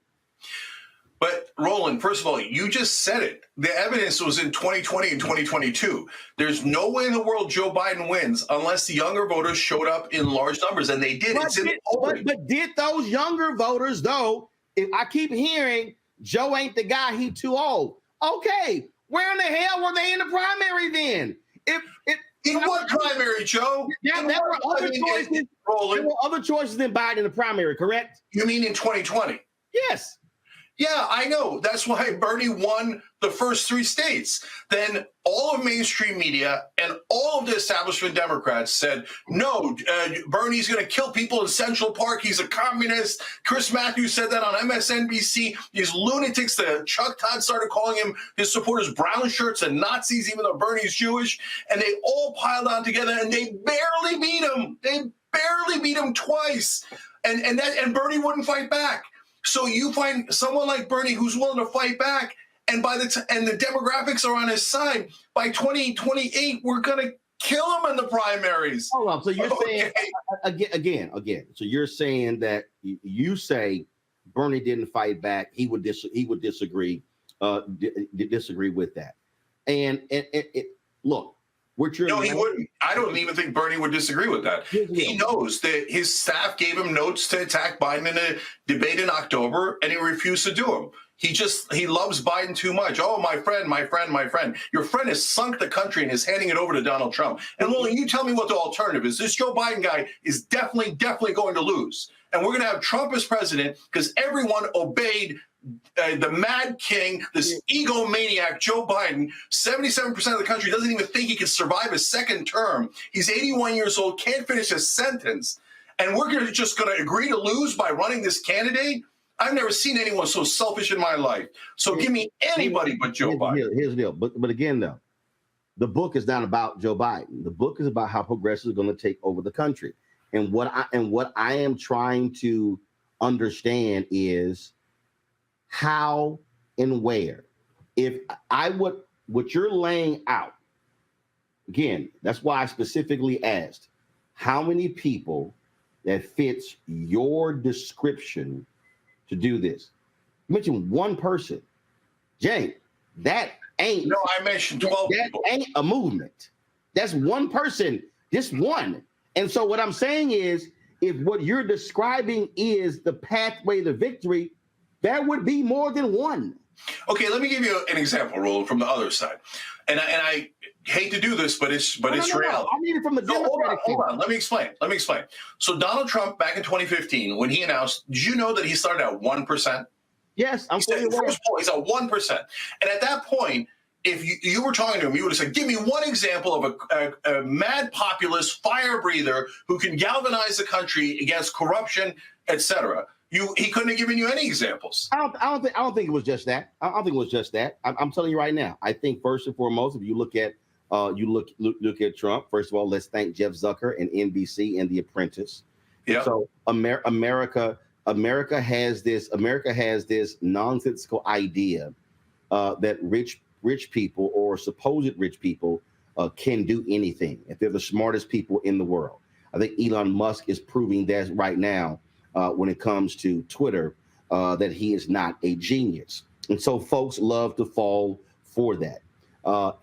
But Roland, first of all, you just said it. The evidence was in 2020 and 2022. There's no way in the world Joe Biden wins unless the younger voters showed up in large numbers, and they did. But did those younger voters, though, if I keep hearing Joe ain't the guy, he too old. Okay, where in the hell were they in the primary then? In what primary, Joe? There were other choices. Roland. There were other choices than Biden in the primary, correct? You mean in 2020? Yes. Yeah, I know. That's why Bernie won the first 3 states. Then all of mainstream media and all of the establishment Democrats said, no, Bernie's going to kill people in Central Park. He's a communist. Chris Matthews said that on MSNBC. These lunatics, Chuck Todd started calling his supporters brown shirts and Nazis, even though Bernie's Jewish. And they all piled on together, and they barely beat him. They barely beat him twice. And Bernie wouldn't fight back. So you find someone like Bernie who's willing to fight back, and and the demographics are on his side. By 2028, we're going to kill him in the primaries. Hold on. So you're saying again. So you're saying that you say Bernie didn't fight back. He would disagree. Disagree with that. And look. No, he wouldn't. I don't even think Bernie would disagree with that. He knows that his staff gave him notes to attack Biden in a debate in October, and he refused to do them. He loves Biden too much. Oh, my friend. Your friend has sunk the country and is handing it over to Donald Trump. And Roland, you tell me what the alternative is. This Joe Biden guy is definitely going to lose. And we're going to have Trump as president because everyone obeyed the mad king, this egomaniac, Joe Biden. 77% of the country doesn't even think he can survive a second term. He's 81 years old, can't finish a sentence. And we're just going to agree to lose by running this candidate? I've never seen anyone so selfish in my life. So give me anybody but Joe Biden. Here's the deal. But again, though, the book is not about Joe Biden. The book is about how progressives are going to take over the country. And what I am trying to understand is how and where. If what you're laying out, again, that's why I specifically asked how many people that fits your description to do this. You mentioned one person. Jay, that ain't. No, I mentioned 12 people. That ain't a movement. That's one person, just one. And so what I'm saying is, if what you're describing is the pathway to victory, that would be more than one. Okay, let me give you an example, Roland, from the other side. And I hate to do this, but it's reality. I need it from the Democratic. Hold on. Let me explain. So Donald Trump, back in 2015, when he announced, did you know that he started at 1%? Yes, I'm saying he's at 1%. And at that point, if you were talking to him, you would have said, give me one example of a mad populist fire breather who can galvanize the country against corruption, etc. He couldn't have given you any examples. I don't think it was just that. I don't think it was just that. I'm telling you right now. I think first and foremost, if you look at look at Trump, first of all, let's thank Jeff Zucker and NBC and The Apprentice. Yeah. So America has this nonsensical idea that rich people or supposed rich people can do anything if they're the smartest people in the world. I think Elon Musk is proving that right now when it comes to Twitter, that he is not a genius. And so folks love to fall for that.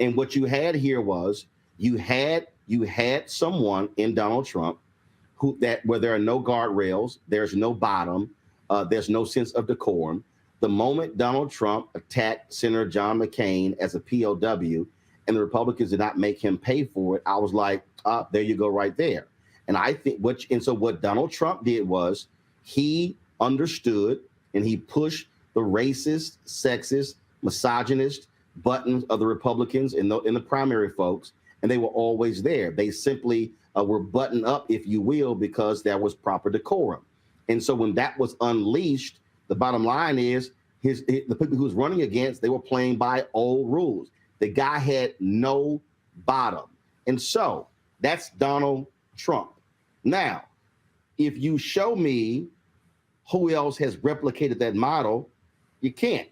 And what you had here was you had you had someone in Donald Trump where there are no guardrails, there's no bottom, there's no sense of decorum. The moment Donald Trump attacked Senator John McCain as a POW and the Republicans did not make him pay for it, I was like, there you go right there. And I think so what Donald Trump did was he understood and he pushed the racist, sexist, misogynist buttons of the Republicans in the primary folks, and they were always there. They simply were buttoned up, if you will, because there was proper decorum. And so when that was unleashed, the bottom line is the people he was running against, they were playing by old rules. The guy had no bottom. And so that's Donald Trump. Now, if you show me who else has replicated that model, you can't.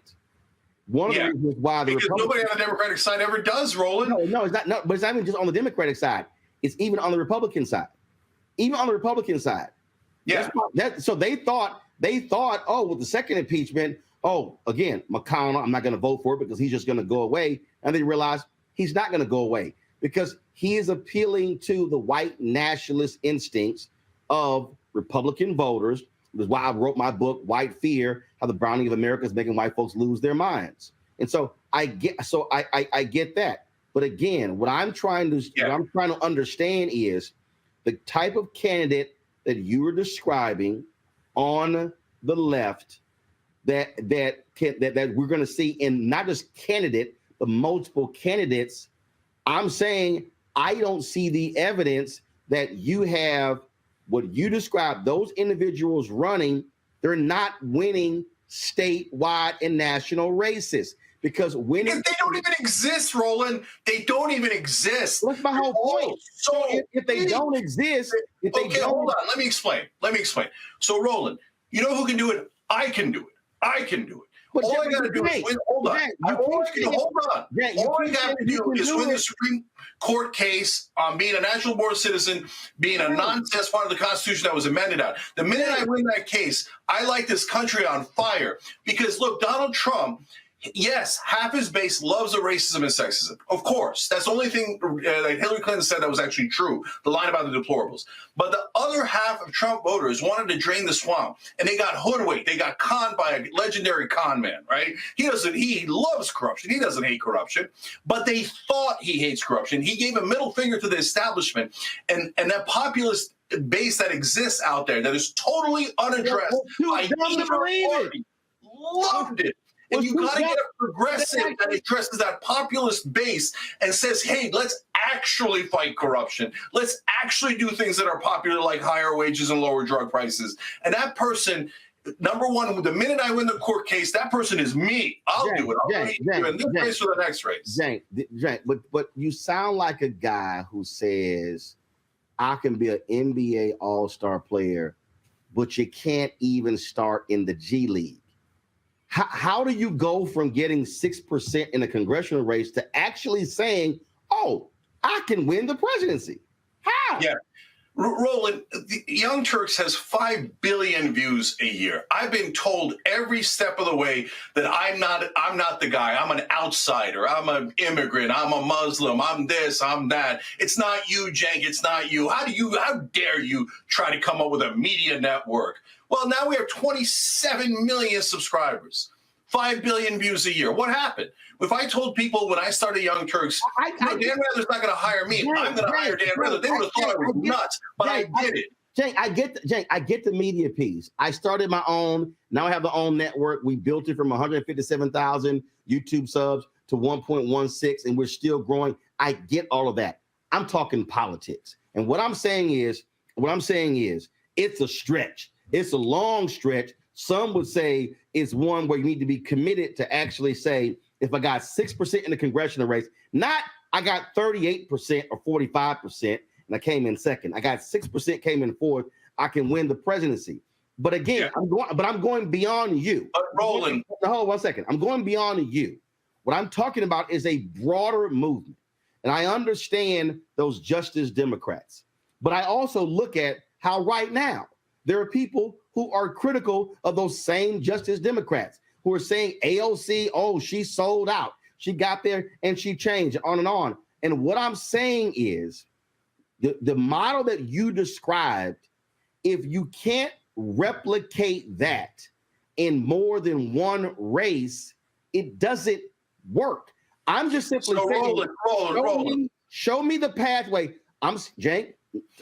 One of the reasons why because nobody on the Democratic side ever does, Roland. No, it's not. No, but it's not even just on the Democratic side. It's even on the Republican side. Even on the Republican side. Yeah. So they thought, oh, with the second impeachment, again, McConnell, I'm not going to vote for it because he's just going to go away. And they realized he's not going to go away because he is appealing to the white nationalist instincts of Republican voters. That's why I wrote my book, White Fear, How the Browning of America is Making White Folks Lose Their Minds. And so I get that. But again, what I'm trying to understand is the type of candidate that you were describing on the left that we're going to see in not just candidate, but multiple candidates. I'm saying I don't see the evidence that you have what you described, those individuals running, they're not winning statewide and national races. Because winning, they don't even exist, Roland. They don't even exist. That's my whole point. So if they don't exist, hold on. Let me explain. So, Roland, you know who can do it? I can do it. All I got to do is win. Hold on. All I got to do is win the Supreme Court case on being a national born citizen, being a nonsense part of the Constitution that was amended out. The minute I win that case, I light this country on fire. Because, look, Donald Trump, yes, half his base loves the racism and sexism. Of course. That's the only thing that Hillary Clinton said that was actually true, the line about the deplorables. But the other half of Trump voters wanted to drain the swamp, and they got hoodwinked. They got conned by a legendary con man, right? He loves corruption. He doesn't hate corruption. But they thought he hates corruption. He gave a middle finger to the establishment. And that populist base that exists out there that is totally unaddressed by either party loved it. And you got to get a progressive that addresses that populist base and says, hey, let's actually fight corruption. Let's actually do things that are popular, like higher wages and lower drug prices. And that person, number one, the minute I win the court case, that person is me. I'll do it. I'll do it in this race or the next race. Cenk, but you sound like a guy who says, I can be an NBA all-star player, but you can't even start in the G League. How do you go from getting 6% in a congressional race to actually saying, oh, I can win the presidency? How? Yeah. Roland, the Young Turks has 5 billion views a year. I've been told every step of the way that I'm not the guy. I'm an outsider. I'm an immigrant. I'm a Muslim. I'm this. I'm that. It's not you, Cenk. It's not you. How dare you try to come up with a media network? Well, now we have 27 million subscribers, 5 billion views a year. What happened? If I told people when I started Young Turks, Dan Rather's not going to hire me, I'm going to hire Dan Rather, they would have thought I was nuts, but I did it. Cenk, I get the media piece. I started my own. Now I have the own network. We built it from 157,000 YouTube subs to 1.16, and we're still growing. I get all of that. I'm talking politics. And what I'm saying is, it's a stretch. It's a long stretch. Some would say it's one where you need to be committed to actually say, if I got 6% in the congressional race, not I got 38% or 45% and I came in second. I got 6%, came in fourth. I can win the presidency. But again, I'm going beyond you. But Roland, hold on 1 second. I'm going beyond you. What I'm talking about is a broader movement. And I understand those Justice Democrats. But I also look at how right now there are people who are critical of those same Justice Democrats who are saying AOC, oh, she sold out. She got there and she changed, on and on. And what I'm saying is The model that you described, if you can't replicate that in more than one race, it doesn't work. I'm just simply saying, show me the pathway. Cenk,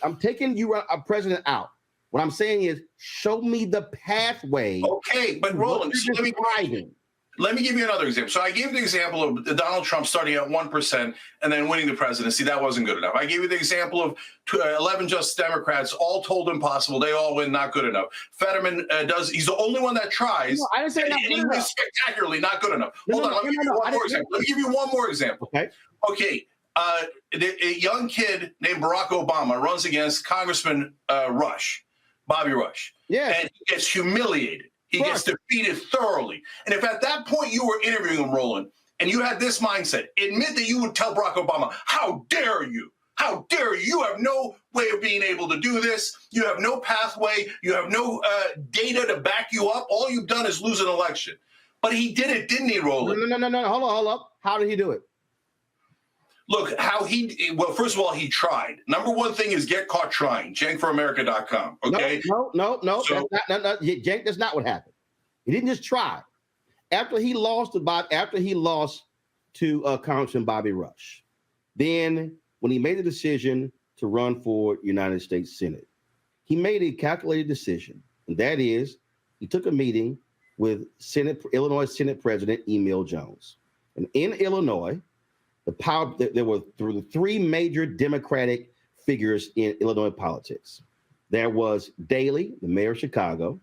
I'm taking you a president out. What I'm saying is, show me the pathway. Okay, but Roland, let me give you another example. So I gave the example of Donald Trump starting at 1% and then winning the presidency. That wasn't good enough. I gave you the example of 11 Justice Democrats, all told impossible. They all win, not good enough. Fetterman he's the only one that tries. No, I didn't say not good enough. Spectacularly not good enough. Hold on, let me give you one more example. Let me give you one more example. Okay. A young kid named Barack Obama runs against Congressman Bobby Rush. Yeah. And he gets humiliated. He gets defeated thoroughly. And if at that point you were interviewing him, Roland, and you had this mindset, admit that you would tell Barack Obama, how dare you? How dare you? You have no way of being able to do this. You have no pathway. You have no data to back you up. All you've done is lose an election. But he did it, didn't he, Roland? No. Hold up. How did he do it? Look, well, first of all, he tried. Number one thing is get caught trying. CenkForAmerica.com. Okay. No. Cenk, that's not what happened. He didn't just try. After he lost to Congressman Bobby Rush, then when he made the decision to run for United States Senate, he made a calculated decision, and that is he took a meeting with Illinois Senate President Emil Jones. And in Illinois, there were three major Democratic figures in Illinois politics. There was Daley, the mayor of Chicago.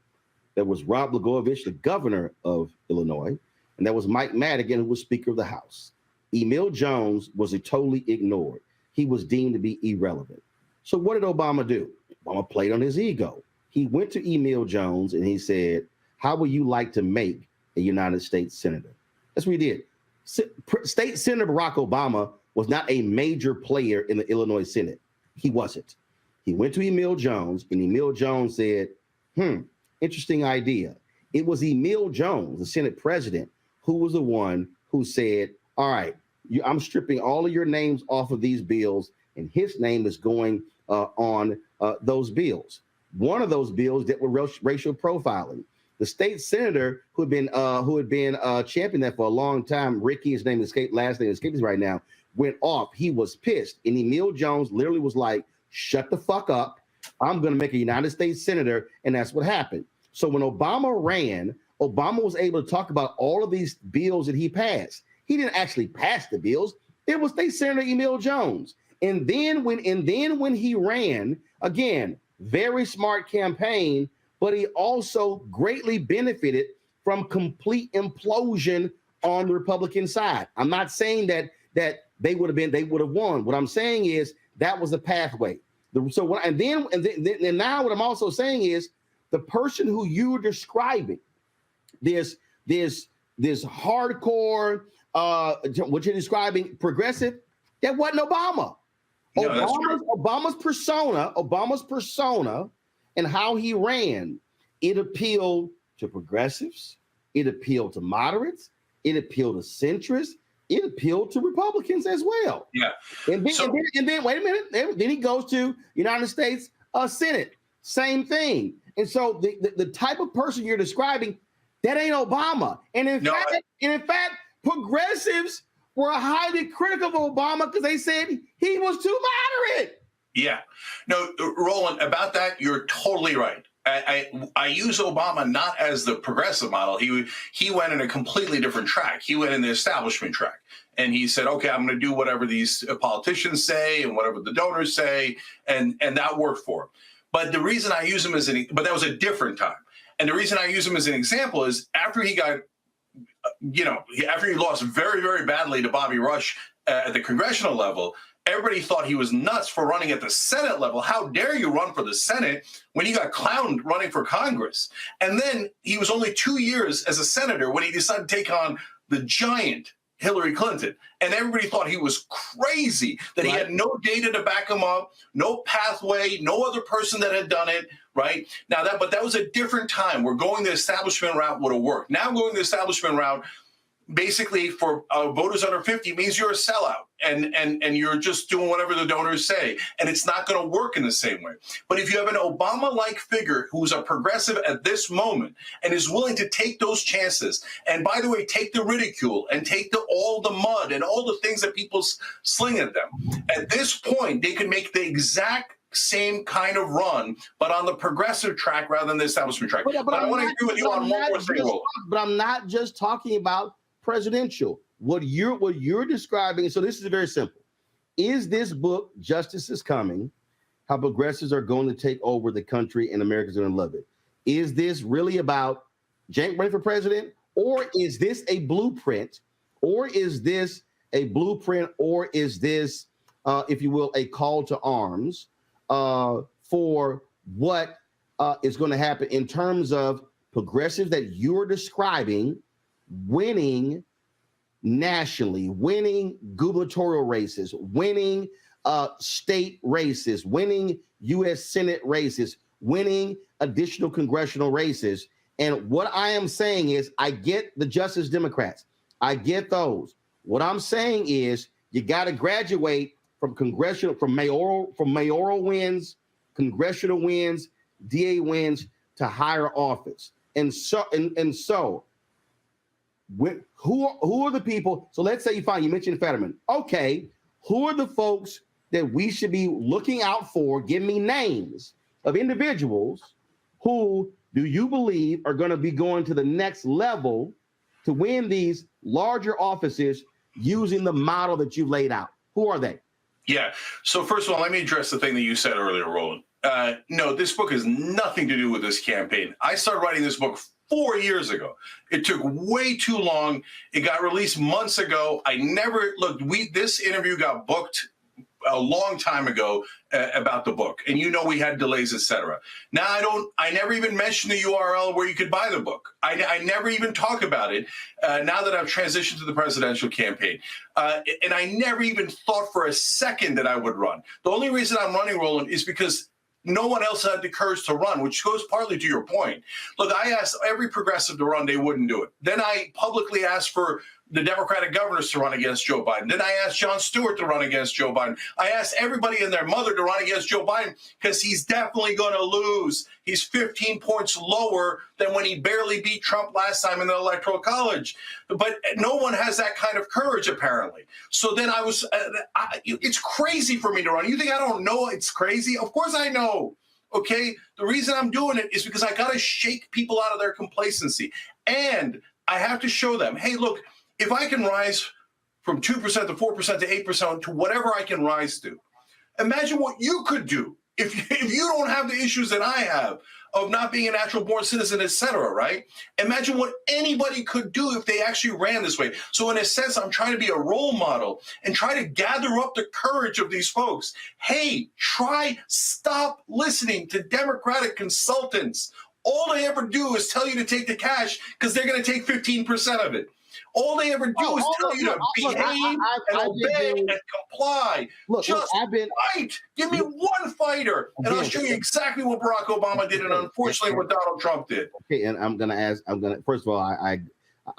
There was Rod Blagojevich, the governor of Illinois. And there was Mike Madigan, who was Speaker of the House. Emil Jones was totally ignored. He was deemed to be irrelevant. So what did Obama do? Obama played on his ego. He went to Emil Jones and he said, how would you like to make a United States senator? That's what he did. State Senator Barack Obama was not a major player in the Illinois Senate. He wasn't. He went to Emil Jones, and Emil Jones said, interesting idea. It was Emil Jones, the Senate president, who was the one who said, all right, I'm stripping all of your names off of these bills, and his name is going on those bills. One of those bills that were racial profiling. The state senator who had been championing that for a long time, Ricky, his name last name escapes right now, went off. He was pissed. And Emil Jones literally was like, shut the fuck up. I'm going to make a United States senator. And that's what happened. So when Obama ran, Obama was able to talk about all of these bills that he passed. He didn't actually pass the bills. It was State Senator Emil Jones. And then when he ran, again, very smart campaign, but he also greatly benefited from complete implosion on the Republican side. I'm not saying that they would have won. What I'm saying is that was the pathway. Now what I'm also saying is the person who you're describing, this hardcore, what you're describing, progressive, that wasn't Obama. Obama's persona and how he ran, it appealed to progressives, it appealed to moderates, it appealed to centrists, it appealed to Republicans as well. Yeah. And then wait a minute, then he goes to United States Senate, same thing. And so the type of person you're describing, that ain't Obama. And in fact, progressives were highly critical of Obama because they said he was too moderate. Yeah. No, Roland, about that, you're totally right. I use Obama not as the progressive model. He went in a completely different track. He went in the establishment track. And he said, okay, I'm going to do whatever these politicians say and whatever the donors say. And that worked for him. But the reason I use him but that was a different time. And the reason I use him as an example is after he got, after he lost very, very badly to Bobby Rush at the congressional level, everybody thought he was nuts for running at the Senate level. How dare you run for the Senate when he got clowned running for Congress? And then he was only 2 years as a senator when he decided to take on the giant Hillary Clinton. And everybody thought he was crazy, that he had no data to back him up, no pathway, no other person that had done it, right? Now, but that was a different time where going the establishment route would have worked. Now going the establishment route, basically for voters under 50 means you're a sellout and you're just doing whatever the donors say, and it's not going to work in the same way. But if you have an Obama-like figure who's a progressive at this moment and is willing to take those chances, and by the way, take the ridicule and take all the mud and all the things that people sling at them, at this point, they can make the exact same kind of run, but on the progressive track rather than the establishment track. But I want to agree with you on one more thing. But I'm not just talking about presidential. What you're describing, so this is very simple. Is this book, Justice is Coming, how progressives are going to take over the country and Americans are going to love it? Is this really about Cenk running for president? Or is this a blueprint? Or is this a blueprint? Or is this, if you will, a call to arms for what is going to happen in terms of progressives that you're describing winning nationally, winning gubernatorial races, winning state races, winning U.S. Senate races, winning additional congressional races. And what I am saying is, I get the Justice Democrats. I get those. What I'm saying is, you got to graduate from mayoral wins, congressional wins, DA wins to higher office. And so who are the people? So let's say you mentioned Fetterman. Okay, who are the folks that we should be looking out for? Give me names of individuals who do you believe are going to be going to the next level to win these larger offices using the model that you laid out? Who are they? Yeah. So first of all, let me address the thing that you said earlier, Roland. No, this book has nothing to do with this campaign. I started writing this book 4 years ago. It took way too long. It got released months ago. I never looked. This interview got booked a long time ago about the book, and we had delays, etc. Now I never even mentioned the URL where you could buy the book. I never even talk about it now that I've transitioned to the presidential campaign, and I never even thought for a second that I would run. The only reason I'm running, Roland, is because no one else had the courage to run, which goes partly to your point. Look, I asked every progressive to run, they wouldn't do it. Then I publicly asked for the Democratic governors to run against Joe Biden. Then I asked Jon Stewart to run against Joe Biden. I asked everybody and their mother to run against Joe Biden because he's definitely going to lose. He's 15 points lower than when he barely beat Trump last time in the Electoral College. But no one has that kind of courage, apparently. So then it's crazy for me to run. You think I don't know it's crazy? Of course I know. Okay? The reason I'm doing it is because I got to shake people out of their complacency. And I have to show them, hey, look, if I can rise from 2% to 4% to 8% to whatever I can rise to, imagine what you could do if you don't have the issues that I have of not being a natural born citizen, et cetera, right? Imagine what anybody could do if they actually ran this way. So in a sense, I'm trying to be a role model and try to gather up the courage of these folks. Hey, stop listening to Democratic consultants. All they ever do is tell you to take the cash because they're going to take 15% of it. All they ever do is tell you to behave and obey and comply. Fight. Give me one fighter, and I'll show you exactly what Barack Obama did and unfortunately what Donald Trump did. Okay, and first of all,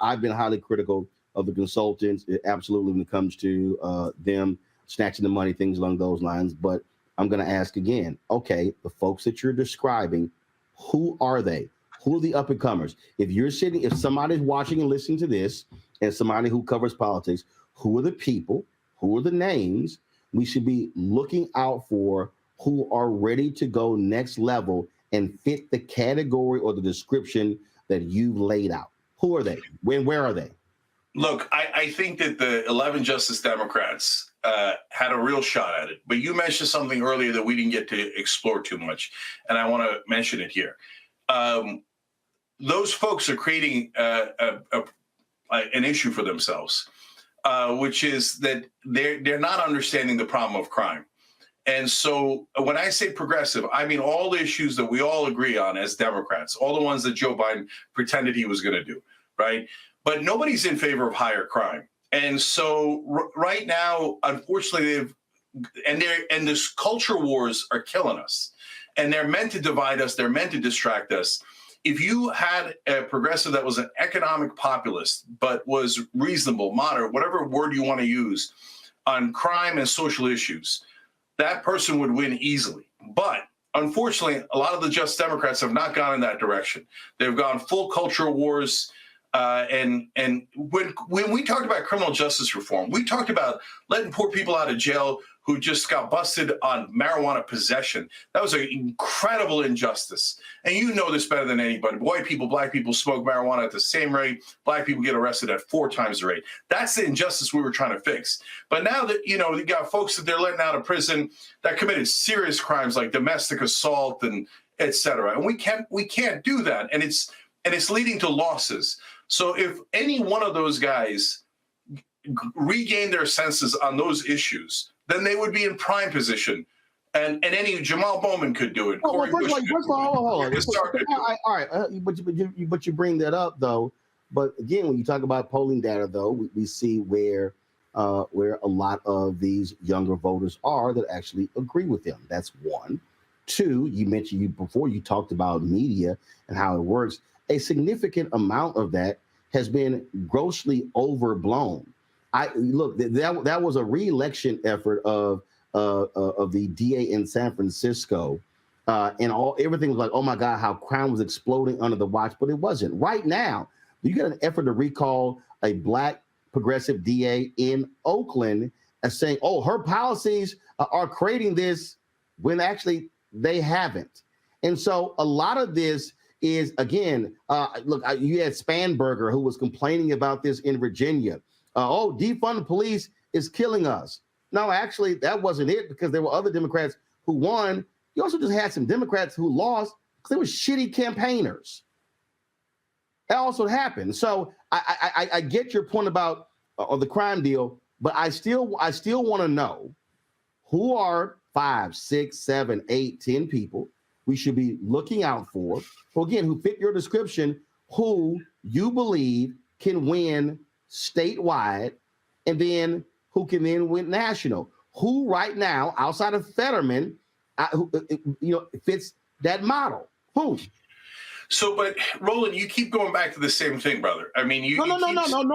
I've been highly critical of the consultants, absolutely, when it comes to them snatching the money, things along those lines. But I'm going to ask again, okay, the folks that you're describing, who are they? Who are the up-and-comers? If somebody's watching and listening to this, and somebody who covers politics, who are the people, who are the names we should be looking out for who are ready to go next level and fit the category or the description that you've laid out? Who are they? Where are they? Look, I think that the 11 Justice Democrats had a real shot at it. But you mentioned something earlier that we didn't get to explore too much, and I want to mention it here. Those folks are creating an issue for themselves, which is that they're not understanding the problem of crime. And so when I say progressive, I mean all the issues that we all agree on as Democrats, all the ones that Joe Biden pretended he was going to do, right? But nobody's in favor of higher crime. And so right now, unfortunately, this culture wars are killing us. And they're meant to divide us. They're meant to distract us. if you had a progressive that was an economic populist, but was reasonable, moderate, whatever word you want to use, on crime and social issues, that person would win easily. But unfortunately, a lot of the Just Democrats have not gone in that direction. They've gone full culture wars. And when we talked about criminal justice reform, we talked about letting poor people out of jail who just got busted on marijuana possession. That was an incredible injustice. And you know this better than anybody. White people, black people smoke marijuana at the same rate. Black people get arrested at 4 times the rate. That's the injustice we were trying to fix. But now that, you got folks that they're letting out of prison that committed serious crimes like domestic assault and et cetera. And we can't do that. And it's leading to losses. So if any one of those guys regain their senses on those issues, then they would be in prime position. And any Jamal Bowman could do it. Well, first of all, hold on. All right. But you bring that up, though. But again, when you talk about polling data, though, we see where a lot of these younger voters are that actually agree with them. That's one. Two, you mentioned before you talked about media and how it works. A significant amount of that has been grossly overblown. That was a re-election effort of the DA in San Francisco, and everything was like, oh my God, how crime was exploding under the watch, but it wasn't. Right now, you got an effort to recall a black progressive DA in Oakland as saying, oh, her policies are creating this, when actually they haven't. And so a lot of this is, again, you had Spanberger who was complaining about this in Virginia. Defund the police is killing us. No, actually, that wasn't it, because there were other Democrats who won. You also just had some Democrats who lost because they were shitty campaigners. That also happened. So I get your point about the crime deal, but I still want to know who are 5, 6, 7, 8, 10 people we should be looking out for, who, again, who fit your description, who you believe can win statewide, and then who can then win national. Who right now, outside of Fetterman, fits that model? Who? So, but Roland, you keep going back to the same thing, brother. I mean, No,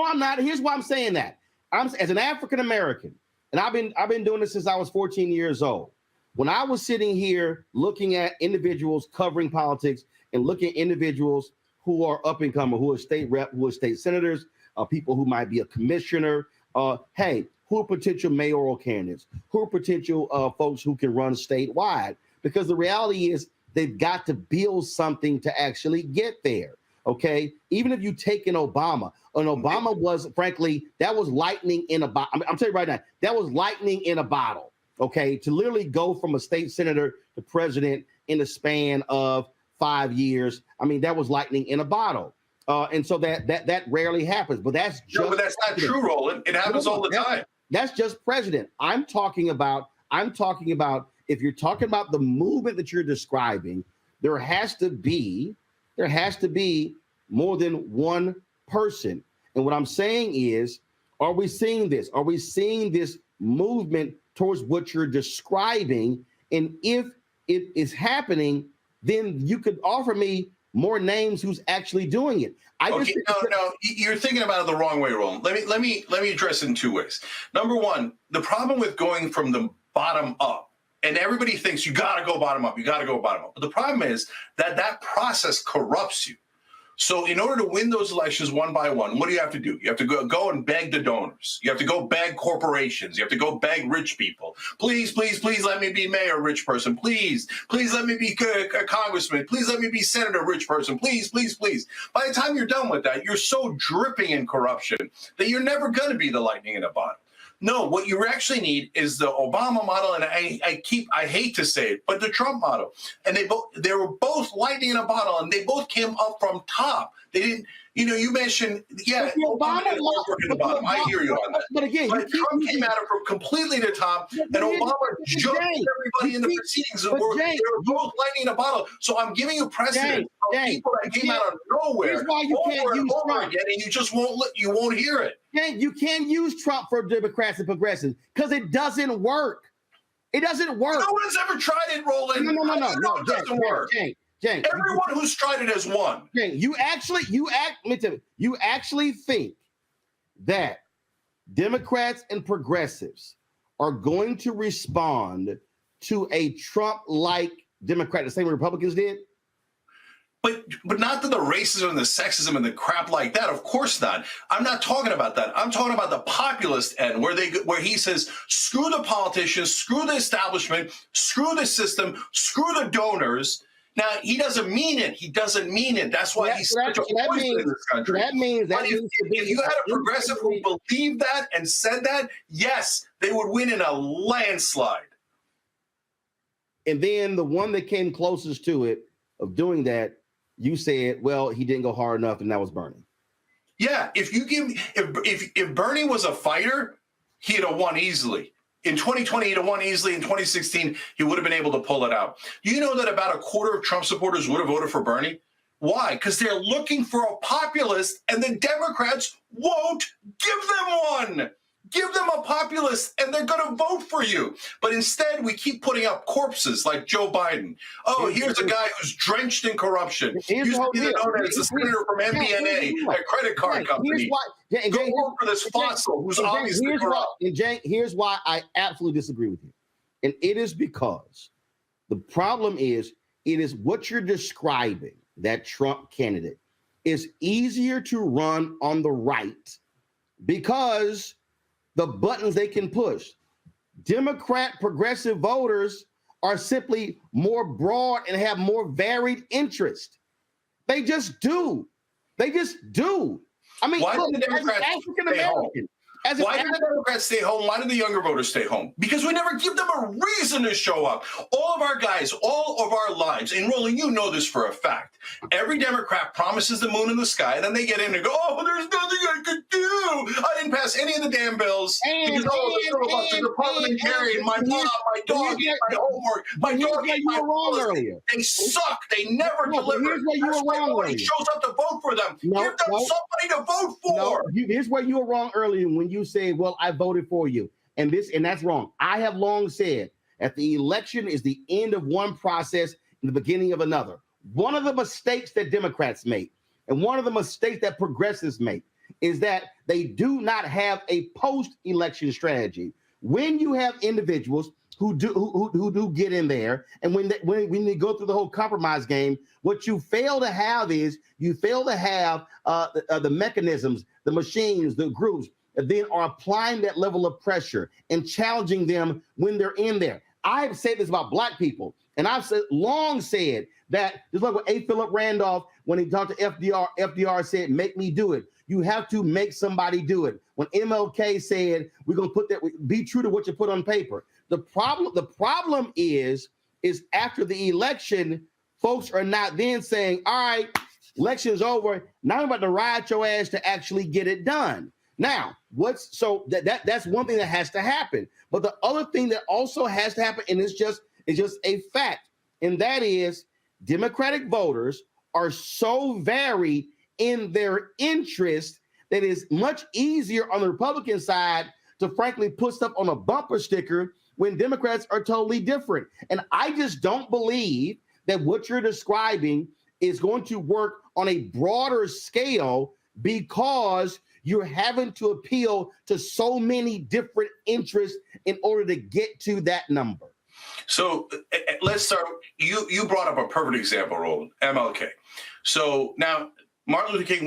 I'm not. Here's why I'm saying that. As an African American, and I've been doing this since I was 14 years old. When I was sitting here looking at individuals covering politics and looking at individuals who are up and coming, who are state rep, who are state senators, people who might be a commissioner, who are potential mayoral candidates, who are potential folks who can run statewide, because the reality is they've got to build something to actually get there. Okay, even if you take an Obama was, frankly, that was lightning in a bottle. I'm telling you right now, that was lightning in a bottle. Okay, to literally go from a state senator to president in the span of 5 years. I mean, that was lightning in a bottle. And so that rarely happens. But that's just but that's not true, Roland. It happens all the time. That's just president. I'm talking about if you're talking about the movement that you're describing, there has to be more than one person. And what I'm saying is, are we seeing this? Are we seeing this movement towards what you're describing? And if it is happening, then you could offer me more names who's actually doing it. No, you're thinking about it the wrong way, Roland. Let me address it in 2 ways. Number one, the problem with going from the bottom up, and everybody thinks you got to go bottom up. But the problem is that process corrupts you. So in order to win those elections one by one, what do you have to do? You have to go and beg the donors. You have to go beg corporations. You have to go beg rich people. Please, please, please let me be mayor, rich person. Please, please let me be a congressman. Please let me be senator, rich person. Please, please, please. By the time you're done with that, you're so dripping in corruption that you're never going to be the lightning in a bottle. No, what you actually need is the Obama model, and I hate to say it, but the Trump model. And they were both lightning in a bottle, and they both came up from top. They didn't, you mentioned, Obama in the bottom. I hear you on that. But again, Trump came at it from completely the top, and Obama jumped everybody in the proceedings. They were both lightning in a bottle. So I'm giving you precedent of people that came out of nowhere over and over again, and you just won't hear it. You can't use Trump for Democrats and progressives because it doesn't work. It doesn't work. No one's ever tried it, Roland. No. It doesn't work. Everyone who's tried it has won. Cenk, you actually think that Democrats and progressives are going to respond to a Trump-like Democrat the same way Republicans did? But not to the racism and the sexism and the crap like that. Of course not. I'm not talking about that. I'm talking about the populist end where he says, screw the politicians, screw the establishment, screw the system, screw the donors. Now, he doesn't mean it. He doesn't mean it. That's why he's such a poison in this country. If you had a progressive who believed that and said that, yes, they would win in a landslide. And then the one that came closest to it of doing that, you said, well, he didn't go hard enough, and that was Bernie. Yeah, if Bernie was a fighter, he'd have won easily. In 2020, he'd have won easily. In 2016, he would have been able to pull it out. Do you know that about a quarter of Trump supporters would have voted for Bernie? Why? Because they're looking for a populist, and the Democrats won't give them one. Give them a populist, and they're going to vote for you. But instead, we keep putting up corpses like Joe Biden. Oh, here's a guy who's drenched in corruption. Used to be known as a senator from MBNA, a credit card company. Go work for this fossil who's obviously corrupt. And Cenk, here's why I absolutely disagree with you. And it is because the problem is, it is what you're describing, that Trump candidate, is easier to run on the right because the buttons they can push. Democrat progressive voters are simply more broad and have more varied interest. They just do. They just do. I mean, why look, did the Democrats stay home? Why did the Democrats stay home? Why did the younger voters stay home? Because we never give them a reason to show up. All of our guys, all of our lives, and Roland, you know this for a fact. Every Democrat promises the moon in the sky, then they get in and go, oh, there's nothing I could do. I didn't pass any of the damn bills because the parliamentarian, my mom, my dog ate my homework, my dog ate my policy. They suck. They never deliver. That's why nobody shows up to vote for them. Give them somebody to vote for. Here's where you were wrong earlier when you say, well, I voted for you. And that's wrong. I have long said that the election is the end of one process and the beginning of another. One of the mistakes that Democrats make and one of the mistakes that progressives make is that they do not have a post-election strategy. When you have individuals who do get in there, and when they go through the whole compromise game, what you fail to have is the mechanisms, the machines, the groups that then are applying that level of pressure and challenging them when they're in there. I've said this about Black people, and I've long said that, just like with A. Philip Randolph, when he talked to FDR said, make me do it. You have to make somebody do it. When MLK said, we're going to put that, be true to what you put on paper. The problem is after the election, folks are not then saying, all right, election's over. Now I'm about to ride your ass to actually get it done. Now, that's one thing that has to happen. But the other thing that also has to happen, and it's just a fact, and that is Democratic voters are so varied in their interest that it's much easier on the Republican side to frankly put stuff on a bumper sticker when Democrats are totally different. And I just don't believe that what you're describing is going to work on a broader scale because you're having to appeal to so many different interests in order to get to that number. So let's start. You brought up a perfect example, Roland, MLK. So now Martin Luther King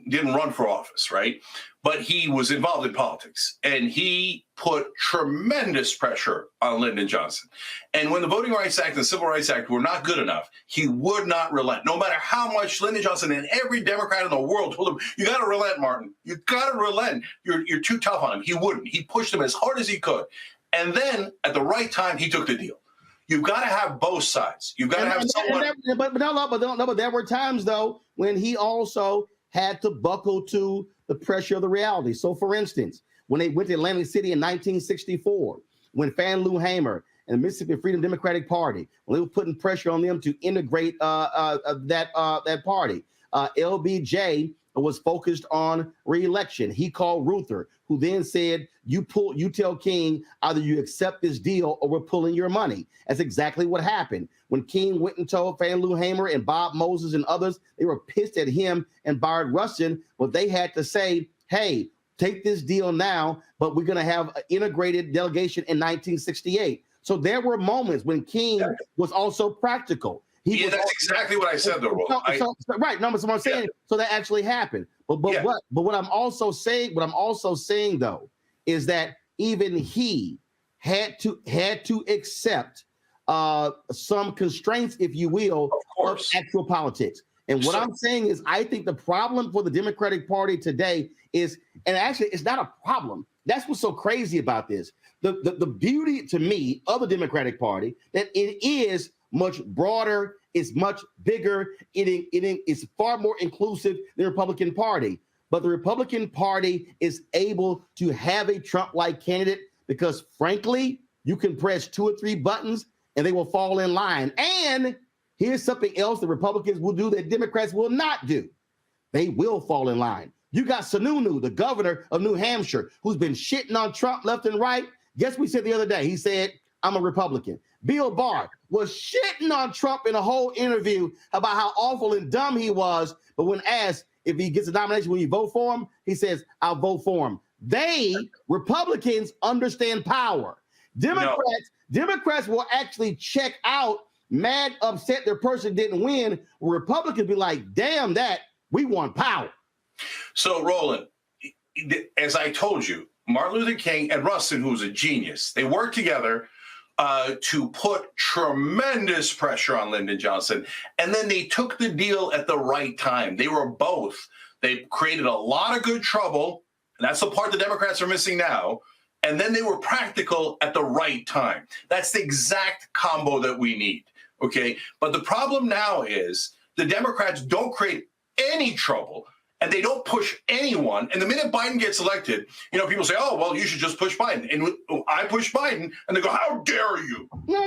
didn't run for office, right? But he was involved in politics, and he put tremendous pressure on Lyndon Johnson. And when the Voting Rights Act and the Civil Rights Act were not good enough, he would not relent. No matter how much Lyndon Johnson and every Democrat in the world told him, you got to relent, Martin. You got to relent. You're too tough on him. He wouldn't. He pushed him as hard as he could. And then at the right time, he took the deal. You've got to have both sides. You've got to have someone. But there were times, though, when he also had to buckle to the pressure of the reality. So, for instance, when they went to Atlantic City in 1964, when Fan Lou Hamer and the Mississippi Freedom Democratic Party, when they were putting pressure on them to integrate that party, LBJ was focused on re-election. He called Ruther, who then said, you tell King, either you accept this deal or we're pulling your money. That's exactly what happened. When King went and told Fannie Lou Hamer and Bob Moses and others, they were pissed at him and Bayard Rustin, but they had to say, hey, take this deal now, but we're going to have an integrated delegation in 1968. So there were moments when King was also practical. That's exactly what I said, though, Roland. Right. No, but what I'm saying, so that actually happened. But what I'm also saying, though, is that even he had to accept some constraints, if you will, of actual politics. And what I'm saying is, I think the problem for the Democratic Party today is, and actually it's not a problem. That's what's so crazy about this. The beauty to me of the Democratic Party, that it is much broader, it's much bigger, it's far more inclusive than the Republican Party. But the Republican Party is able to have a Trump-like candidate because, frankly, you can press 2 or 3 buttons and they will fall in line. And here's something else the Republicans will do that Democrats will not do. They will fall in line. You got Sununu, the governor of New Hampshire, who's been shitting on Trump left and right. Guess what he said the other day? He said, I'm a Republican. Bill Barr was shitting on Trump in a whole interview about how awful and dumb he was. But when asked if he gets a nomination, will you vote for him? He says, I'll vote for him. Republicans understand power. Democrats will actually check out, mad, upset their person didn't win. Republicans be like, damn that, we want power. So, Roland, as I told you, Martin Luther King and Rustin, who's a genius, they worked together to put tremendous pressure on Lyndon Johnson. And then they took the deal at the right time. They created a lot of good trouble. And that's the part the Democrats are missing now. And then they were practical at the right time. That's the exact combo that we need. Okay. But the problem now is the Democrats don't create any trouble. And they don't push anyone. And the minute Biden gets elected, people say, oh, well, you should just push Biden. And I push Biden, and they go, how dare you? No.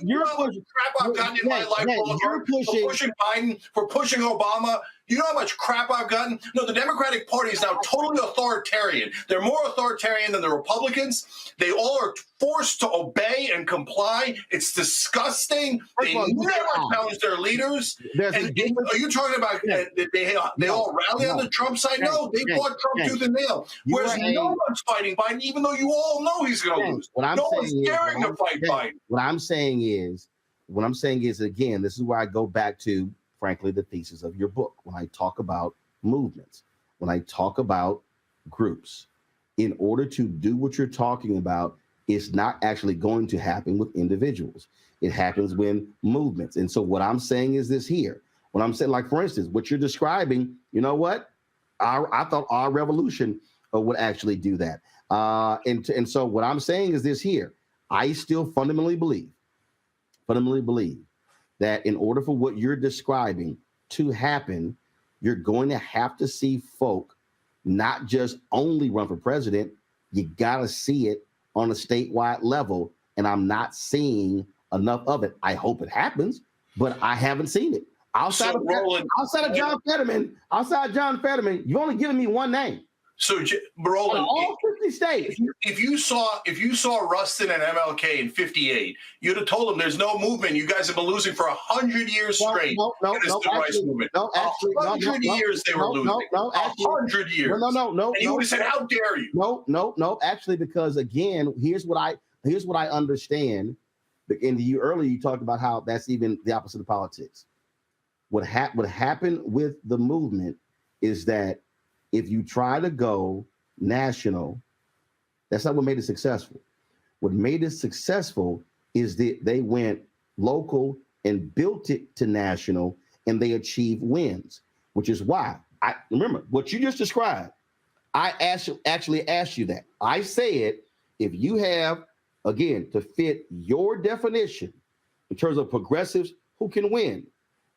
You're pushing crap I've gotten in my life for pushing Biden, for pushing Obama. You know how much crap I've gotten? No, the Democratic Party is now totally authoritarian. They're more authoritarian than the Republicans. They all are forced to obey and comply. It's disgusting. They never challenge their leaders. Are you talking about they all rally on the Trump side? No, they fought Trump tooth and nail. Whereas no one's fighting Biden, even though you all know he's going to lose. No one's daring to fight Biden. What I'm saying is, again, this is where I go back to, frankly, the thesis of your book. When I talk about movements, when I talk about groups, in order to do what you're talking about, it's not actually going to happen with individuals. It happens when movements. And so what I'm saying is this here. When I'm saying, like, for instance, what you're describing, you know what? I thought our revolution would actually do that. And so what I'm saying is this here. I still fundamentally believe that in order for what you're describing to happen, you're going to have to see folk not just only run for president, you got to see it on a statewide level. And I'm not seeing enough of it. I hope it happens, but I haven't seen it. Outside of John Fetterman, you've only given me one name. So, Roland, all 50 states. If you saw Rustin and MLK in '58, you'd have told them there's no movement. You guys have been losing for 100 years straight. No, movement. 100 years they were losing. 100 years. No. And you would have said, "How dare you?" No. Actually, because again, here's what I understand. And earlier you talked about how that's even the opposite of politics. What happened with the movement is that if you try to go national, that's not what made it successful. What made it successful is that they went local and built it to national, and they achieved wins, which is why I remember what you just described. I actually asked you that. I said, if you have, again, to fit your definition in terms of progressives who can win,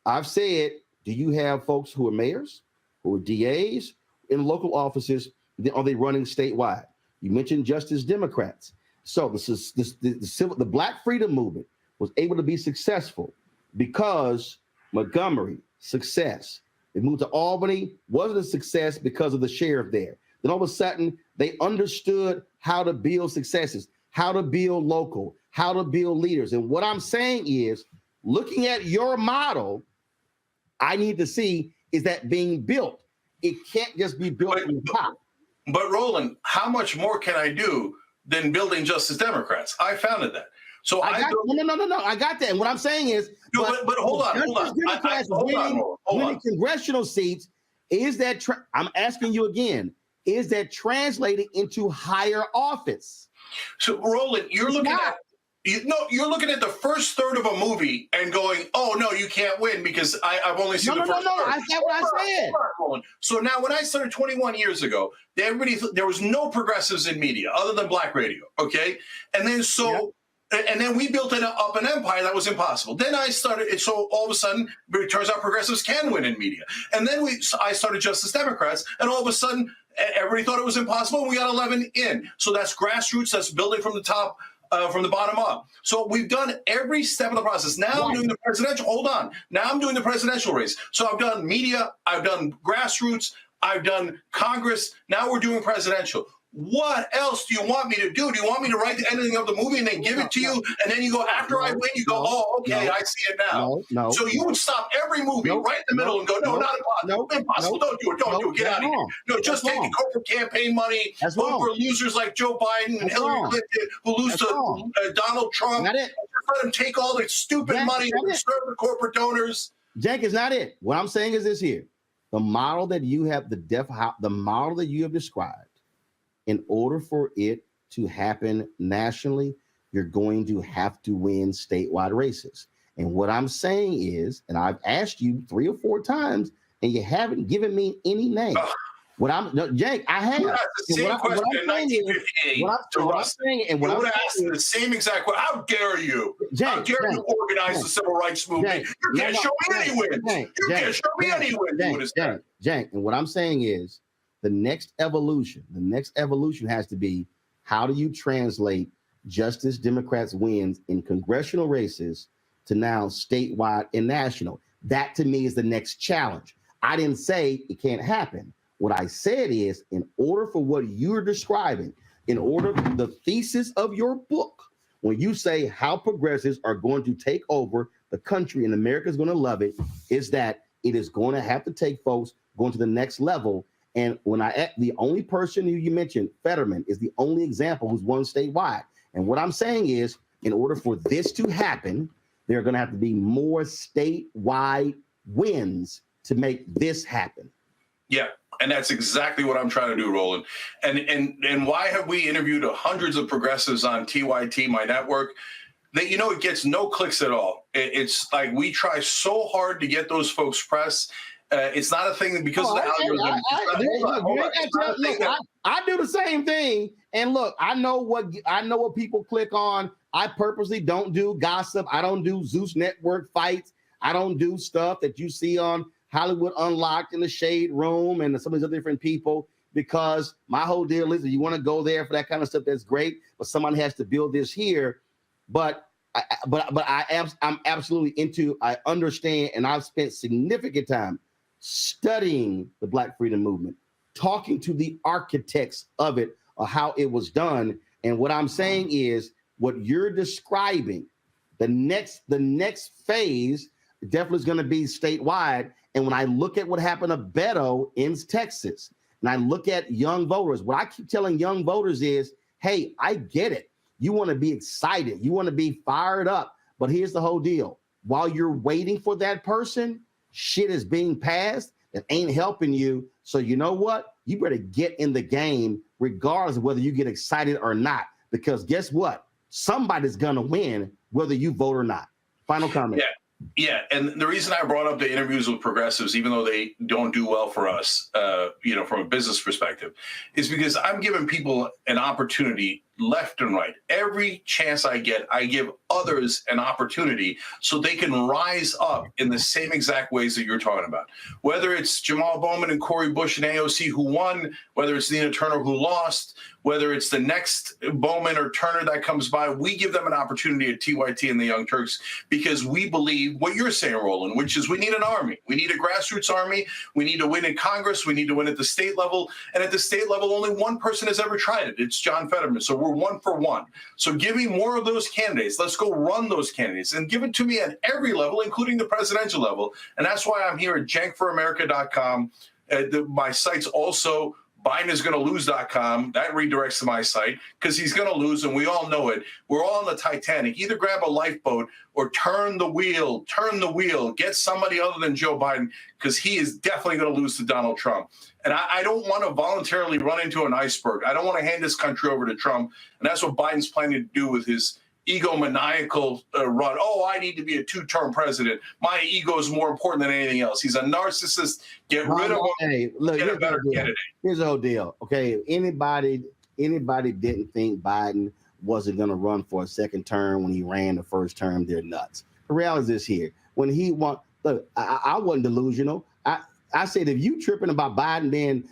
I've said, do you have folks who are mayors, who are DAs, in local offices? Are they running statewide? You mentioned Justice Democrats. So the Black Freedom Movement was able to be successful because Montgomery, success. They moved to Albany, wasn't a success because of the sheriff there. Then all of a sudden, they understood how to build successes, how to build local, how to build leaders. And what I'm saying is, looking at your model, I need to see, is that being built? It can't just be built from the top. But Roland, how much more can I do than building Justice Democrats? I founded that. So I got no. I got that. And what I'm saying is, but hold on. Democrats winning congressional seats, is that? I'm asking you again. Is that translated into higher office? So Roland, you're looking at the first third of a movie and going, "Oh no, you can't win because I've only seen the first third." I said what I said. So now, when I started 21 years ago, there was no progressives in media other than black radio. Okay, and then and then we built up an empire that was impossible. Then I started, so all of a sudden, it turns out progressives can win in media. And then I started Justice Democrats, and all of a sudden, everybody thought it was impossible, and we got 11 in. So that's grassroots, that's building from the top, from the bottom up. So we've done every step of the process. Now I'm doing the presidential, now I'm doing the presidential race. So I've done media, I've done grassroots, I've done Congress, now we're doing presidential. What else do you want me to do? Do you want me to write the ending of the movie and then give it to you? And then you go, after I win, you go, oh, okay, I see it now. No. So you would stop every movie right in the middle and go, no, not impossible. Impossible. Don't do it. Get out of here. No, just take the corporate campaign money, vote for losers like Joe Biden and Hillary Clinton who lose to Donald Trump. Not it. Let them take all the stupid money and serve the corporate donors. Cenk, is not it. What I'm saying is this here. The model that you have, the model that you have described, in order for it to happen nationally, you're going to have to win statewide races. And what I'm saying is, and I've asked you 3 or 4 times, and you haven't given me any name. Cenk, I have. You asked the same question in 1958 to Rustin. You would have asked the same exact question. How dare you? How dare you organize the civil rights movement? You can't show me any wins. You can't show me any wins. Cenk, and what I'm saying is, the next evolution has to be, how do you translate Justice Democrats wins in congressional races to now statewide and national? That to me is the next challenge. I didn't say it can't happen. What I said is, in order for what you're describing, the thesis of your book, when you say how progressives are going to take over the country and America's going to love it, is that it is going to have to take folks going to the next level. And when the only person who you mentioned, Fetterman, is the only example who's won statewide. And what I'm saying is, in order for this to happen, there are going to have to be more statewide wins to make this happen. Yeah, and that's exactly what I'm trying to do, Roland. And why have we interviewed hundreds of progressives on TYT, my network? That, it gets no clicks at all. It's like we try so hard to get those folks press. It's not a thing because of the algorithm. I do the same thing. And look, I know what people click on. I purposely don't do gossip. I don't do Zeus Network fights. I don't do stuff that you see on Hollywood Unlocked in the Shade Room and some of these other different people, because my whole deal is that you want to go there for that kind of stuff. That's great, but someone has to build this here. But I'm absolutely into. I understand, and I've spent significant time studying the Black Freedom Movement, talking to the architects of it, or how it was done. And what I'm saying is, what you're describing, the next phase definitely is going to be statewide. And when I look at what happened to Beto in Texas, and I look at young voters, what I keep telling young voters is, hey, I get it. You want to be excited. You want to be fired up. But here's the whole deal. While you're waiting for that person, shit is being passed that ain't helping you. So you know what? You better get in the game regardless of whether you get excited or not. Because guess what? Somebody's going to win whether you vote or not. Final comment. Yeah. And the reason I brought up the interviews with progressives, even though they don't do well for us, from a business perspective, is because I'm giving people an opportunity left and right. Every chance I get, I give others an opportunity so they can rise up in the same exact ways that you're talking about. Whether it's Jamal Bowman and Cori Bush and AOC who won, whether it's Nina Turner who lost, whether it's the next Bowman or Turner that comes by, we give them an opportunity at TYT and the Young Turks because we believe what you're saying, Roland, which is we need an army. We need a grassroots army. We need to win in Congress. We need to win at the state level. And at the state level, only one person has ever tried it. It's John Fetterman. So we're 1 for 1. So give me more of those candidates. Let's go run those candidates and give it to me at every level, including the presidential level. And that's why I'm here at cenkforamerica.com. My site's also BidenIsGonnaLose.com. That redirects to my site because he's going to lose, and we all know it. We're all on the Titanic. Either grab a lifeboat or turn the wheel, get somebody other than Joe Biden because he is definitely going to lose to Donald Trump. And I don't want to voluntarily run into an iceberg. I don't want to hand this country over to Trump, and that's what Biden's planning to do with his egomaniacal run. Oh, I need to be a 2-term president. My ego is more important than anything else. He's a narcissist. Get rid of him. Hey, look, get a better candidate. Here's the whole deal. Okay, anybody didn't think Biden wasn't going to run for a second term when he ran the first term, they're nuts. The reality is this here. When he won, look, I wasn't delusional. I said, if you tripping about Biden being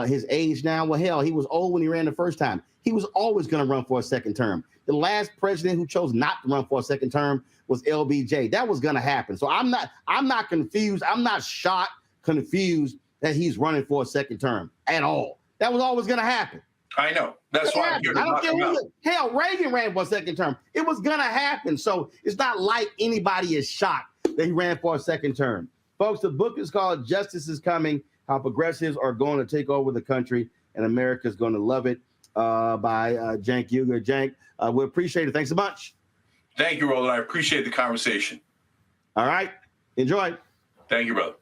his age now, well, hell, he was old when he ran the first time. He was always going to run for a second term. The last president who chose not to run for a second term was LBJ. That was going to happen. So I'm not confused. I'm not shocked, confused that he's running for a second term at all. That was always going to happen. I know. That's why I'm here to knock him out. Hell, Reagan ran for a second term. It was going to happen. So it's not like anybody is shocked that he ran for a second term. Folks, the book is called Justice is Coming, How Progressives Are Going to Take Over the Country and America's Going to Love It, by Cenk Uygur. Cenk, we appreciate it. Thanks so much. Thank you, Roland. I appreciate the conversation. All right. Enjoy. Thank you, brother.